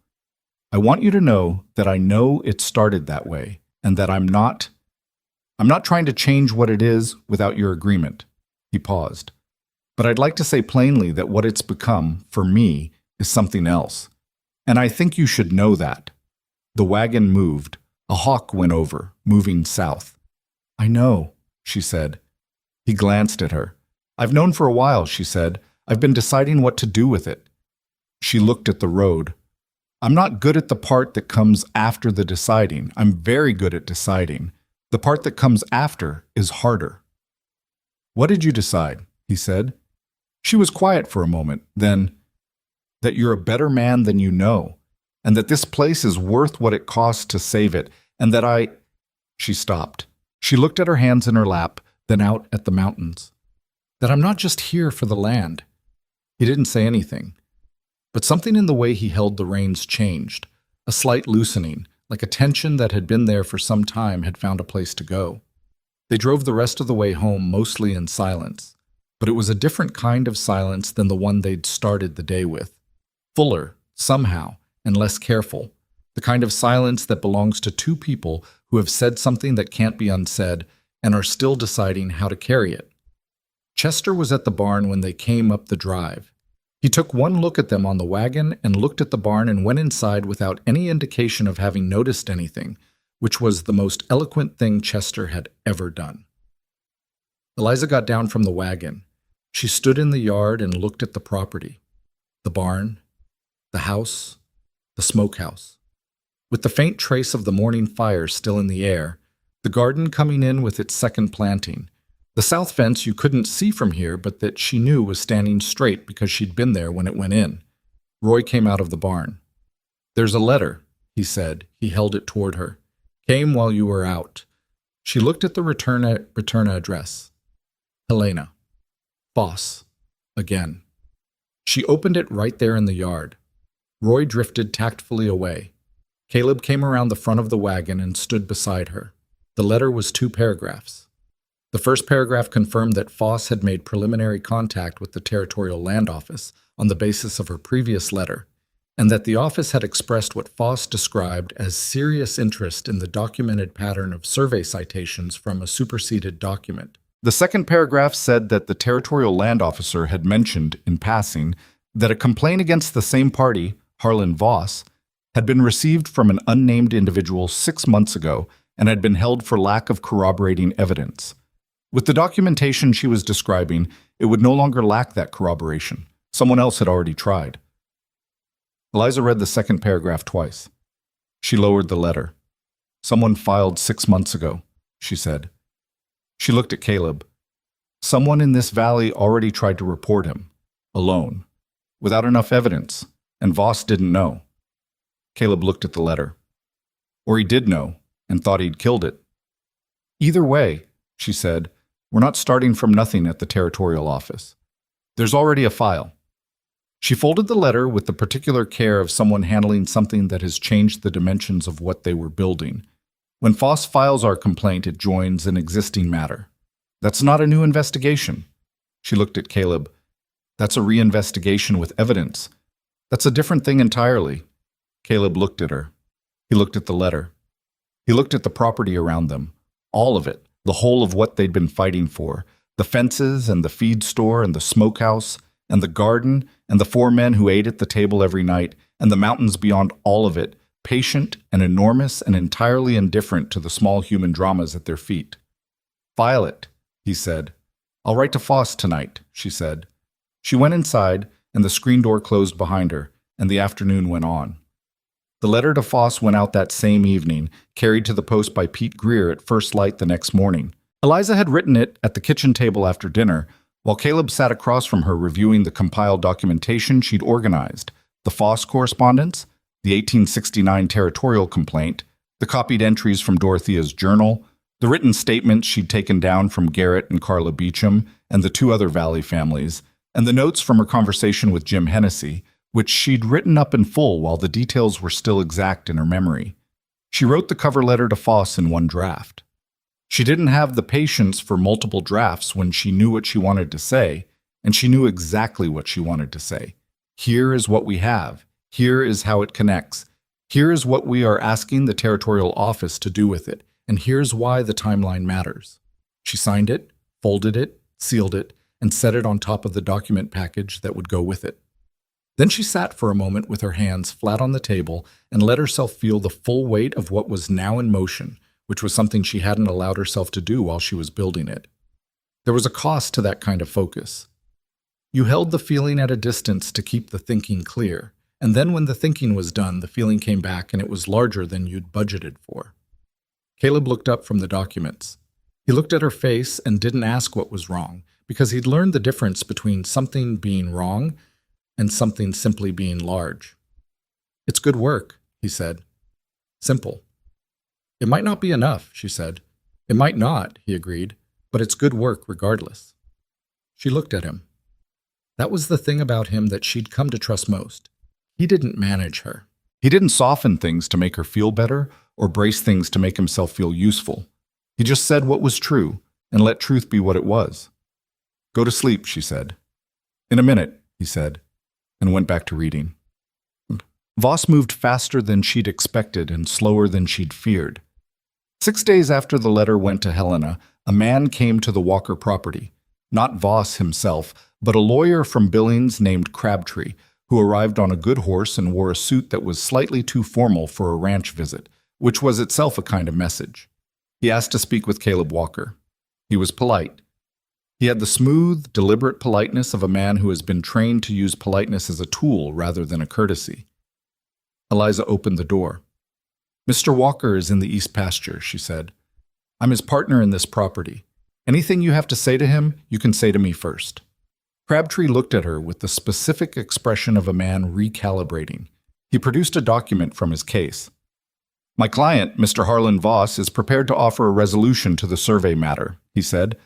I want you to know that I know it started that way, and that I'm not trying to change what it is without your agreement. He paused. But I'd like to say plainly that what it's become, for me, is something else. And I think you should know that. The wagon moved. A hawk went over, moving south. I know, she said. He glanced at her. I've known for a while, she said. I've been deciding what to do with it. She looked at the road. I'm not good at the part that comes after the deciding. I'm very good at deciding. The part that comes after is harder. What did you decide? He said. She was quiet for a moment, then, that you're a better man than you know, and that this place is worth what it costs to save it, and that She stopped. She looked at her hands in her lap, then out at the mountains. That I'm not just here for the land. He didn't say anything. But something in the way he held the reins changed. A slight loosening, like a tension that had been there for some time had found a place to go. They drove the rest of the way home mostly in silence. But it was a different kind of silence than the one they'd started the day with. Fuller, somehow, and less careful. The kind of silence that belongs to two people who have said something that can't be unsaid and are still deciding how to carry it. Chester was at the barn when they came up the drive. He took one look at them on the wagon and looked at the barn and went inside without any indication of having noticed anything, which was the most eloquent thing Chester had ever done. Eliza got down from the wagon. She stood in the yard and looked at the property. The barn, the house, the smokehouse. With the faint trace of the morning fire still in the air, the garden coming in with its second planting, the south fence you couldn't see from here but that she knew was standing straight because she'd been there when it went in. Roy came out of the barn. There's a letter, he said. He held it toward her. Came while you were out. She looked at the return address. Helena. Voss. Again. She opened it right there in the yard. Roy drifted tactfully away. Caleb came around the front of the wagon and stood beside her. The letter was 2 paragraphs. The first paragraph confirmed that Voss had made preliminary contact with the Territorial Land Office on the basis of her previous letter, and that the office had expressed what Voss described as serious interest in the documented pattern of survey citations from a superseded document. The second paragraph said that the Territorial Land Officer had mentioned, in passing, that a complaint against the same party, Harlan Voss, had been received from an unnamed individual 6 months ago and had been held for lack of corroborating evidence. With the documentation she was describing, it would no longer lack that corroboration. Someone else had already tried. Eliza read the second paragraph twice. She lowered the letter. Someone filed 6 months ago, she said. She looked at Caleb. Someone in this valley already tried to report him, alone, without enough evidence, and Voss didn't know. Caleb looked at the letter. Or he did know, and thought he'd killed it. Either way, she said. "We're not starting from nothing at the territorial office. There's already a file." She folded the letter with the particular care of someone handling something that has changed the dimensions of what they were building. When Foss files our complaint, it joins an existing matter. That's not a new investigation. She looked at Caleb. That's a reinvestigation with evidence. That's a different thing entirely. Caleb looked at her. He looked at the letter. He looked at the property around them. All of it, the whole of what they'd been fighting for. The fences and the feed store and the smokehouse and the garden and the 4 men who ate at the table every night and the mountains beyond all of it, patient and enormous and entirely indifferent to the small human dramas at their feet. "File it," he said. "I'll write to Foss tonight," she said. She went inside, and the screen door closed behind her, and the afternoon went on. The letter to Foss went out that same evening, carried to the post by Pete Greer at first light the next morning. Eliza had written it at the kitchen table after dinner, while Caleb sat across from her reviewing the compiled documentation she'd organized, the Foss correspondence, the 1869 territorial complaint, the copied entries from Dorothea's journal, the written statements she'd taken down from Garrett and Carla Beecham and the 2 other Valley families, and the notes from her conversation with Jim Hennessy, which she'd written up in full while the details were still exact in her memory. She wrote the cover letter to Foss in one draft. She didn't have the patience for multiple drafts when she knew what she wanted to say, and she knew exactly what she wanted to say. Here is what we have. Here is how it connects. Here is what we are asking the territorial office to do with it, and here's why the timeline matters. She signed it, folded it, sealed it, and set it on top of the document package that would go with it. Then she sat for a moment with her hands flat on the table and let herself feel the full weight of what was now in motion, which was something she hadn't allowed herself to do while she was building it. There was a cost to that kind of focus. You held the feeling at a distance to keep the thinking clear, and then when the thinking was done, the feeling came back and it was larger than you'd budgeted for. Caleb looked up from the documents. He looked at her face and didn't ask what was wrong, because he'd learned the difference between something being wrong and something simply being large. "It's good work," he said. "Simple." "It might not be enough," she said. "It might not," he agreed, "but it's good work regardless." She looked at him. That was the thing about him that she'd come to trust most. He didn't manage her. He didn't soften things to make her feel better or brace things to make himself feel useful. He just said what was true and let truth be what it was. "Go to sleep," she said. "In a minute," he said, and went back to reading. Voss moved faster than she'd expected and slower than she'd feared. 6 days after the letter went to Helena, a man came to the Walker property. Not Voss himself, but a lawyer from Billings named Crabtree, who arrived on a good horse and wore a suit that was slightly too formal for a ranch visit, which was itself a kind of message. He asked to speak with Caleb Walker. He was polite. He had the smooth, deliberate politeness of a man who has been trained to use politeness as a tool rather than a courtesy. Eliza opened the door. "Mr. Walker is in the east pasture," she said. "I'm his partner in this property. Anything you have to say to him, you can say to me first." Crabtree looked at her with the specific expression of a man recalibrating. He produced a document from his case. "My client, Mr. Harlan Voss, is prepared to offer a resolution to the survey matter," he said.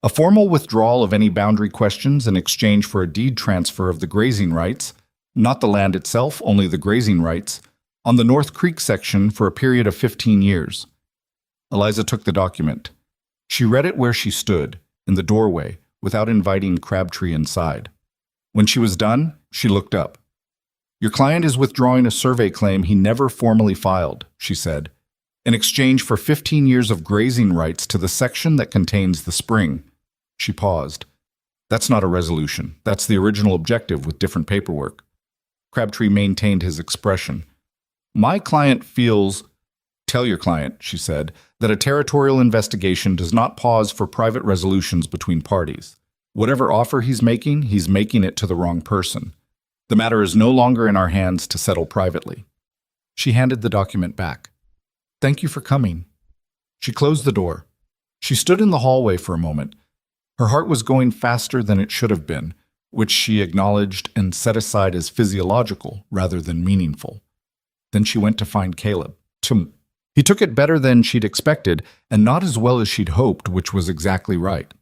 "A formal withdrawal of any boundary questions in exchange for a deed transfer of the grazing rights, not the land itself, only the grazing rights, on the North Creek section for a period of 15 years. Eliza took the document. She read it where she stood, in the doorway, without inviting Crabtree inside. When she was done, she looked up. "Your client is withdrawing a survey claim he never formally filed," she said, "in exchange for 15 years of grazing rights to the section that contains the spring." She paused. "That's not a resolution. That's the original objective with different paperwork." Crabtree maintained his expression. "My client feels—" "Tell your client," she said, "that a territorial investigation does not pause for private resolutions between parties. Whatever offer he's making it to the wrong person. The matter is no longer in our hands to settle privately." She handed the document back. "Thank you for coming." She closed the door. She stood in the hallway for a moment. Her heart was going faster than it should have been, which she acknowledged and set aside as physiological rather than meaningful. Then she went to find Caleb. He took it better than she'd expected, and not as well as she'd hoped, which was exactly right.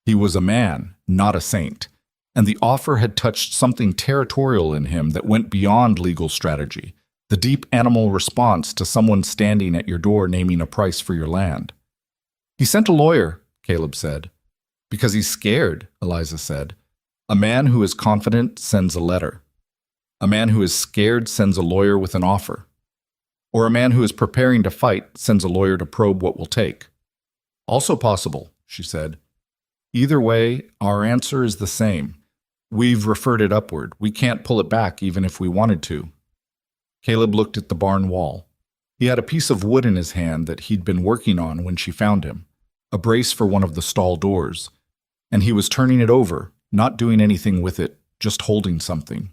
He was a man, not a saint, and the offer had touched something territorial in him that went beyond legal strategy, the deep animal response to someone standing at your door naming a price for your land. He sent a lawyer, Caleb said. Because he's scared, Eliza said. A man who is confident sends a letter. A man who is scared sends a lawyer with an offer. Or a man who is preparing to fight sends a lawyer to probe what will take. Also possible, she said. Either way, our answer is the same. We've referred it upward. We can't pull it back even if we wanted to. Caleb looked at the barn wall. He had a piece of wood in his hand that he'd been working on when she found him, a brace for one of the stall doors, and he was turning it over, not doing anything with it, just holding something.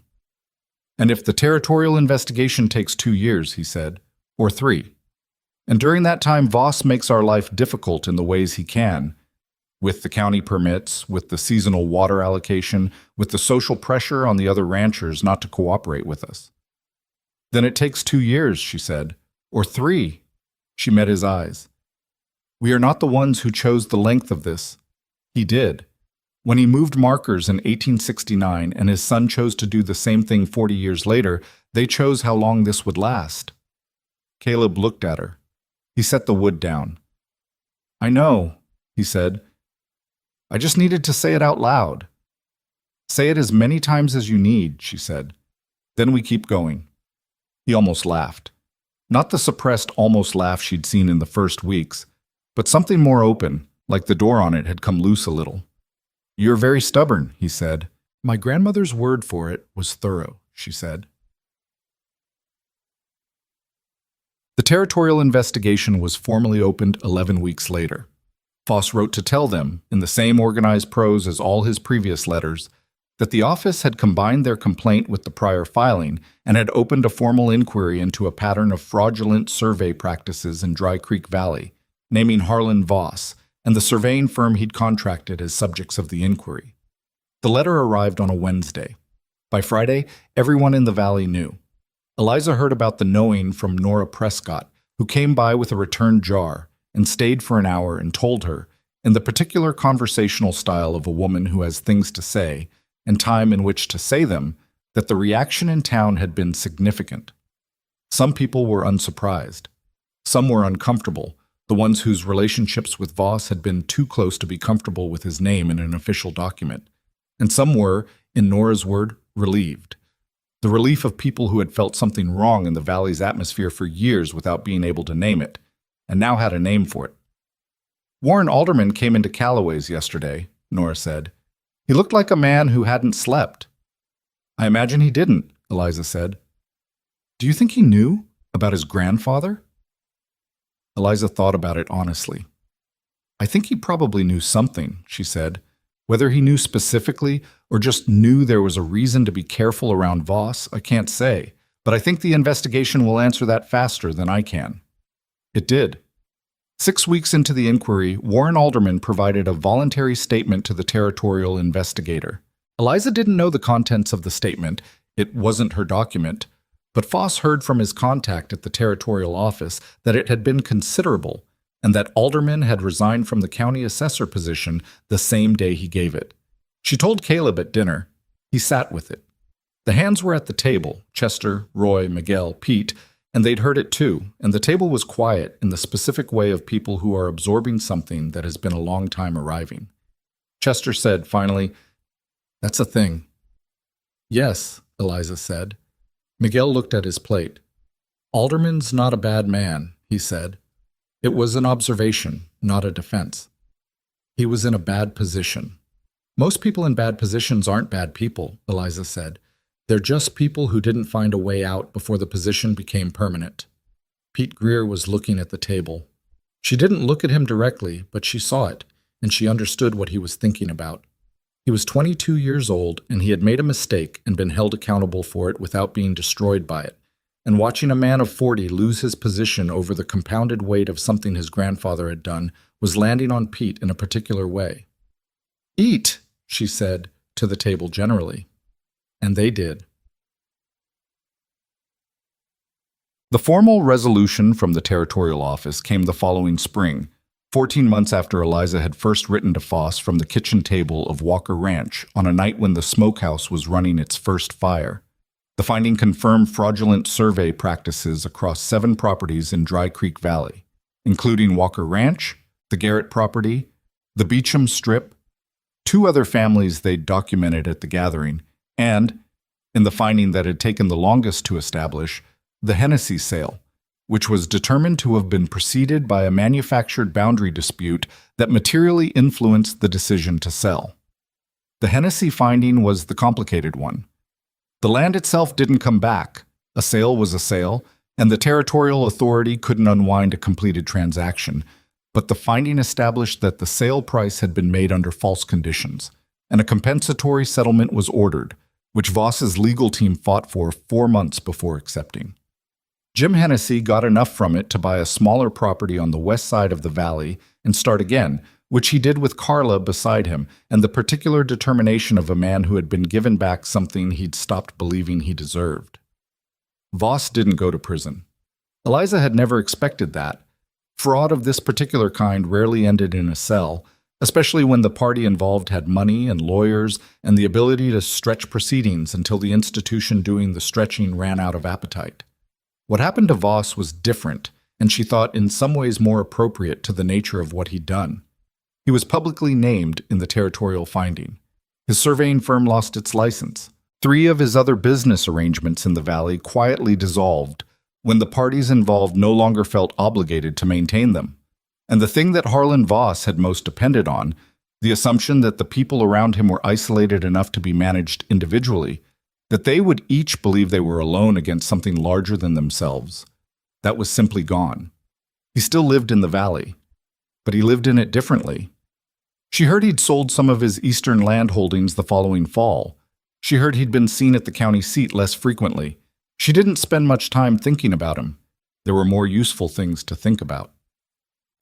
And if the territorial investigation takes 2 years, he said, or 3, and during that time Voss makes our life difficult in the ways he can, with the county permits, with the seasonal water allocation, with the social pressure on the other ranchers not to cooperate with us. Then it takes 2 years, she said, or 3. She met his eyes. We are not the ones who chose the length of this. He did. When he moved markers in 1869 and his son chose to do the same thing 40 years later, they chose how long this would last. Caleb looked at her. He set the wood down. I know, he said. I just needed to say it out loud. Say it as many times as you need, she said. Then we keep going. He almost laughed. Not the suppressed almost laugh she'd seen in the first weeks, but something more open, like the door on it had come loose a little. You're very stubborn, he said. My grandmother's word for it was thorough, she said. The territorial investigation was formally opened 11 weeks later. Voss wrote to tell them, in the same organized prose as all his previous letters, that the office had combined their complaint with the prior filing and had opened a formal inquiry into a pattern of fraudulent survey practices in Dry Creek Valley, naming Harlan Voss and the surveying firm he'd contracted as subjects of the inquiry. The letter arrived on a Wednesday. By Friday, everyone in the valley knew. Eliza heard about the knowing from Nora Prescott, who came by with a return jar and stayed for an hour and told her, in the particular conversational style of a woman who has things to say and time in which to say them, that the reaction in town had been significant. Some people were unsurprised. Some were uncomfortable, the ones whose relationships with Voss had been too close to be comfortable with his name in an official document. And some were, in Nora's word, relieved. The relief of people who had felt something wrong in the valley's atmosphere for years without being able to name it, and now had a name for it. Warren Alderman came into Calloway's yesterday, Nora said. He looked like a man who hadn't slept. I imagine he didn't, Eliza said. Do you think he knew about his grandfather? Eliza thought about it honestly. I think he probably knew something, she said. Whether he knew specifically or just knew there was a reason to be careful around Voss, I can't say, but I think the investigation will answer that faster than I can. It did. 6 weeks into the inquiry, Warren Alderman provided a voluntary statement to the territorial investigator. Eliza didn't know the contents of the statement. It wasn't her document. But Voss heard from his contact at the territorial office that it had been considerable and that Alderman had resigned from the county assessor position the same day he gave it. She told Caleb at dinner. He sat with it. The hands were at the table, Chester, Roy, Miguel, Pete, and they'd heard it too, and the table was quiet in the specific way of people who are absorbing something that has been a long time arriving. Chester said, finally, That's a thing. Yes, Eliza said. Miguel looked at his plate. Alderman's not a bad man, he said. It was an observation, not a defense. He was in a bad position. Most people in bad positions aren't bad people, Eliza said. They're just people who didn't find a way out before the position became permanent. Pete Greer was looking at the table. She didn't look at him directly, but she saw it, and she understood what he was thinking about. He was 22 years old, and he had made a mistake and been held accountable for it without being destroyed by it. And watching a man of 40 lose his position over the compounded weight of something his grandfather had done was landing on Pete in a particular way. Eat, she said, to the table generally. And they did. The formal resolution from the territorial office came the following spring, 14 months after Eliza had first written to Foss from the kitchen table of Walker Ranch on a night when the smokehouse was running its first fire. The finding confirmed fraudulent survey practices across 7 properties in Dry Creek Valley, including Walker Ranch, the Garrett property, the Beecham Strip, 2 other families they'd documented at the gathering, and, in the finding that had taken the longest to establish, the Hennessy sale, which was determined to have been preceded by a manufactured boundary dispute that materially influenced the decision to sell. The Hennessy finding was the complicated one. The land itself didn't come back. A sale was a sale, and the territorial authority couldn't unwind a completed transaction, but the finding established that the sale price had been made under false conditions, and a compensatory settlement was ordered, which Voss's legal team fought for 4 months before accepting. Jim Hennessy got enough from it to buy a smaller property on the west side of the valley and start again, which he did with Carla beside him, and the particular determination of a man who had been given back something he'd stopped believing he deserved. Voss didn't go to prison. Eliza had never expected that. Fraud of this particular kind rarely ended in a cell, especially when the party involved had money and lawyers and the ability to stretch proceedings until the institution doing the stretching ran out of appetite. What happened to Voss was different, and she thought in some ways more appropriate to the nature of what he'd done. He was publicly named in the territorial finding. His surveying firm lost its license. 3 of his other business arrangements in the valley quietly dissolved when the parties involved no longer felt obligated to maintain them. And the thing that Harlan Voss had most depended on, the assumption that the people around him were isolated enough to be managed individually, that they would each believe they were alone against something larger than themselves, that was simply gone. He still lived in the valley, but he lived in it differently. She heard he'd sold some of his eastern land holdings the following fall. She heard he'd been seen at the county seat less frequently. She didn't spend much time thinking about him. There were more useful things to think about.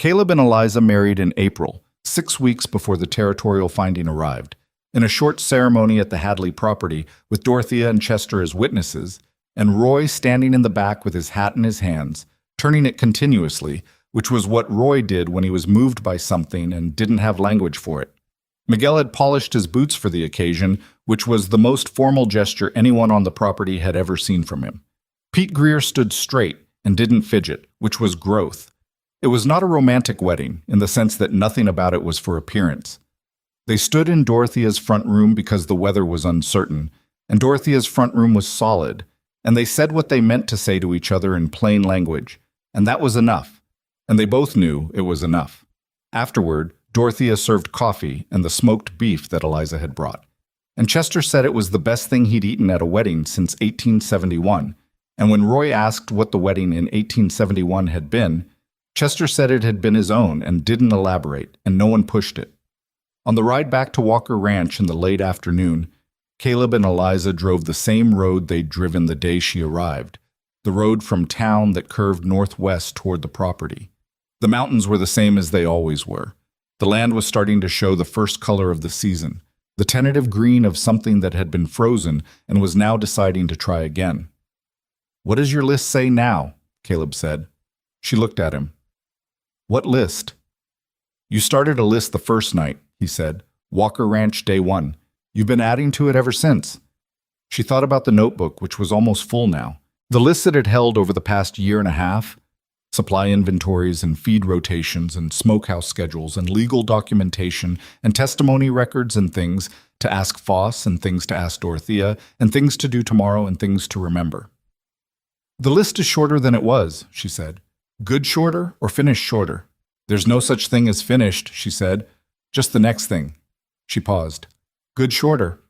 Caleb and Eliza married in April, 6 weeks before the territorial finding arrived, in a short ceremony at the Hadley property with Dorothea and Chester as witnesses, and Roy standing in the back with his hat in his hands, turning it continuously, which was what Roy did when he was moved by something and didn't have language for it. Miguel had polished his boots for the occasion, which was the most formal gesture anyone on the property had ever seen from him. Pete Greer stood straight and didn't fidget, which was growth. It was not a romantic wedding, in the sense that nothing about it was for appearance. They stood in Dorothea's front room because the weather was uncertain, and Dorothea's front room was solid, and they said what they meant to say to each other in plain language, and that was enough. And they both knew it was enough. Afterward, Dorothea served coffee and the smoked beef that Eliza had brought. And Chester said it was the best thing he'd eaten at a wedding since 1871. And when Roy asked what the wedding in 1871 had been, Chester said it had been his own and didn't elaborate, and no one pushed it. On the ride back to Walker Ranch in the late afternoon, Caleb and Eliza drove the same road they'd driven the day she arrived, the road from town that curved northwest toward the property. The mountains were the same as they always were. The land was starting to show the first color of the season, the tentative green of something that had been frozen and was now deciding to try again. "What does your list say now?" Caleb said. She looked at him. "What list?" "You started a list the first night," he said. "Walker Ranch, day 1. You've been adding to it ever since." She thought about the notebook, which was almost full now. The lists it had held over the past year and a half, supply inventories and feed rotations and smokehouse schedules and legal documentation and testimony records and things to ask Foss and things to ask Dorothea and things to do tomorrow and things to remember. "The list is shorter than it was," she said. "Good shorter or finished shorter?" "There's no such thing as finished," she said. "Just the next thing." She paused. "Good shorter."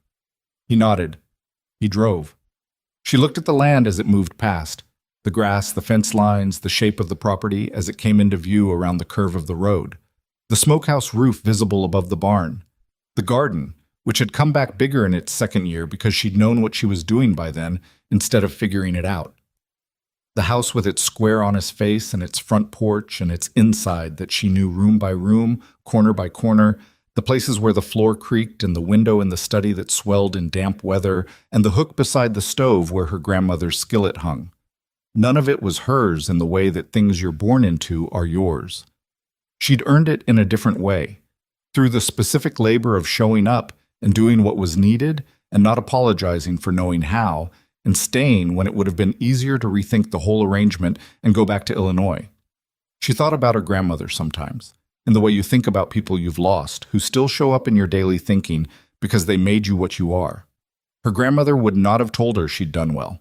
He nodded. He drove. She looked at the land as it moved past. The grass, the fence lines, the shape of the property as it came into view around the curve of the road. The smokehouse roof visible above the barn. The garden, which had come back bigger in its second year because she'd known what she was doing by then instead of figuring it out. The house with its square honest face and its front porch and its inside that she knew room by room, corner by corner, the places where the floor creaked and the window in the study that swelled in damp weather, and the hook beside the stove where her grandmother's skillet hung. None of it was hers in the way that things you're born into are yours. She'd earned it in a different way, through the specific labor of showing up and doing what was needed and not apologizing for knowing how, and staying when it would have been easier to rethink the whole arrangement and go back to Illinois. She thought about her grandmother sometimes, in the way you think about people you've lost, who still show up in your daily thinking because they made you what you are. Her grandmother would not have told her she'd done well.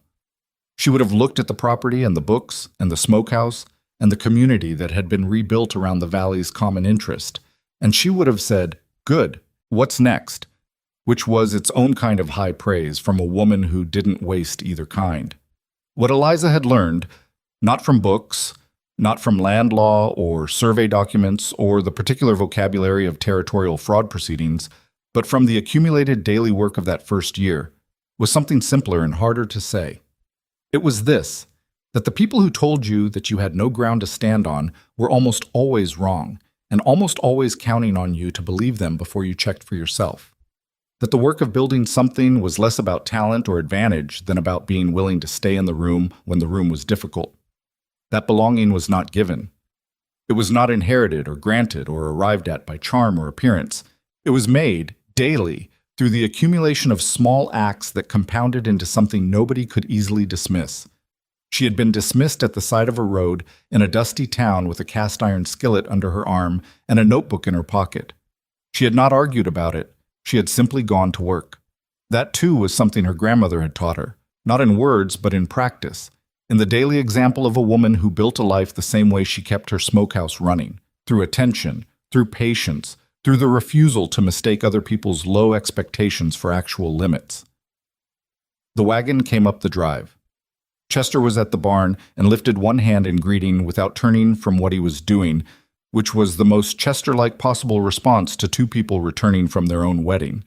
She would have looked at the property and the books and the smokehouse and the community that had been rebuilt around the valley's common interest, and she would have said, "Good, what's next?" which was its own kind of high praise from a woman who didn't waste either kind. What Eliza had learned, not from books, not from land law or survey documents or the particular vocabulary of territorial fraud proceedings, but from the accumulated daily work of that first year, was something simpler and harder to say. It was this, that the people who told you that you had no ground to stand on were almost always wrong, and almost always counting on you to believe them before you checked for yourself. That the work of building something was less about talent or advantage than about being willing to stay in the room when the room was difficult. That belonging was not given. It was not inherited or granted or arrived at by charm or appearance. It was made, daily, through the accumulation of small acts that compounded into something nobody could easily dismiss. She had been dismissed at the side of a road in a dusty town with a cast-iron skillet under her arm and a notebook in her pocket. She had not argued about it. She had simply gone to work. That, too, was something her grandmother had taught her, not in words but in practice, in the daily example of a woman who built a life the same way she kept her smokehouse running, through attention, through patience, through the refusal to mistake other people's low expectations for actual limits. The wagon came up the drive. Chester was at the barn and lifted one hand in greeting without turning from what he was doing, which was the most Chester-like possible response to two people returning from their own wedding.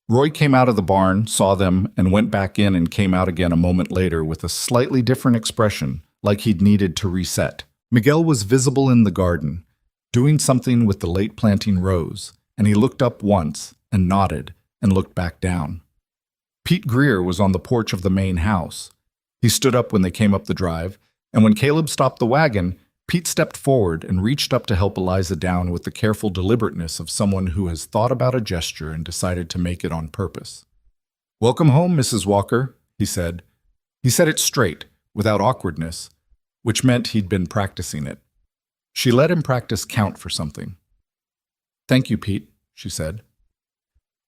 Roy came out of the barn, saw them, and went back in and came out again a moment later with a slightly different expression, like he'd needed to reset. Miguel was visible in the garden, doing something with the late planting rows, and he looked up once and nodded and looked back down. Pete Greer was on the porch of the main house. He stood up when they came up the drive, and when Caleb stopped the wagon, Pete stepped forward and reached up to help Eliza down with the careful deliberateness of someone who has thought about a gesture and decided to make it on purpose. "Welcome home, Mrs. Walker," he said. He said it straight, without awkwardness, which meant he'd been practicing it. She let him practice count for something. "Thank you, Pete," she said.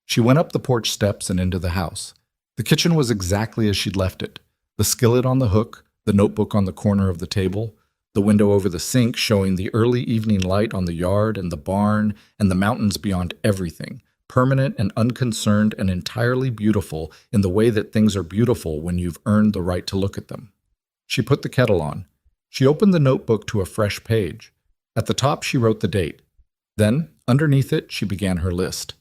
She went up the porch steps and into the house. The kitchen was exactly as she'd left it. The skillet on the hook, the notebook on the corner of the table, the window over the sink showing the early evening light on the yard and the barn and the mountains beyond everything, permanent and unconcerned and entirely beautiful in the way that things are beautiful when you've earned the right to look at them. She put the kettle on. She opened the notebook to a fresh page. At the top she wrote the date. Then, underneath it, she began her list.